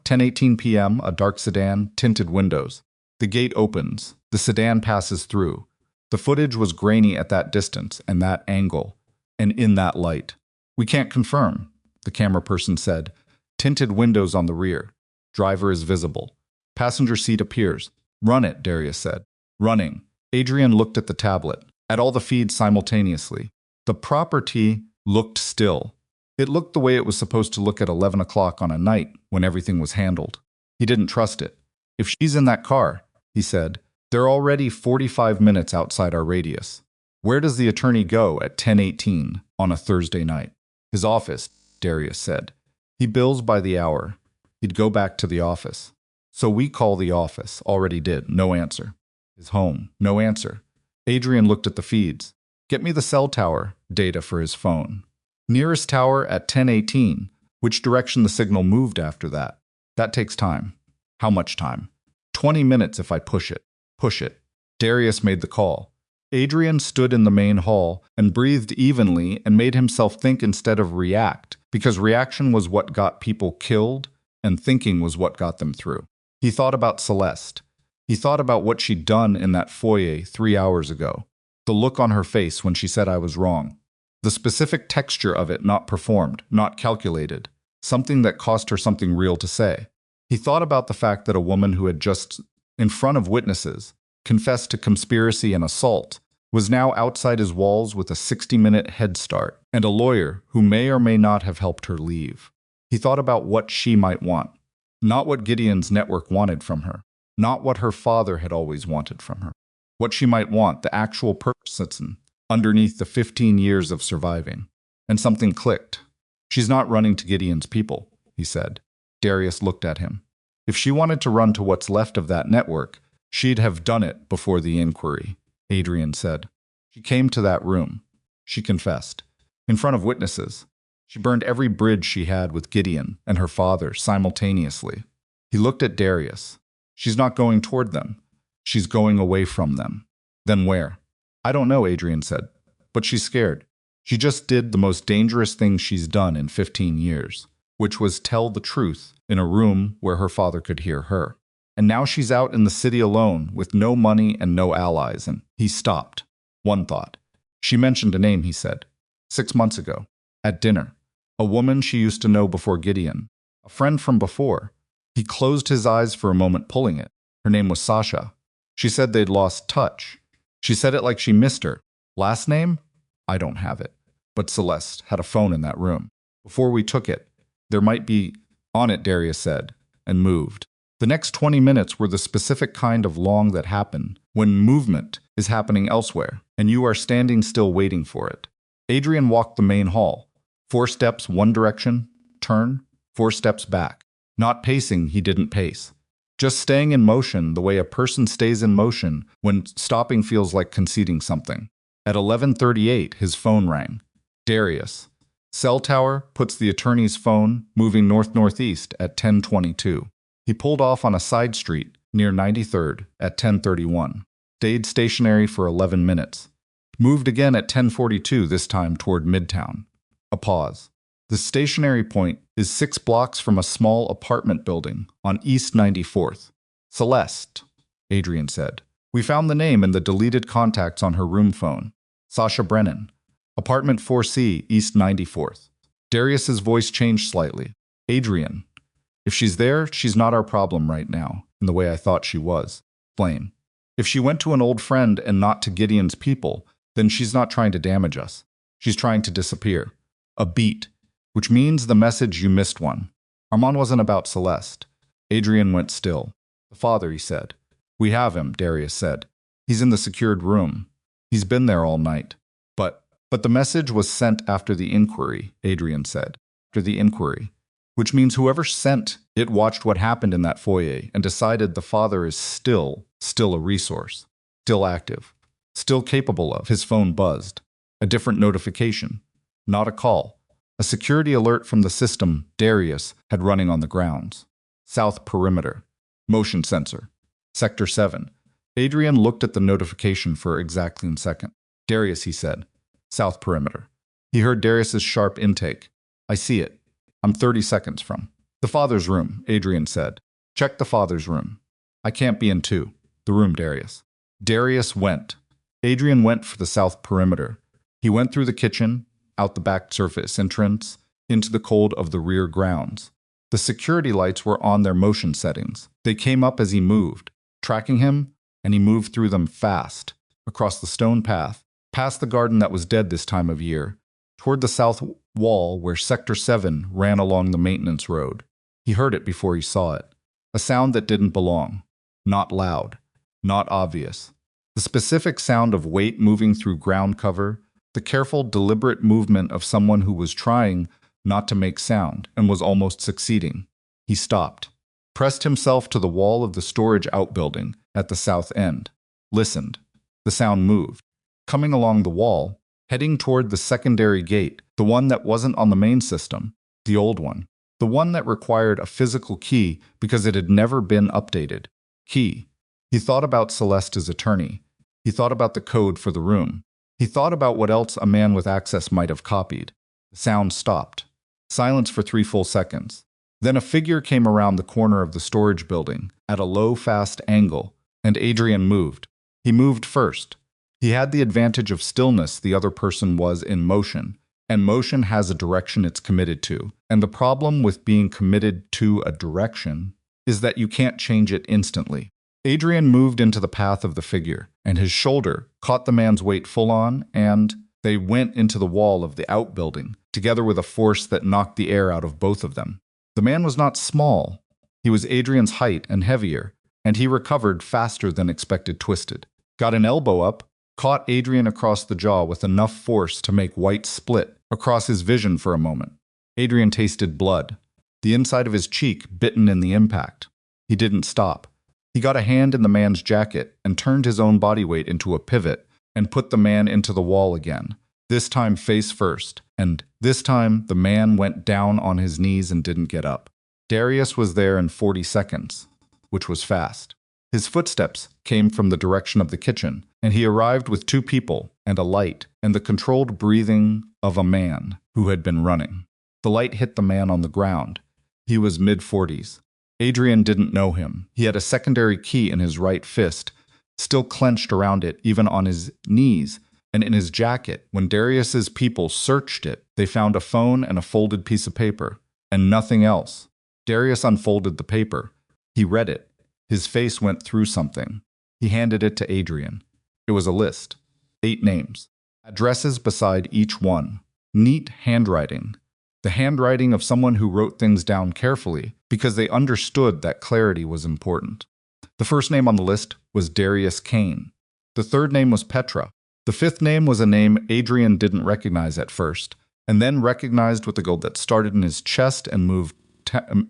10:18 p.m., a dark sedan, tinted windows. The gate opens. The sedan passes through. The footage was grainy at that distance and that angle, and in that light. We can't confirm, the camera person said. Tinted windows on the rear. Driver is visible. Passenger seat appears. Run it, Darius said. Running. Adrian looked at the tablet, at all the feeds simultaneously. The property looked still. It looked the way it was supposed to look at 11 o'clock on a night when everything was handled. He didn't trust it. If she's in that car, he said, they're already 45 minutes outside our radius. Where does the attorney go at 10:18 on a Thursday night? His office, Darius said. He bills by the hour. He'd go back to the office. So we call the office. Already did. No answer. His home. No answer. Adrian looked at the feeds. Get me the cell tower data for his phone. Nearest tower at 10:18. Which direction the signal moved after that? That takes time. How much time? 20 minutes if I push it. Push it. Darius made the call. Adrian stood in the main hall and breathed evenly and made himself think instead of react, because reaction was what got people killed and thinking was what got them through. He thought about Celeste. He thought about what she'd done in that foyer 3 hours ago. The look on her face when she said I was wrong. The specific texture of it not performed, not calculated. Something that cost her something real to say. He thought about the fact that a woman who had just, in front of witnesses, confessed to conspiracy and assault, was now outside his walls with a 60-minute head start, and a lawyer who may or may not have helped her leave. He thought about what she might want. Not what Gideon's network wanted from her. Not what her father had always wanted from her. What she might want, the actual person, underneath the 15 years of surviving. And something clicked. She's not running to Gideon's people, he said. Darius looked at him. If she wanted to run to what's left of that network, she'd have done it before the inquiry, Adrian said. She came to that room. She confessed. In front of witnesses. She burned every bridge she had with Gideon and her father simultaneously. He looked at Darius. She's not going toward them. She's going away from them. Then where? I don't know, Adrian said. But she's scared. She just did the most dangerous thing she's done in 15 years, which was tell the truth in a room where her father could hear her. And now she's out in the city alone with no money and no allies, and he stopped. One thought. She mentioned a name, he said. 6 months ago. At dinner. A woman she used to know before Gideon. A friend from before. He closed his eyes for a moment, pulling it. Her name was Sasha. She said they'd lost touch. She said it like she missed her. Last name? I don't have it. But Celeste had a phone in that room. Before we took it, there might be on it, Darius said, and moved. The next 20 minutes were the specific kind of long that happen when movement is happening elsewhere, and you are standing still waiting for it. Adrian walked the main hall. 4 steps one direction, turn, 4 steps back. Not pacing, he didn't pace. Just staying in motion the way a person stays in motion when stopping feels like conceding something. At 11:38, his phone rang. Darius. Cell tower puts the attorney's phone moving north-northeast at 10:22. He pulled off on a side street near 93rd at 10:31. Stayed stationary for 11 minutes. Moved again at 10:42, this time toward Midtown. A pause. The stationary point is 6 blocks from a small apartment building on East 94th. Celeste, Adrian said. We found the name in the deleted contacts on her room phone. Sasha Brennan. Apartment 4C, East 94th. Darius's voice changed slightly. Adrian. If she's there, she's not our problem right now, in the way I thought she was. Flame. If she went to an old friend and not to Gideon's people, then she's not trying to damage us. She's trying to disappear. A beat. Which means the message you missed one. Armand wasn't about Celeste. Adrian went still. The father, he said. We have him, Darius said. He's in the secured room. He's been there all night. But the message was sent after the inquiry, Adrian said. After the inquiry. Which means whoever sent it watched what happened in that foyer and decided the father is still a resource. Still active. Still capable of. His phone buzzed. A different notification. Not a call. A security alert from the system Darius had running on the grounds. South perimeter. Motion sensor. Sector 7. Adrian looked at the notification for exactly a second. Darius, he said. South perimeter. He heard Darius's sharp intake. I see it. I'm 30 seconds from. The father's room, Adrian said. Check the father's room. I can't be in 2. The room, Darius. Darius went. Adrian went for the south perimeter. He went through the kitchen, out the back surface entrance, into the cold of the rear grounds. The security lights were on their motion settings. They came up as he moved, tracking him, and he moved through them fast, across the stone path, past the garden that was dead this time of year, toward the south wall where Sector 7 ran along the maintenance road. He heard it before he saw it. A sound that didn't belong. Not loud. Not obvious. The specific sound of weight moving through ground cover, the careful, deliberate movement of someone who was trying not to make sound and was almost succeeding. He stopped, pressed himself to the wall of the storage outbuilding at the south end, listened. The sound moved. Coming along the wall, heading toward the secondary gate, the one that wasn't on the main system, the old one, the one that required a physical key because it had never been updated. Key. He thought about Celeste's attorney. He thought about the code for the room. He thought about what else a man with access might have copied. The sound stopped. Silence for 3 full seconds. Then a figure came around the corner of the storage building at a low, fast angle, and Adrian moved. He moved first. He had the advantage of stillness. The other person was in motion, and motion has a direction it's committed to. And the problem with being committed to a direction is that you can't change it instantly. Adrian moved into the path of the figure, and his shoulder caught the man's weight full on, and they went into the wall of the outbuilding, together with a force that knocked the air out of both of them. The man was not small. He was Adrian's height and heavier, and he recovered faster than expected twisted. Got an elbow up, caught Adrian across the jaw with enough force to make white split across his vision for a moment. Adrian tasted blood, the inside of his cheek bitten in the impact. He didn't stop. He got a hand in the man's jacket and turned his own body weight into a pivot and put the man into the wall again, this time face first, and this time the man went down on his knees and didn't get up. Darius was there in 40 seconds, which was fast. His footsteps came from the direction of the kitchen, and he arrived with 2 people and a light and the controlled breathing of a man who had been running. The light hit the man on the ground. He was mid-40s. Adrian didn't know him. He had a secondary key in his right fist, still clenched around it even on his knees, and in his jacket. When Darius's people searched it, they found a phone and a folded piece of paper, and nothing else. Darius unfolded the paper. He read it. His face went through something. He handed it to Adrian. It was a list. 8 names. Addresses beside each one. Neat handwriting. The handwriting of someone who wrote things down carefully because they understood that clarity was important. The first name on the list was Darius Kane. The third name was Petra. The fifth name was a name Adrian didn't recognize at first, and then recognized with the gold that started in his chest and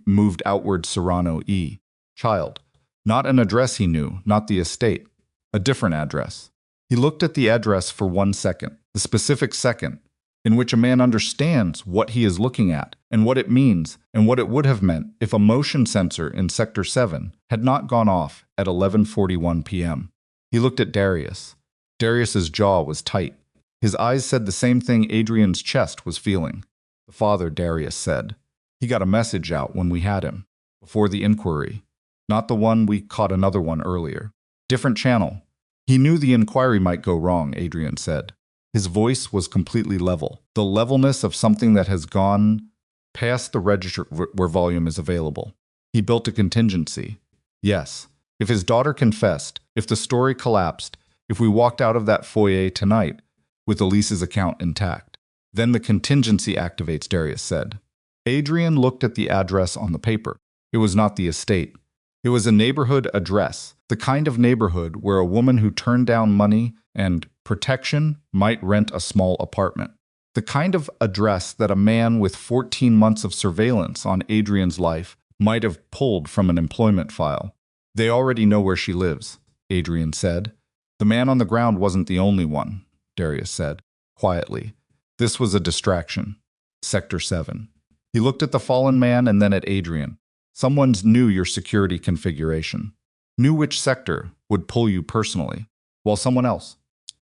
moved outward. Serrano E. Child. Not an address he knew, not the estate. A different address. He looked at the address for 1 second, the specific second, in which a man understands what he is looking at and what it means and what it would have meant if a motion sensor in Sector 7 had not gone off at 11:41 p.m. He looked at Darius. Darius's jaw was tight. His eyes said the same thing Adrian's chest was feeling. The father, Darius said. He got a message out when we had him, before the inquiry. Not the one we caught another one earlier. Different channel. He knew the inquiry might go wrong, Adrian said. His voice was completely level, the levelness of something that has gone past the register where volume is available. He built a contingency. Yes, if his daughter confessed, if the story collapsed, if we walked out of that foyer tonight with Elise's account intact, then the contingency activates, Darius said. Adrian looked at the address on the paper. It was not the estate. It was a neighborhood address, the kind of neighborhood where a woman who turned down money and protection might rent a small apartment. The kind of address that a man with 14 months of surveillance on Adrian's life might have pulled from an employment file. They already know where she lives, Adrian said. The man on the ground wasn't the only one, Darius said, quietly. This was a distraction. Sector 7. He looked at the fallen man and then at Adrian. Someone knew your security configuration. Knew which sector would pull you personally, while someone else.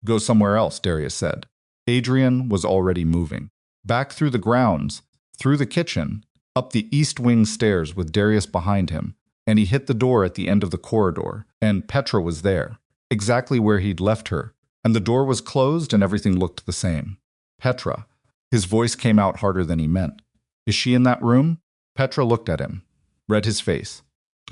Go somewhere else, Darius said. Adrian was already moving. Back through the grounds, through the kitchen, up the east wing stairs with Darius behind him, and he hit the door at the end of the corridor, and Petra was there, exactly where he'd left her, and the door was closed and everything looked the same. Petra. His voice came out harder than he meant. Is she in that room? Petra looked at him, read his face.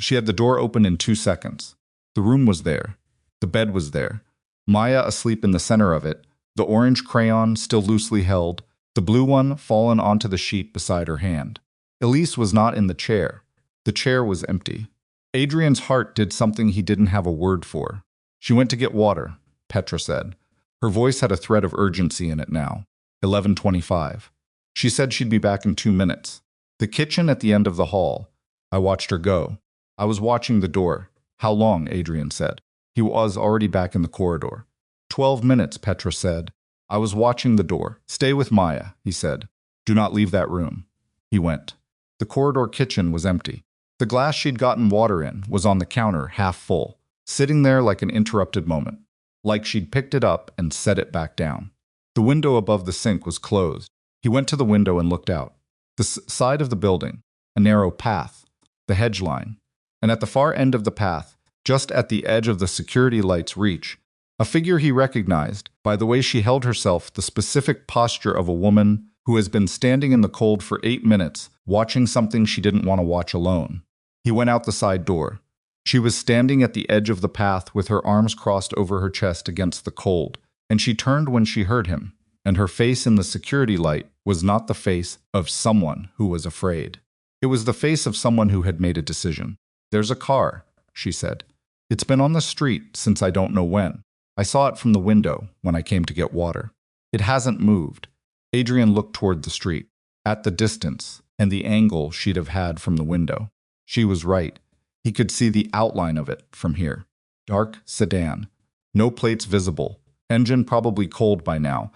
She had the door open in 2 seconds. The room was there. The bed was there. Maya asleep in the center of it, the orange crayon still loosely held, the blue one fallen onto the sheet beside her hand. Elise was not in the chair. The chair was empty. Adrian's heart did something he didn't have a word for. She went to get water, Petra said. Her voice had a thread of urgency in it now. 11:25. She said she'd be back in 2 minutes. The kitchen at the end of the hall. I watched her go. I was watching the door. How long? Adrian said. He was already back in the corridor. 12 minutes, Petra said. I was watching the door. Stay with Maya, he said. Do not leave that room. He went. The corridor kitchen was empty. The glass she'd gotten water in was on the counter, half full, sitting there like an interrupted moment, like she'd picked it up and set it back down. The window above the sink was closed. He went to the window and looked out. The side of the building, a narrow path, the hedge line, and at the far end of the path, just at the edge of the security light's reach, a figure he recognized by the way she held herself, the specific posture of a woman who has been standing in the cold for 8 minutes, watching something she didn't want to watch alone. He went out the side door. She was standing at the edge of the path with her arms crossed over her chest against the cold, and she turned when she heard him, and her face in the security light was not the face of someone who was afraid. It was the face of someone who had made a decision. There's a car, she said. It's been on the street since I don't know when. I saw it from the window when I came to get water. It hasn't moved. Adrian looked toward the street, at the distance and the angle she'd have had from the window. She was right. He could see the outline of it from here. Dark sedan. No plates visible. Engine probably cold by now,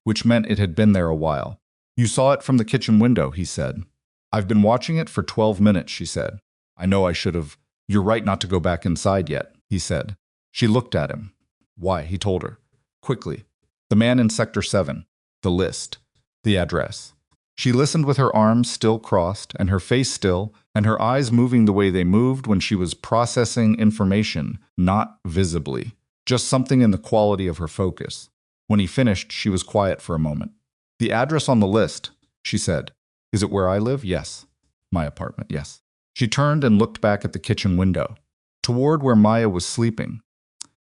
which meant it had been there a while. You saw it from the kitchen window, he said. I've been watching it for 12 minutes, she said. I know I should have. You're right not to go back inside yet, he said. She looked at him. Why, he told her. Quickly. The man in Sector 7. The list. The address. She listened with her arms still crossed, and her face still, and her eyes moving the way they moved when she was processing information, not visibly. Just something in the quality of her focus. When he finished, she was quiet for a moment. The address on the list, she said. Is it where I live? Yes. My apartment, yes. She turned and looked back at the kitchen window, toward where Maya was sleeping.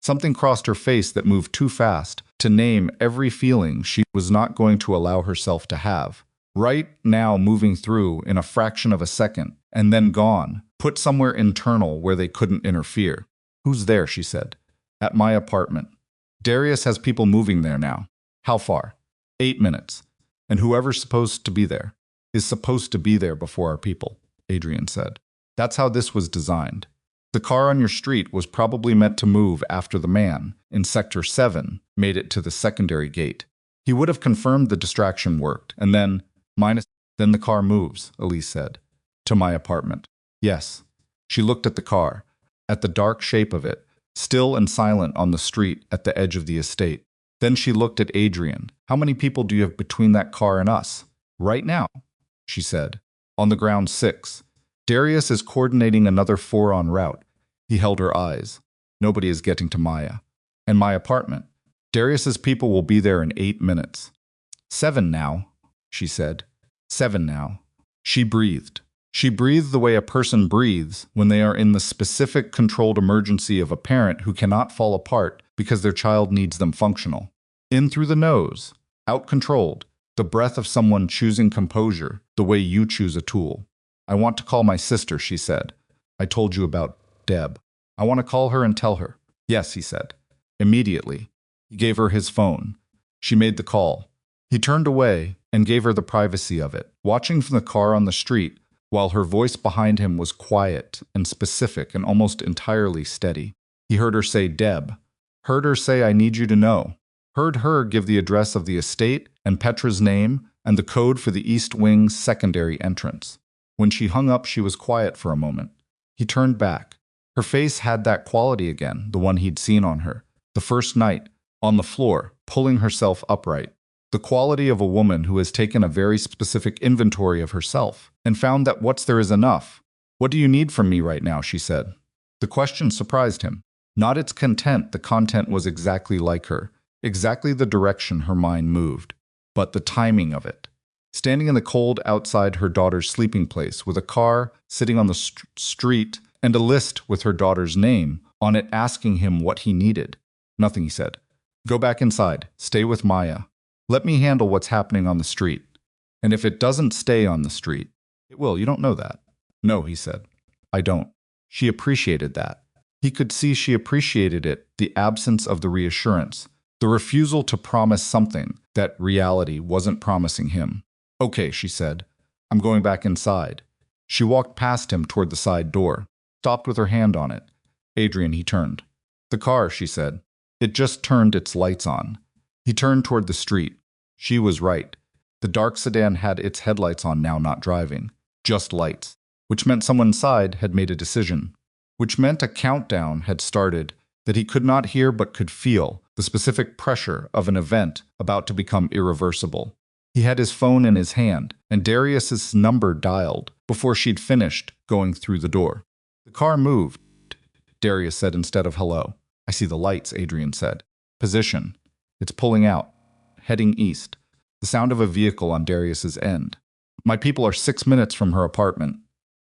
Something crossed her face that moved too fast to name every feeling she was not going to allow herself to have. Right now moving through in a fraction of a second, and then gone, put somewhere internal where they couldn't interfere. "Who's there?" she said. "At my apartment. Darius has people moving there now." "How far?" 8 minutes. "And whoever's supposed to be there is supposed to be there before our people," Adrian said. "That's how this was designed. The car on your street was probably meant to move after the man in Sector 7 made it to the secondary gate. He would have confirmed the distraction worked, and then the car moves," Elise said. "To my apartment." "Yes." She looked at the car, at the dark shape of it, still and silent on the street at the edge of the estate. Then she looked at Adrian. "How many people do you have between that car and us?" "Right now," she said. "On the ground 6. Darius is coordinating another 4 en route." He held her eyes. "Nobody is getting to Maya. And my apartment. Darius's people will be there in 8 minutes." 7 now, she said. 7 now. She breathed. She breathed the way a person breathes when they are in the specific controlled emergency of a parent who cannot fall apart because their child needs them functional. In through the nose, out controlled, the breath of someone choosing composure the way you choose a tool. "I want to call my sister," she said. "I told you about Deb. I want to call her and tell her." "Yes," he said. Immediately. He gave her his phone. She made the call. He turned away and gave her the privacy of it, watching from the car on the street, while her voice behind him was quiet and specific and almost entirely steady. He heard her say Deb. Heard her say, "I need you to know." Heard her give the address of the estate and Petra's name and the code for the East Wing's secondary entrance. When she hung up, she was quiet for a moment. He turned back. Her face had that quality again, the one he'd seen on her, the first night, on the floor, pulling herself upright. The quality of a woman who has taken a very specific inventory of herself and found that what's there is enough. "What do you need from me right now?" she said. The question surprised him. Not its content, the content was exactly like her, exactly the direction her mind moved, but the timing of it. Standing in the cold outside her daughter's sleeping place with a car sitting on the street and a list with her daughter's name on it asking him what he needed. "Nothing," he said. "Go back inside. Stay with Maya. Let me handle what's happening on the street. And if it doesn't stay on the street, it will. You don't know that." "No," he said. "I don't." She appreciated that. He could see she appreciated it, the absence of the reassurance, the refusal to promise something that reality wasn't promising him. "Okay," she said. "I'm going back inside." She walked past him toward the side door, stopped with her hand on it. "Adrian," he turned. "The car," she said. "It just turned its lights on." He turned toward the street. She was right. The dark sedan had its headlights on now, not driving. Just lights. Which meant someone inside had made a decision. Which meant a countdown had started that he could not hear but could feel, the specific pressure of an event about to become irreversible. He had his phone in his hand, and Darius's number dialed before she'd finished going through the door. "The car moved," Darius said instead of hello. "I see the lights," Adrian said. "Position. It's pulling out. Heading east." The sound of a vehicle on Darius's end. "My people are 6 minutes from her apartment.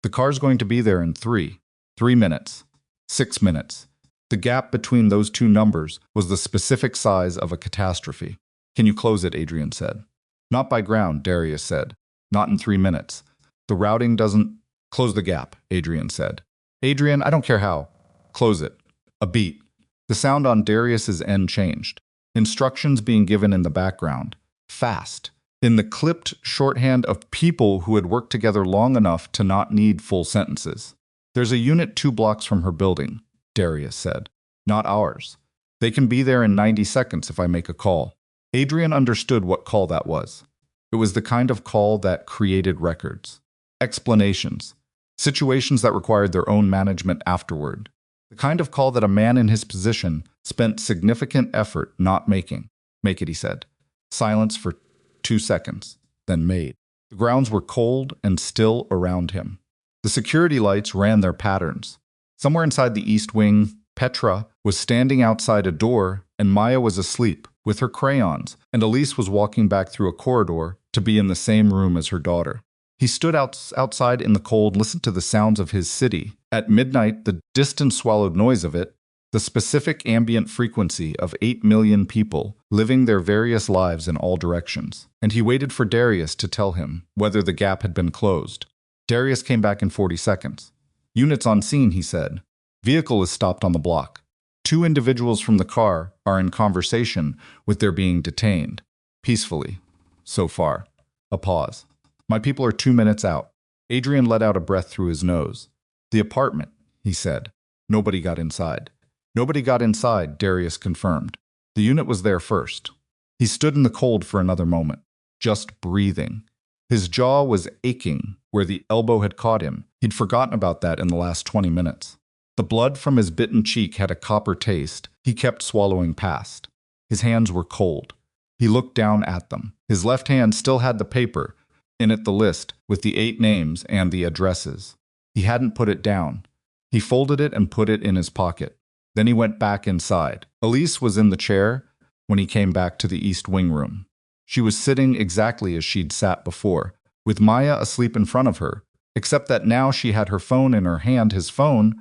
The car's going to be there in 3 minutes. 6 minutes." The gap between those two numbers was the specific size of a catastrophe. "Can you close it?" Adrian said. "Not by ground," Darius said. "Not in 3 minutes. The routing doesn't—" "Close the gap," Adrian said. "Adrian, I don't care how. Close it." A beat. The sound on Darius's end changed. Instructions being given in the background. Fast. In the clipped shorthand of people who had worked together long enough to not need full sentences. "There's a unit 2 blocks from her building," Darius said. "Not ours. They can be there in 90 seconds if I make a call." Adrian understood what call that was. It was the kind of call that created records. Explanations. Situations that required their own management afterward. The kind of call that a man in his position spent significant effort not making. "Make it," he said. Silence for 2 seconds, then made. The grounds were cold and still around him. The security lights ran their patterns. Somewhere inside the East Wing, Petra was standing outside a door, and Maya was asleep, with her crayons, and Elise was walking back through a corridor to be in the same room as her daughter. He stood outside in the cold, listened to the sounds of his city. At midnight, the distant swallowed noise of it, the specific ambient frequency of 8 million people living their various lives in all directions, and he waited for Darius to tell him whether the gap had been closed. Darius came back in 40 seconds. "Units on scene," he said. "Vehicle is stopped on the block. 2 individuals from the car are in conversation with their being detained. Peacefully. So far." A pause. "My people are 2 minutes out." Adrian let out a breath through his nose. "The apartment," he said. "Nobody got inside." "Nobody got inside," Darius confirmed. "The unit was there first." He stood in the cold for another moment, just breathing. His jaw was aching where the elbow had caught him. He'd forgotten about that in the last 20 minutes. The blood from his bitten cheek had a copper taste he kept swallowing past. His hands were cold. He looked down at them. His left hand still had the paper, in it the list with the 8 names and the addresses. He hadn't put it down. He folded it and put it in his pocket. Then he went back inside. Elise was in the chair when he came back to the East Wing room. She was sitting exactly as she'd sat before, with Maya asleep in front of her, except that now she had her phone in her hand, his phone,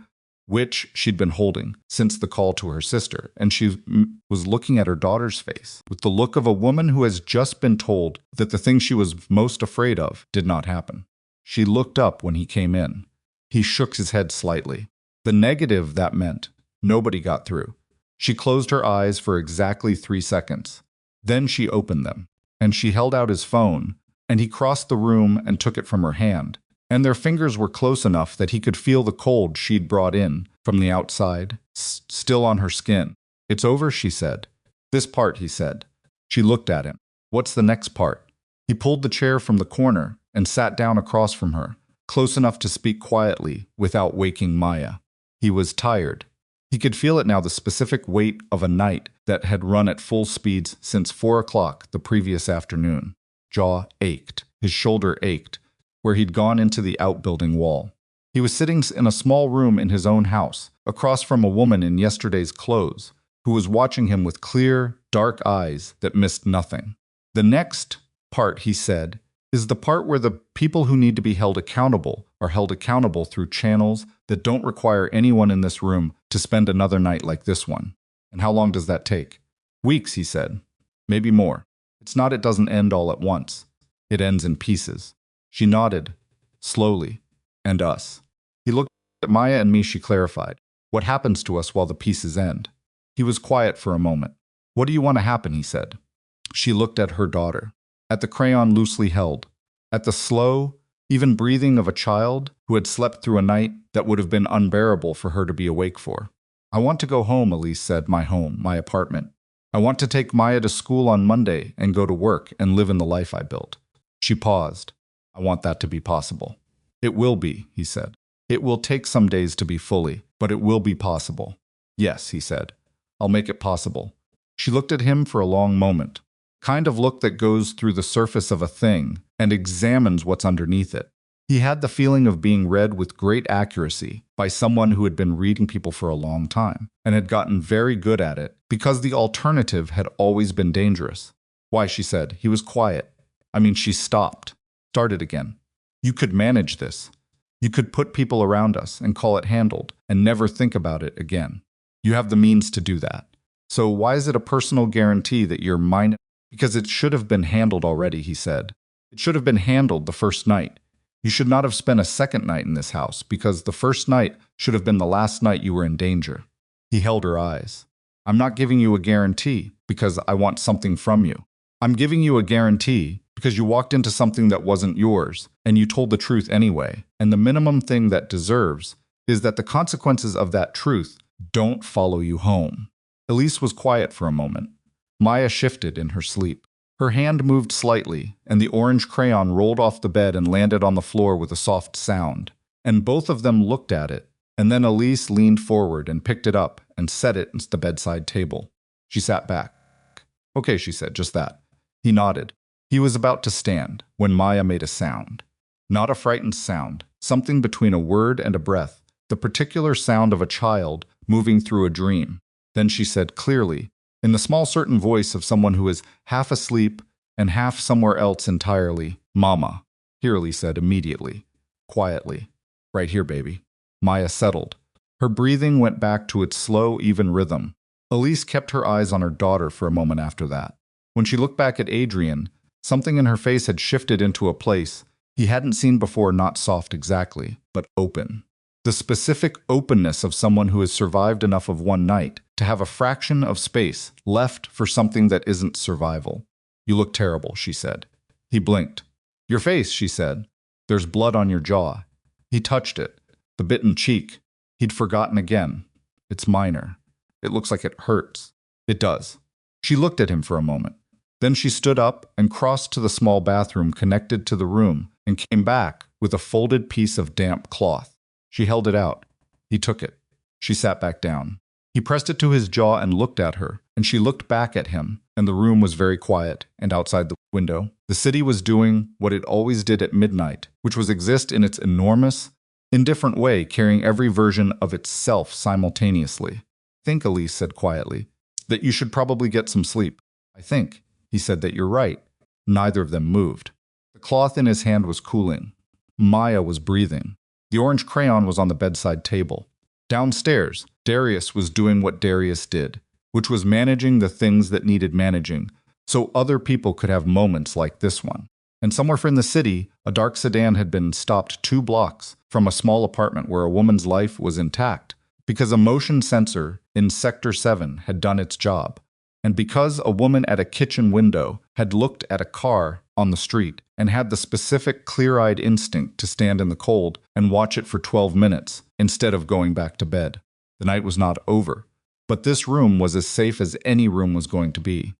which she'd been holding since the call to her sister, and she was looking at her daughter's face with the look of a woman who has just been told that the thing she was most afraid of did not happen. She looked up when he came in. He shook his head slightly. The negative that meant nobody got through. She closed her eyes for exactly 3 seconds. Then she opened them, and she held out his phone, and he crossed the room and took it from her hand. And their fingers were close enough that he could feel the cold she'd brought in from the outside, still on her skin. "It's over," she said. "This part," he said. She looked at him. "What's the next part?" He pulled the chair from the corner and sat down across from her, close enough to speak quietly without waking Maya. He was tired. He could feel it now, the specific weight of a night that had run at full speeds since 4 o'clock the previous afternoon. Jaw ached. His shoulder ached, where he'd gone into the outbuilding wall. He was sitting in a small room in his own house, across from a woman in yesterday's clothes, who was watching him with clear, dark eyes that missed nothing. "The next part," he said, "is the part where the people who need to be held accountable are held accountable through channels that don't require anyone in this room to spend another night like this one." "And how long does that take?" "Weeks," he said. "Maybe more. It's not it doesn't end all at once. It ends in pieces." She nodded, slowly. "And us." He looked at Maya and me, she clarified. "What happens to us while the pieces end?" He was quiet for a moment. "What do you want to happen?" he said. She looked at her daughter, at the crayon loosely held, at the slow, even breathing of a child who had slept through a night that would have been unbearable for her to be awake for. "I want to go home," Elise said. "My home, my apartment. I want to take Maya to school on Monday and go to work and live in the life I built." She paused. "I want that to be possible." "It will be," he said. "It will take some days to be fully, but it will be possible." "Yes," he said. "I'll make it possible." She looked at him for a long moment, kind of look that goes through the surface of a thing and examines what's underneath it. He had the feeling of being read with great accuracy by someone who had been reading people for a long time and had gotten very good at it because the alternative had always been dangerous. "Why," she said. He was quiet. She stopped. Started again. "You could manage this. You could put people around us and call it handled and never think about it again. You have the means to do that. So why is it a personal guarantee that you're mine?" "Because it should have been handled already," he said. "It should have been handled the first night. You should not have spent a second night in this house because the first night should have been the last night you were in danger." He held her eyes. "I'm not giving you a guarantee because I want something from you. I'm giving you a guarantee because you walked into something that wasn't yours, and you told the truth anyway, and the minimum thing that deserves is that the consequences of that truth don't follow you home." Elise was quiet for a moment. Maya shifted in her sleep. Her hand moved slightly, and the orange crayon rolled off the bed and landed on the floor with a soft sound, and both of them looked at it, and then Elise leaned forward and picked it up and set it into the bedside table. She sat back. "Okay," she said, "just that." He nodded. He was about to stand when Maya made a sound. Not a frightened sound, something between a word and a breath, the particular sound of a child moving through a dream. Then she said clearly, in the small certain voice of someone who is half asleep and half somewhere else entirely, "Mama." Here, Elise said immediately, quietly. "Right here, baby." Maya settled. Her breathing went back to its slow, even rhythm. Elise kept her eyes on her daughter for a moment after that. When she looked back at Adrian, something in her face had shifted into a place he hadn't seen before, not soft exactly, but open. The specific openness of someone who has survived enough of one night to have a fraction of space left for something that isn't survival. "You look terrible," she said. He blinked. "Your face," she said. "There's blood on your jaw." He touched it, the bitten cheek. He'd forgotten again. "It's minor. It looks like it hurts." "It does." She looked at him for a moment. Then she stood up and crossed to the small bathroom connected to the room and came back with a folded piece of damp cloth. She held it out. He took it. She sat back down. He pressed it to his jaw and looked at her, and she looked back at him, and the room was very quiet, and outside the window, the city was doing what it always did at midnight, which was exist in its enormous, indifferent way, carrying every version of itself simultaneously. "I think," Elise said quietly, "that you should probably get some sleep." "I think," he said, "that you're right." Neither of them moved. The cloth in his hand was cooling. Maya was breathing. The orange crayon was on the bedside table. Downstairs, Darius was doing what Darius did, which was managing the things that needed managing, so other people could have moments like this one. And somewhere in the city, a dark sedan had been stopped 2 blocks from a small apartment where a woman's life was intact, because a motion sensor in Sector 7 had done its job, and because a woman at a kitchen window had looked at a car on the street and had the specific clear-eyed instinct to stand in the cold and watch it for 12 minutes instead of going back to bed. The night was not over, but this room was as safe as any room was going to be.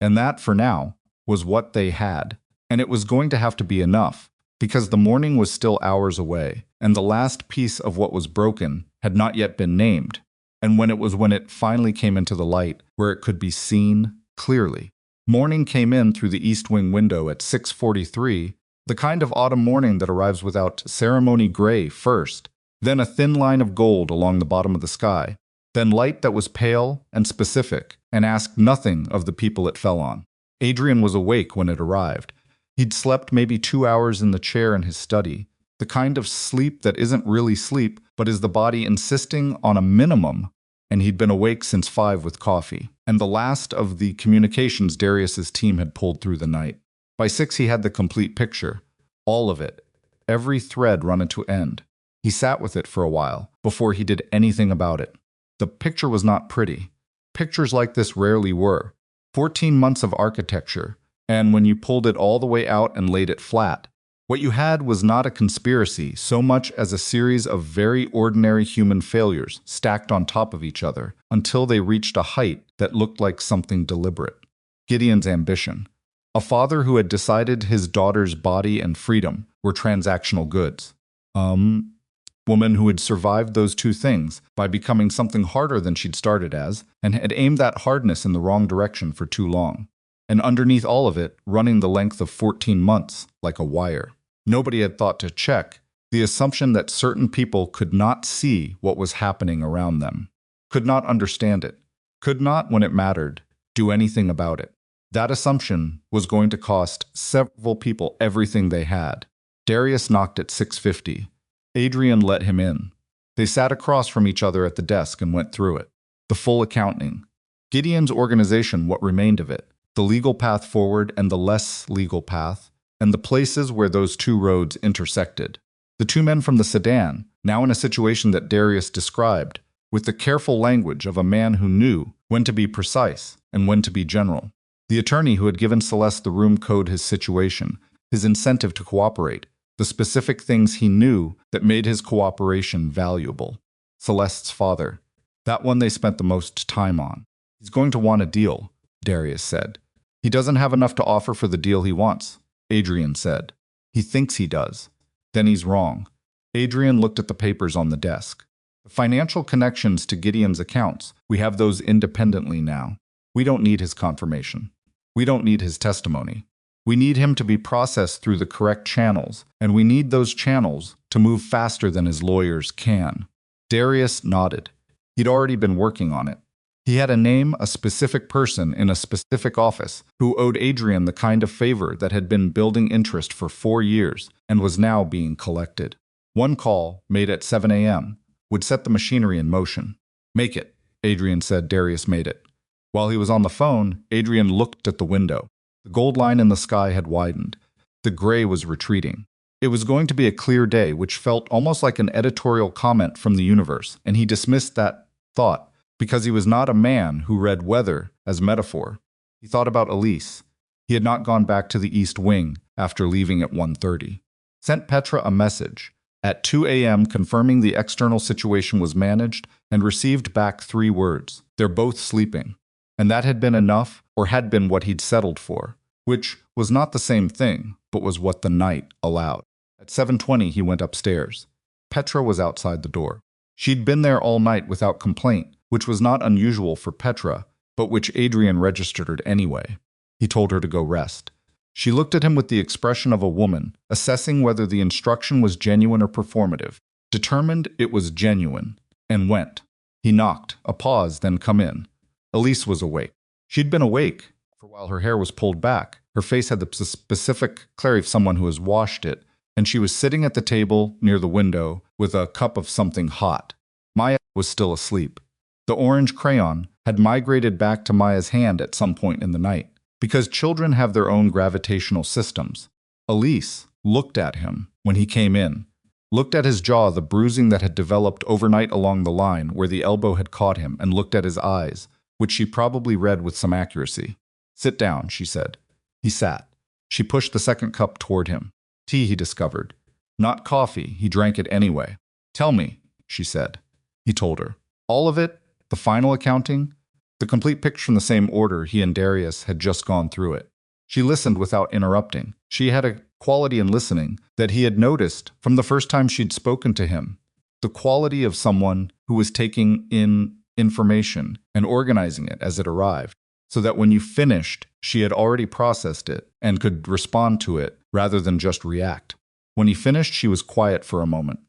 And that, for now, was what they had. And it was going to have to be enough, because the morning was still hours away, and the last piece of what was broken had not yet been named. And when it finally came into the light, where it could be seen clearly. Morning came in through the east wing window at 6:43, the kind of autumn morning that arrives without ceremony, gray first, then a thin line of gold along the bottom of the sky, then light that was pale and specific and asked nothing of the people it fell on. Adrian was awake when it arrived. He'd slept maybe 2 hours in the chair in his study, the kind of sleep that isn't really sleep but is the body insisting on a minimum, and he'd been awake since 5 with coffee, and the last of the communications Darius's team had pulled through the night. By 6 he had the complete picture, all of it, every thread run to end. He sat with it for a while before he did anything about it. The picture was not pretty. Pictures like this rarely were. 14 months of architecture, and when you pulled it all the way out and laid it flat, what you had was not a conspiracy so much as a series of very ordinary human failures stacked on top of each other until they reached a height that looked like something deliberate. Gideon's ambition. A father who had decided his daughter's body and freedom were transactional goods. Woman who had survived those two things by becoming something harder than she'd started as and had aimed that hardness in the wrong direction for too long. And underneath all of it, running the length of 14 months like a wire. Nobody had thought to check the assumption that certain people could not see what was happening around them, could not understand it, could not, when it mattered, do anything about it. That assumption was going to cost several people everything they had. Darius knocked at 6:50. Adrian let him in. They sat across from each other at the desk and went through it. The full accounting. Gideon's organization, what remained of it. The legal path forward and the less legal path, and the places where those two roads intersected. The 2 men from the sedan, now in a situation that Darius described, with the careful language of a man who knew when to be precise and when to be general. The attorney who had given Celeste the room code, his situation, his incentive to cooperate, the specific things he knew that made his cooperation valuable. Celeste's father, that one they spent the most time on. He's going to want a deal, Darius said. He doesn't have enough to offer for the deal he wants, Adrian said. He thinks he does. Then he's wrong. Adrian looked at the papers on the desk. The financial connections to Gideon's accounts, we have those independently now. We don't need his confirmation. We don't need his testimony. We need him to be processed through the correct channels, and we need those channels to move faster than his lawyers can. Darius nodded. He'd already been working on it. He had a name, a specific person in a specific office who owed Adrian the kind of favor that had been building interest for 4 years and was now being collected. One call, made at 7 a.m., would set the machinery in motion. Make it, Adrian said. Darius made it. While he was on the phone, Adrian looked at the window. The gold line in the sky had widened. The gray was retreating. It was going to be a clear day, which felt almost like an editorial comment from the universe, and he dismissed that thought because he was not a man who read weather as metaphor. He thought about Elise. He had not gone back to the East Wing after leaving at 1:30. Sent Petra a message at 2 a.m. confirming the external situation was managed and received back 3 words. They're both sleeping. And that had been enough, or had been what he'd settled for, which was not the same thing, but was what the night allowed. At 7:20, he went upstairs. Petra was outside the door. She'd been there all night without complaint, which was not unusual for Petra, but which Adrian registered anyway. He told her to go rest. She looked at him with the expression of a woman, assessing whether the instruction was genuine or performative, determined it was genuine, and went. He knocked, a pause, then come in. Elise was awake. She'd been awake, for while her hair was pulled back, her face had the specific clarity of someone who has washed it, and she was sitting at the table near the window with a cup of something hot. Maya was still asleep. The orange crayon had migrated back to Maya's hand at some point in the night, because children have their own gravitational systems. Elise looked at him when he came in, looked at his jaw, the bruising that had developed overnight along the line where the elbow had caught him, and looked at his eyes, which she probably read with some accuracy. Sit down, she said. He sat. She pushed the second cup toward him. Tea, he discovered. Not coffee, he drank it anyway. Tell me, she said. He told her. All of it? The final accounting? The complete picture in the same order he and Darius had just gone through it. She listened without interrupting. She had a quality in listening that he had noticed from the first time she'd spoken to him. The quality of someone who was taking in information and organizing it as it arrived, so that when you finished, she had already processed it and could respond to it rather than just react. When he finished, she was quiet for a moment.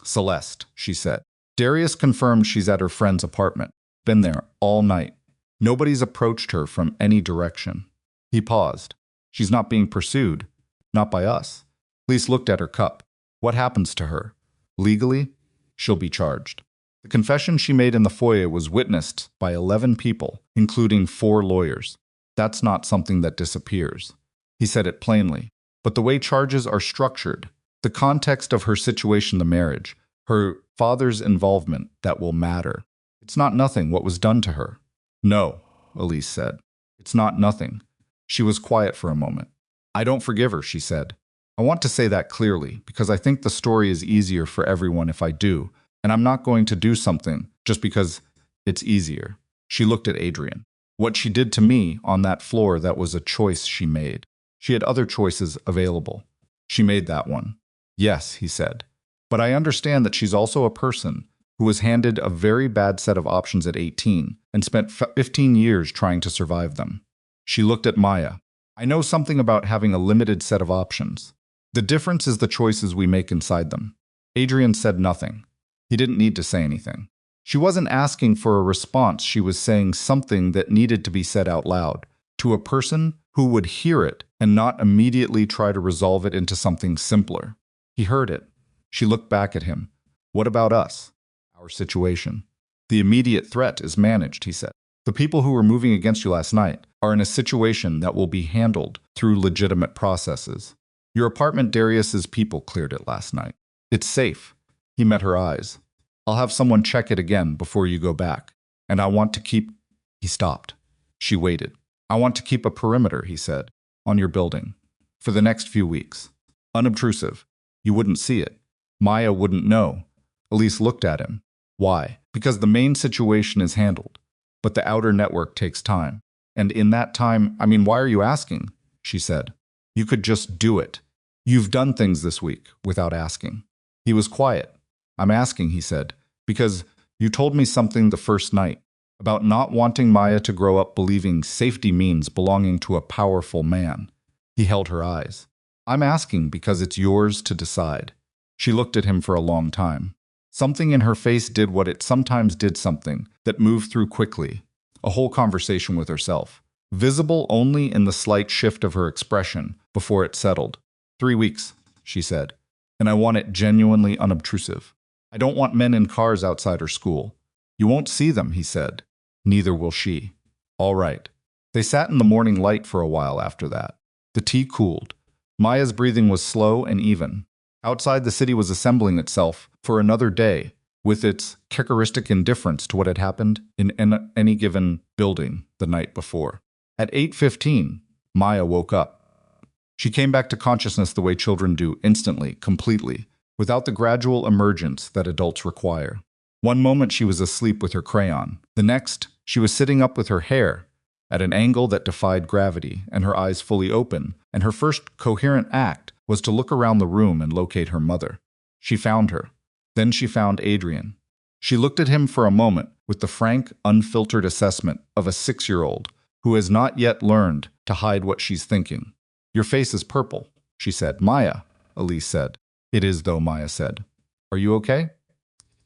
Celeste, she said. Darius confirmed she's at her friend's apartment. Been there all night. Nobody's approached her from any direction. He paused. She's not being pursued. Not by us. Elise looked at her cup. What happens to her? Legally, she'll be charged. The confession she made in the foyer was witnessed by 11 people, including 4 lawyers. That's not something that disappears. He said it plainly. But the way charges are structured, the context of her situation, the marriage, her father's involvement, that will matter. It's not nothing what was done to her. No, Elise said. It's not nothing. She was quiet for a moment. I don't forgive her, she said. I want to say that clearly, because I think the story is easier for everyone if I do, and I'm not going to do something just because it's easier. She looked at Adrian. What she did to me on that floor, that was a choice she made. She had other choices available. She made that one. Yes, he said. But I understand that she's also a person who was handed a very bad set of options at 18 and spent 15 years trying to survive them. She looked at Maya. I know something about having a limited set of options. The difference is the choices we make inside them. Adrian said nothing. He didn't need to say anything. She wasn't asking for a response. She was saying something that needed to be said out loud to a person who would hear it and not immediately try to resolve it into something simpler. He heard it. She looked back at him. What about us? Our situation. The immediate threat is managed, he said. The people who were moving against you last night are in a situation that will be handled through legitimate processes. Your apartment, Darius's people cleared it last night. It's safe. He met her eyes. I'll have someone check it again before you go back. And I want to keep... He stopped. She waited. I want to keep a perimeter, he said, on your building. For the next few weeks. Unobtrusive. You wouldn't see it. Maya wouldn't know. Elise looked at him. Why? Because the main situation is handled. But the outer network takes time. And in that time, why are you asking? She said. You could just do it. You've done things this week without asking. He was quiet. I'm asking, he said, because you told me something the first night about not wanting Maya to grow up believing safety means belonging to a powerful man. He held her eyes. I'm asking because it's yours to decide. She looked at him for a long time. Something in her face did what it sometimes did, something that moved through quickly, a whole conversation with herself, visible only in the slight shift of her expression before it settled. 3 weeks, she said, and I want it genuinely unobtrusive. I don't want men in cars outside her school. You won't see them, he said. Neither will she. All right. They sat in the morning light for a while after that. The tea cooled. Maya's breathing was slow and even. Outside, the city was assembling itself for another day, with its characteristic indifference to what had happened in any given building the night before. At 8:15, Maya woke up. She came back to consciousness the way children do, instantly, completely, without the gradual emergence that adults require. One moment she was asleep with her crayon. The next, she was sitting up with her hair at an angle that defied gravity and her eyes fully open, and her first coherent act was to look around the room and locate her mother. She found her. Then she found Adrian. She looked at him for a moment with the frank, unfiltered assessment of a 6-year-old who has not yet learned to hide what she's thinking. Your face is purple, she said. Maya, Elise said. It is, though, Maya said. Are you okay?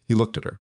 He looked at her.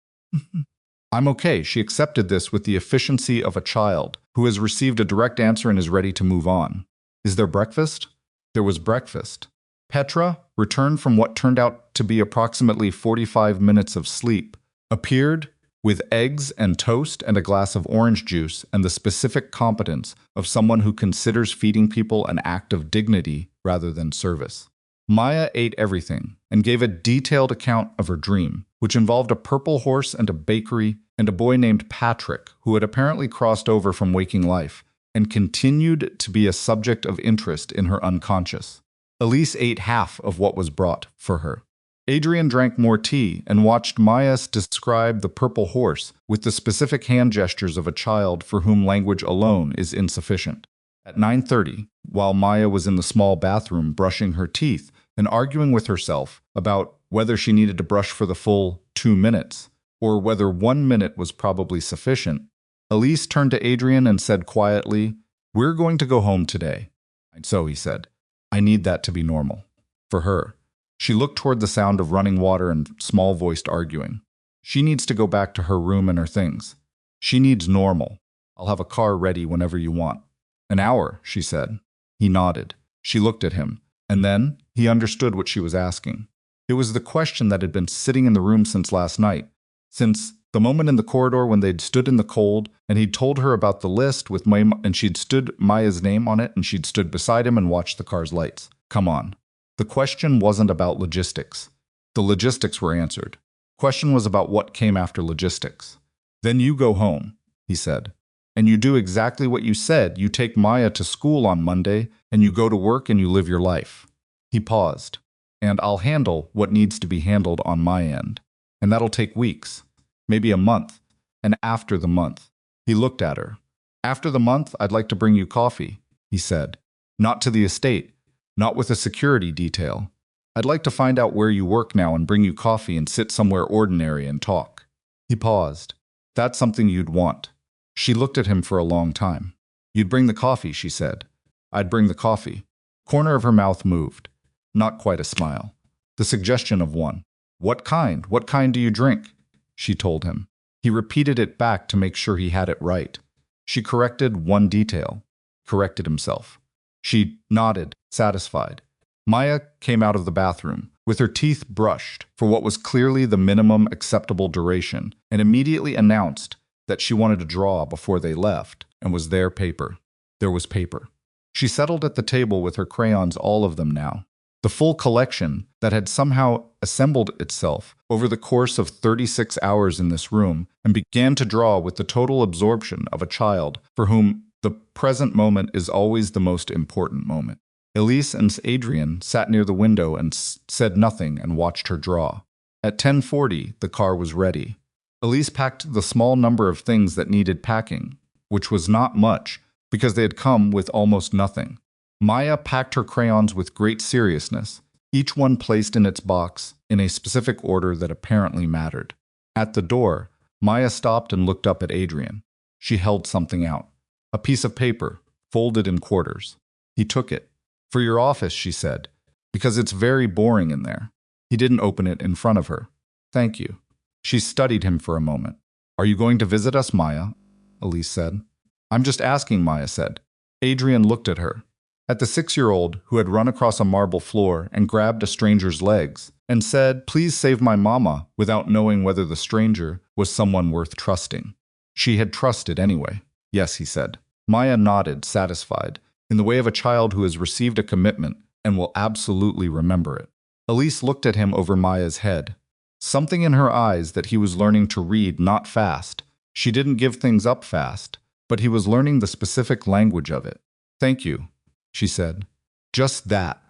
I'm okay. She accepted this with the efficiency of a child who has received a direct answer and is ready to move on. Is there breakfast? There was breakfast. Petra, returned from what turned out to be approximately 45 minutes of sleep, appeared with eggs and toast and a glass of orange juice and the specific competence of someone who considers feeding people an act of dignity rather than service. Maya ate everything and gave a detailed account of her dream, which involved a purple horse and a bakery and a boy named Patrick, who had apparently crossed over from waking life and continued to be a subject of interest in her unconscious. Elise ate half of what was brought for her. Adrian drank more tea and watched Maya describe the purple horse with the specific hand gestures of a child for whom language alone is insufficient. At 9:30, while Maya was in the small bathroom brushing her teeth and arguing with herself about whether she needed to brush for the full 2 minutes, or whether 1 minute was probably sufficient, Elise turned to Adrian and said quietly, "We're going to go home today." "And so," he said, "I need that to be normal." For her. She looked toward the sound of running water and small-voiced arguing. She needs to go back to her room and her things. She needs normal. I'll have a car ready whenever you want. "An hour," she said. He nodded. She looked at him, and then he understood what she was asking. It was the question that had been sitting in the room since last night, since the moment in the corridor when they'd stood in the cold and he'd told her about the list with and she'd stood Maya's name on it and she'd stood beside him and watched the car's lights. Come on. The question wasn't about logistics. The logistics were answered. The question was about what came after logistics. "Then you go home," he said. "And you do exactly what you said. You take Maya to school on Monday, and you go to work and you live your life." He paused. "And I'll handle what needs to be handled on my end. And that'll take weeks, maybe a month, and after the month." He looked at her. "After the month, I'd like to bring you coffee," he said. "Not to the estate, not with a security detail. I'd like to find out where you work now and bring you coffee and sit somewhere ordinary and talk." He paused. "That's something you'd want." She looked at him for a long time. "You'd bring the coffee," she said. "I'd bring the coffee." Corner of her mouth moved. Not quite a smile. The suggestion of one. "What kind? What kind do you drink?" she told him. He repeated it back to make sure he had it right. She corrected one detail. Corrected himself. She nodded, satisfied. Maya came out of the bathroom, with her teeth brushed for what was clearly the minimum acceptable duration, and immediately announced that she wanted to draw before they left, and was there paper. There was paper. She settled at the table with her crayons, all of them now. The full collection that had somehow assembled itself over the course of 36 hours in this room, and began to draw with the total absorption of a child for whom the present moment is always the most important moment. Elise and Adrian sat near the window and said nothing and watched her draw. At 10:40, the car was ready. Elise packed the small number of things that needed packing, which was not much because they had come with almost nothing. Maya packed her crayons with great seriousness, each one placed in its box in a specific order that apparently mattered. At the door, Maya stopped and looked up at Adrian. She held something out. A piece of paper, folded in quarters. He took it. "For your office," she said, "because it's very boring in there." He didn't open it in front of her. "Thank you." She studied him for a moment. "Are you going to visit us, Maya?" Elise said. "I'm just asking," Maya said. Adrian looked at her. At the 6-year-old who had run across a marble floor and grabbed a stranger's legs, and said, "Please save my mama," without knowing whether the stranger was someone worth trusting. She had trusted anyway. "Yes," he said. Maya nodded, satisfied, in the way of a child who has received a commitment and will absolutely remember it. Elise looked at him over Maya's head. Something in her eyes that he was learning to read, not fast. She didn't give things up fast, but he was learning the specific language of it. "Thank you," she said. Just that.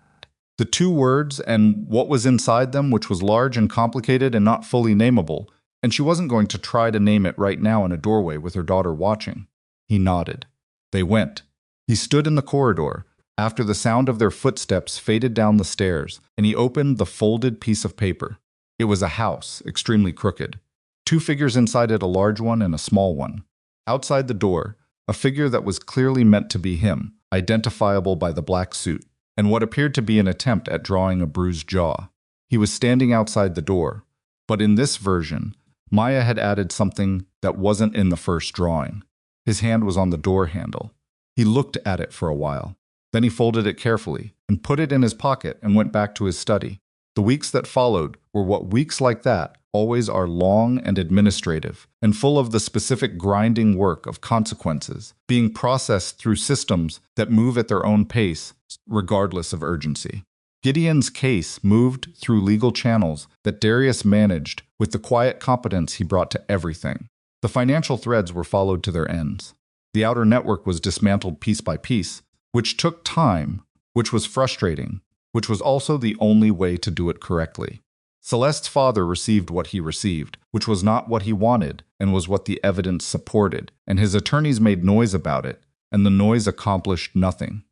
The two words and what was inside them, which was large and complicated and not fully nameable, and she wasn't going to try to name it right now in a doorway with her daughter watching. He nodded. They went. He stood in the corridor, after the sound of their footsteps faded down the stairs, and he opened the folded piece of paper. It was a house, extremely crooked. Two figures inside it, a large one and a small one. Outside the door, a figure that was clearly meant to be him, identifiable by the black suit, and what appeared to be an attempt at drawing a bruised jaw. He was standing outside the door, but in this version, Maya had added something that wasn't in the first drawing. His hand was on the door handle. He looked at it for a while. Then he folded it carefully and put it in his pocket and went back to his study. The weeks that followed were what weeks like that always are, long and administrative, and full of the specific grinding work of consequences, being processed through systems that move at their own pace, regardless of urgency. Gideon's case moved through legal channels that Darius managed with the quiet competence he brought to everything. The financial threads were followed to their ends. The outer network was dismantled piece by piece, which took time, which was frustrating, which was also the only way to do it correctly. Celeste's father received what he received, which was not what he wanted and was what the evidence supported, and his attorneys made noise about it, and the noise accomplished nothing.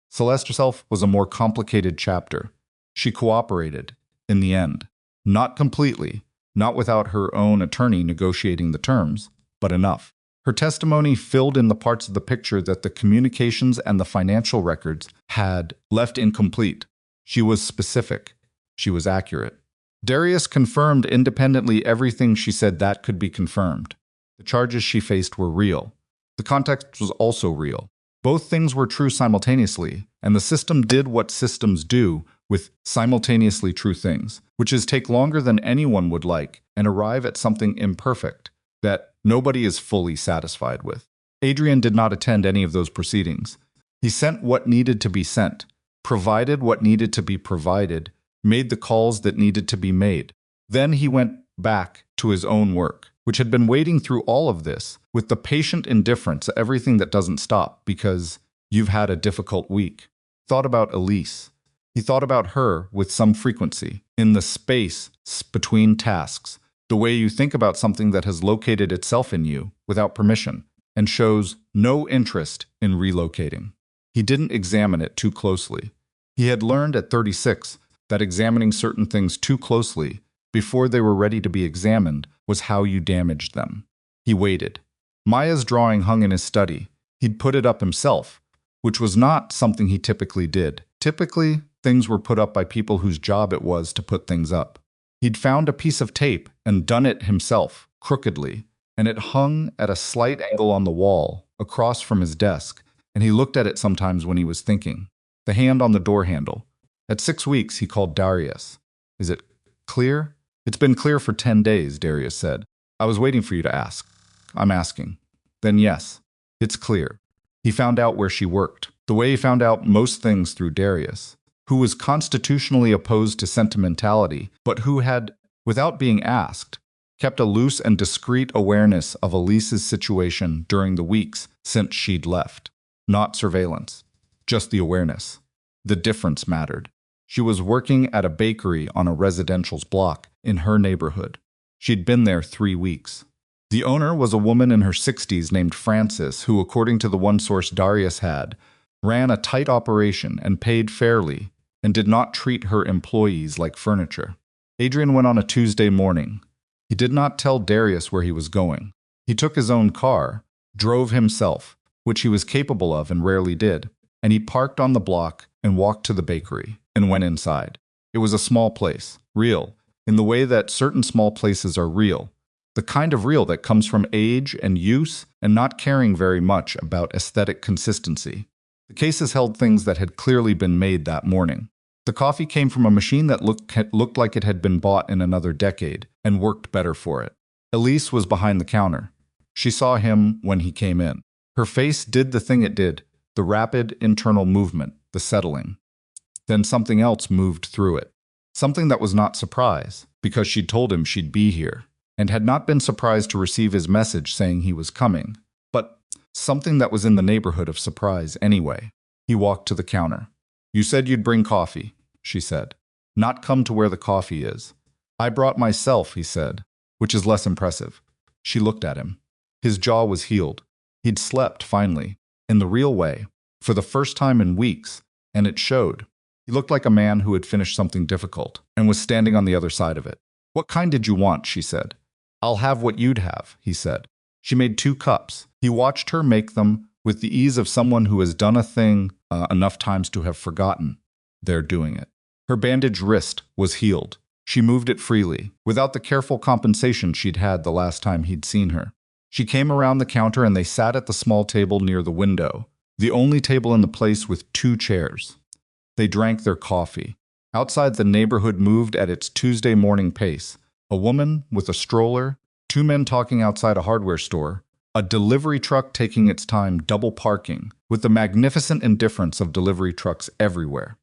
Celeste herself was a more complicated chapter. She cooperated, in the end. Not completely, not without her own attorney negotiating the terms, but enough. Her testimony filled in the parts of the picture that the communications and the financial records had left incomplete. She was specific. She was accurate. Darius confirmed independently everything she said that could be confirmed. The charges she faced were real. The context was also real. Both things were true simultaneously, and the system did what systems do with simultaneously true things, which is take longer than anyone would like and arrive at something imperfect that nobody is fully satisfied with. Adrian did not attend any of those proceedings. He sent what needed to be sent, provided what needed to be provided, made the calls that needed to be made. Then he went back to his own work, which had been waiting through all of this with the patient indifference to everything that doesn't stop because you've had a difficult week. Thought about Elise. He thought about her with some frequency, in the space between tasks, the way you think about something that has located itself in you without permission and shows no interest in relocating. He didn't examine it too closely. He had learned at 36 that examining certain things too closely before they were ready to be examined was how you damaged them. He waited. Maya's drawing hung in his study. He'd put it up himself, which was not something he typically did. Typically, things were put up by people whose job it was to put things up. He'd found a piece of tape and done it himself, crookedly, and it hung at a slight angle on the wall, across from his desk, and he looked at it sometimes when he was thinking. The hand on the door handle. At 6 weeks, he called Darius. "Is it clear?" "It's been clear for 10 days, Darius said. "I was waiting for you to ask." "I'm asking." "Then yes, it's clear." He found out where she worked, the way he found out most things through Darius, who was constitutionally opposed to sentimentality, but who had, without being asked, kept a loose and discreet awareness of Elise's situation during the weeks since she'd left. Not surveillance, just the awareness. The difference mattered. She was working at a bakery on a residential block in her neighborhood. She'd been there 3 weeks. The owner was a woman in her 60s named Frances, who, according to the one source Darius had, ran a tight operation and paid fairly and did not treat her employees like furniture. Adrian went on a Tuesday morning. He did not tell Darius where he was going. He took his own car, drove himself, which he was capable of and rarely did, and he parked on the block and walked to the bakery and went inside. It was a small place, real, in the way that certain small places are real, the kind of real that comes from age and use and not caring very much about aesthetic consistency. The cases held things that had clearly been made that morning. The coffee came from a machine that looked like it had been bought in another decade and worked better for it. Elise was behind the counter. She saw him when he came in. Her face did the thing it did, the rapid internal movement, the settling. Then something else moved through it. Something that was not surprise, because she'd told him she'd be here, and had not been surprised to receive his message saying he was coming, but something that was in the neighborhood of surprise anyway. He walked to the counter. "You said you'd bring coffee," she said. "Not come to where the coffee is." "I brought myself," he said, which is less impressive. She looked at him. His jaw was healed. He'd slept, finally, in the real way, for the first time in weeks, and it showed. He looked like a man who had finished something difficult and was standing on the other side of it. "What kind did you want?" she said. "I'll have what you'd have," he said. She made 2 cups. He watched her make them with the ease of someone who has done a thing enough times to have forgotten they're doing it. Her bandaged wrist was healed. She moved it freely, without the careful compensation she'd had the last time he'd seen her. She came around the counter and they sat at the small table near the window, the only table in the place with 2 chairs. They drank their coffee. Outside, the neighborhood moved at its Tuesday morning pace. A woman with a stroller, 2 men talking outside a hardware store, a delivery truck taking its time double parking, with the magnificent indifference of delivery trucks everywhere.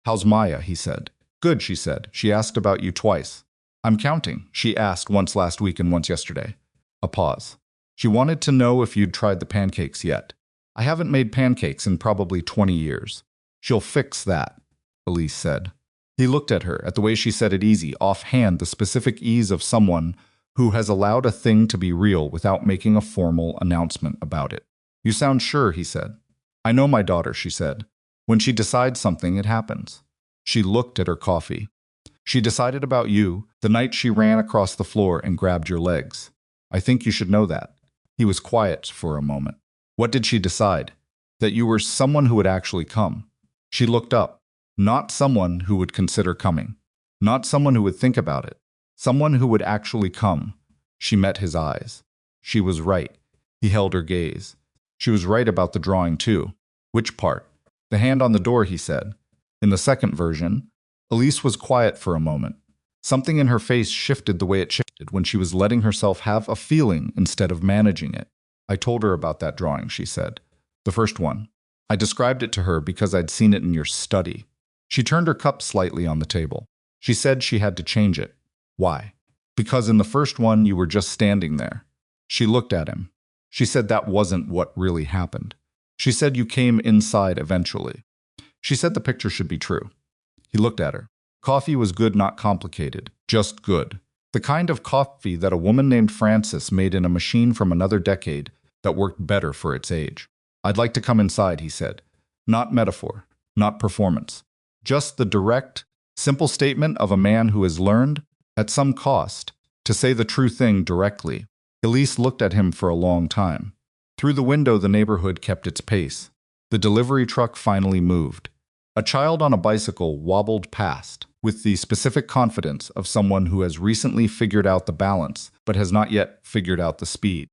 "How's Maya?" he said. "Good," she said. "She asked about you twice." "I'm counting," she asked once last week and once yesterday. A pause. "She wanted to know if you'd tried the pancakes yet." "I haven't made pancakes in probably 20 years. "She'll fix that," Elise said. He looked at her, at the way she said it easy, offhand, the specific ease of someone who has allowed a thing to be real without making a formal announcement about it. "You sound sure," he said. "I know my daughter," she said. "When she decides something, it happens." She looked at her coffee. "She decided about you the night she ran across the floor and grabbed your legs. I think you should know that." He was quiet for a moment. "What did she decide?" "That you were someone who would actually come." She looked up. Not someone who would consider coming. Not someone who would think about it. Someone who would actually come. She met his eyes. She was right. He held her gaze. She was right about the drawing, too. "Which part?" "The hand on the door," he said. In the second version, Elise was quiet for a moment. Something in her face shifted the way it shifted when she was letting herself have a feeling instead of managing it. "I told her about that drawing," she said. "The first one. I described it to her because I'd seen it in your study." She turned her cup slightly on the table. She said she had to change it. "Why?" "Because in the first one you were just standing there." She looked at him. She said that wasn't what really happened. She said you came inside eventually. She said the picture should be true. He looked at her. Coffee was good, not complicated, just good. The kind of coffee that a woman named Frances made in a machine from another decade that worked better for its age. "I'd like to come inside," he said. Not metaphor, not performance. Just the direct, simple statement of a man who has learned, at some cost, to say the true thing directly. Elise looked at him for a long time. Through the window, the neighborhood kept its pace. The delivery truck finally moved. A child on a bicycle wobbled past, with the specific confidence of someone who has recently figured out the balance, but has not yet figured out the speed.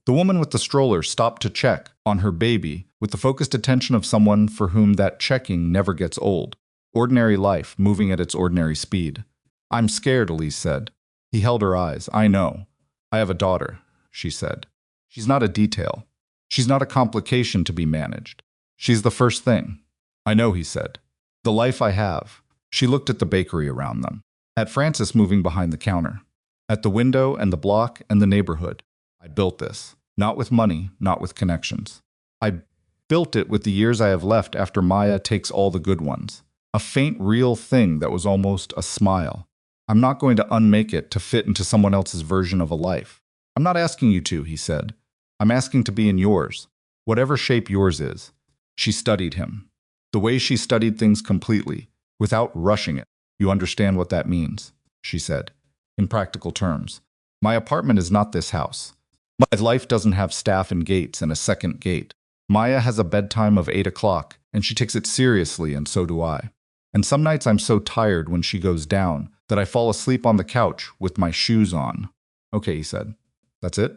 The woman with the stroller stopped to check on her baby with the focused attention of someone for whom that checking never gets old. Ordinary life, moving at its ordinary speed. "I'm scared," Elise said. He held her eyes. "I know. I have a daughter," she said. "She's not a detail. She's not a complication to be managed. She's the first thing." "I know," he said. "The life I have." She looked at the bakery around them. At Frances moving behind the counter. At the window and the block and the neighborhood. "I built this. Not with money, not with connections. I built it with the years I have left after Maya takes all the good ones. A faint, real thing that was almost a smile. I'm not going to unmake it to fit into someone else's version of a life. I'm not asking you to," he said. "I'm asking to be in yours, whatever shape yours is." She studied him. The way she studied things completely, without rushing it. "You understand what that means," she said, in practical terms. "My apartment is not this house. My life doesn't have staff and gates and a second gate. Maya has a bedtime of 8 o'clock, and she takes it seriously, and so do I. And some nights I'm so tired when she goes down that I fall asleep on the couch with my shoes on." "Okay," he said. "That's it?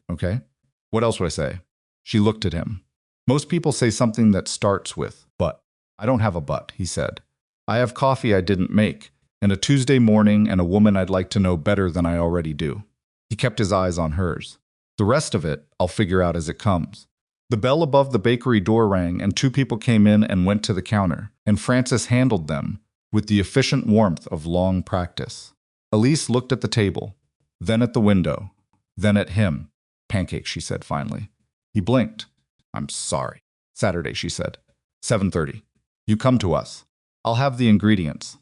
Okay. What else would I say?" She looked at him. "Most people say something that starts with 'but.' I don't have a but," he said. I have coffee I didn't make, and a Tuesday morning and a woman I'd like to know better than I already do." He kept his eyes on hers. "The rest of it, I'll figure out as it comes." The bell above the bakery door rang, and two people came in and went to the counter, and Francis handled them with the efficient warmth of long practice. Elise looked at the table, then at the window, then at him. "Pancakes," she said finally. He blinked. "I'm sorry." "Saturday," she said. 7:30. "You come to us. I'll have the ingredients.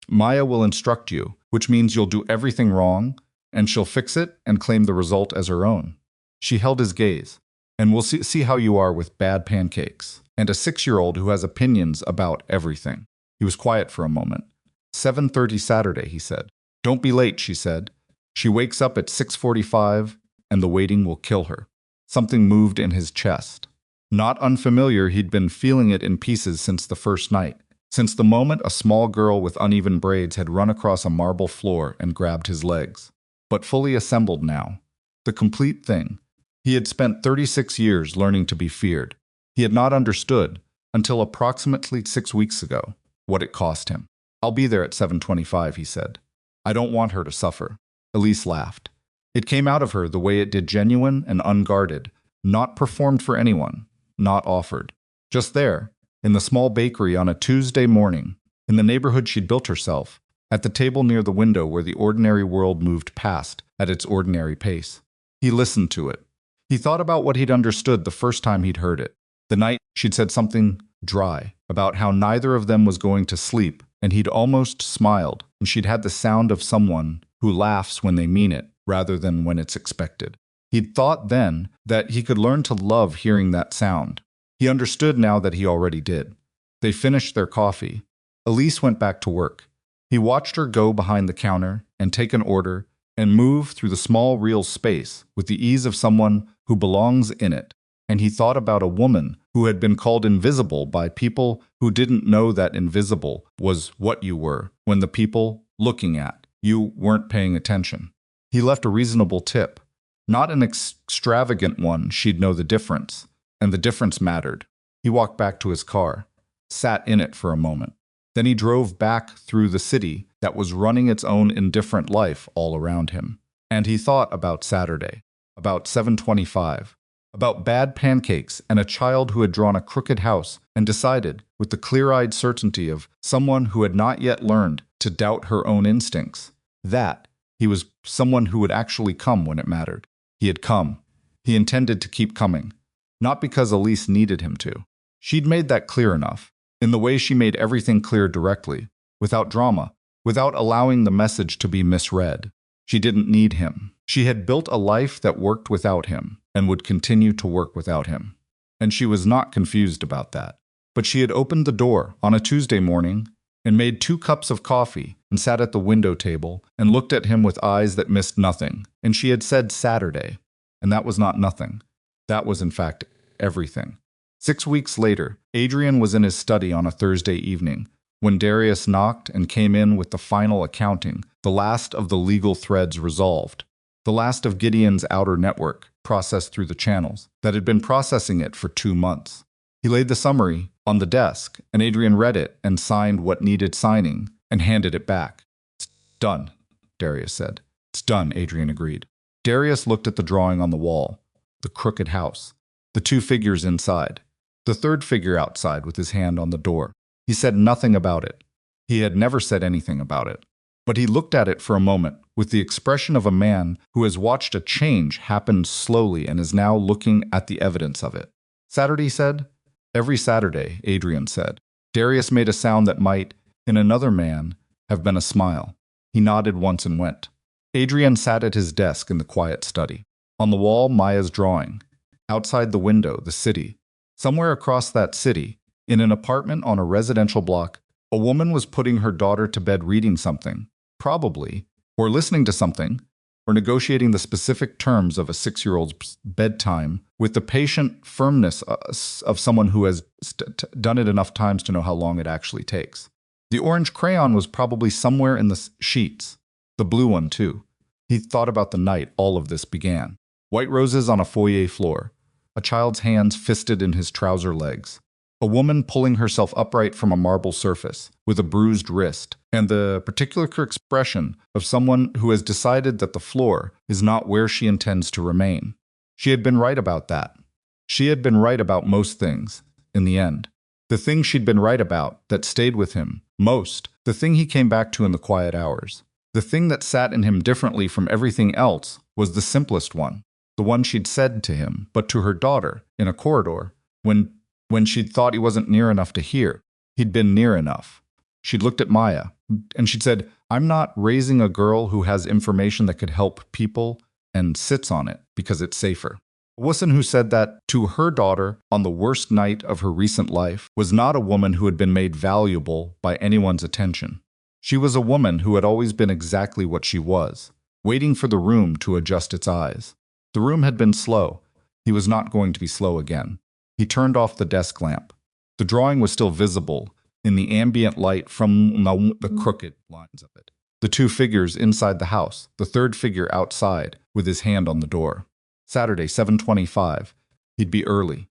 Maya will instruct you, which means you'll do everything wrong, and she'll fix it and claim the result as her own." She held his gaze. "And we'll see how you are with bad pancakes, and a 6-year-old who has opinions about everything." He was quiet for a moment. 7:30 Saturday, he said. "Don't be late," she said. "She wakes up at 6:45, and the waiting will kill her." Something moved in his chest. Not unfamiliar, he'd been feeling it in pieces since the first night, since the moment a small girl with uneven braids had run across a marble floor and grabbed his legs. But fully assembled now. The complete thing. He had spent 36 years learning to be feared. He had not understood, until approximately 6 weeks ago, what it cost him. "I'll be there at 7:25, he said. "I don't want her to suffer." Elise laughed. It came out of her the way it did, genuine and unguarded, not performed for anyone, not offered. Just there, in the small bakery on a Tuesday morning, in the neighborhood she'd built herself, at the table near the window where the ordinary world moved past at its ordinary pace. He listened to it. He thought about what he'd understood the first time he'd heard it. The night she'd said something dry about how neither of them was going to sleep, and he'd almost smiled, and she'd had the sound of someone who laughs when they mean it, rather than when it's expected. He'd thought then that he could learn to love hearing that sound. He understood now that he already did. They finished their coffee. Elise went back to work. He watched her go behind the counter and take an order and move through the small real space with the ease of someone who belongs in it. And he thought about a woman who had been called invisible by people who didn't know that invisible was what you were when the people looking at you weren't paying attention. He left a reasonable tip. Not an extravagant one, she'd know the difference, and the difference mattered. He walked back to his car, sat in it for a moment. Then he drove back through the city that was running its own indifferent life all around him. And he thought about Saturday, about 7:25, about bad pancakes and a child who had drawn a crooked house and decided, with the clear-eyed certainty of someone who had not yet learned to doubt her own instincts, that he was someone who would actually come when it mattered. He had come. He intended to keep coming. Not because Elise needed him to. She'd made that clear enough, in the way she made everything clear directly, without drama, without allowing the message to be misread. She didn't need him. She had built a life that worked without him, and would continue to work without him. And she was not confused about that. But she had opened the door on a Tuesday morning and made 2 cups of coffee and sat at the window table and looked at him with eyes that missed nothing. And she had said Saturday, and that was not nothing. That was, in fact, everything. 6 weeks later, Adrian was in his study on a Thursday evening when Darius knocked and came in with the final accounting, the last of the legal threads resolved, the last of Gideon's outer network processed through the channels that had been processing it for 2 months. He laid the summary on the desk, and Adrian read it and signed what needed signing and handed it back. "It's done," Darius said. "It's done," Adrian agreed. Darius looked at the drawing on the wall, the crooked house, the 2 figures inside, the 3rd figure outside with his hand on the door. He said nothing about it. He had never said anything about it. But he looked at it for a moment with the expression of a man who has watched a change happen slowly and is now looking at the evidence of it. "Saturday," he said. "Every Saturday," Adrian said. Darius made a sound that might, in another man, have been a smile. He nodded once and went. Adrian sat at his desk in the quiet study. On the wall, Maya's drawing. Outside the window, the city. Somewhere across that city, in an apartment on a residential block, a woman was putting her daughter to bed reading something, probably, or listening to something, or negotiating the specific terms of a 6-year-old's bedtime with the patient firmness of someone who has done it enough times to know how long it actually takes. The orange crayon was probably somewhere in the sheets. The blue one, too. He thought about the night all of this began. White roses on a foyer floor. A child's hands fisted in his trouser legs. A woman pulling herself upright from a marble surface, with a bruised wrist, and the particular expression of someone who has decided that the floor is not where she intends to remain. She had been right about that. She had been right about most things, in the end. The thing she'd been right about that stayed with him most, the thing he came back to in the quiet hours, the thing that sat in him differently from everything else was the simplest one, the one she'd said to him, but to her daughter, in a corridor, when she'd thought he wasn't near enough to hear. He'd been near enough. She'd looked at Maya, and she'd said, "I'm not raising a girl who has information that could help people and sits on it because it's safer." A woman who said that to her daughter on the worst night of her recent life was not a woman who had been made valuable by anyone's attention. She was a woman who had always been exactly what she was, waiting for the room to adjust its eyes. The room had been slow. He was not going to be slow again. He turned off the desk lamp. The drawing was still visible in the ambient light from the crooked lines of it. The two figures inside the house, the third figure outside with his hand on the door. Saturday, 7:25. He'd be early.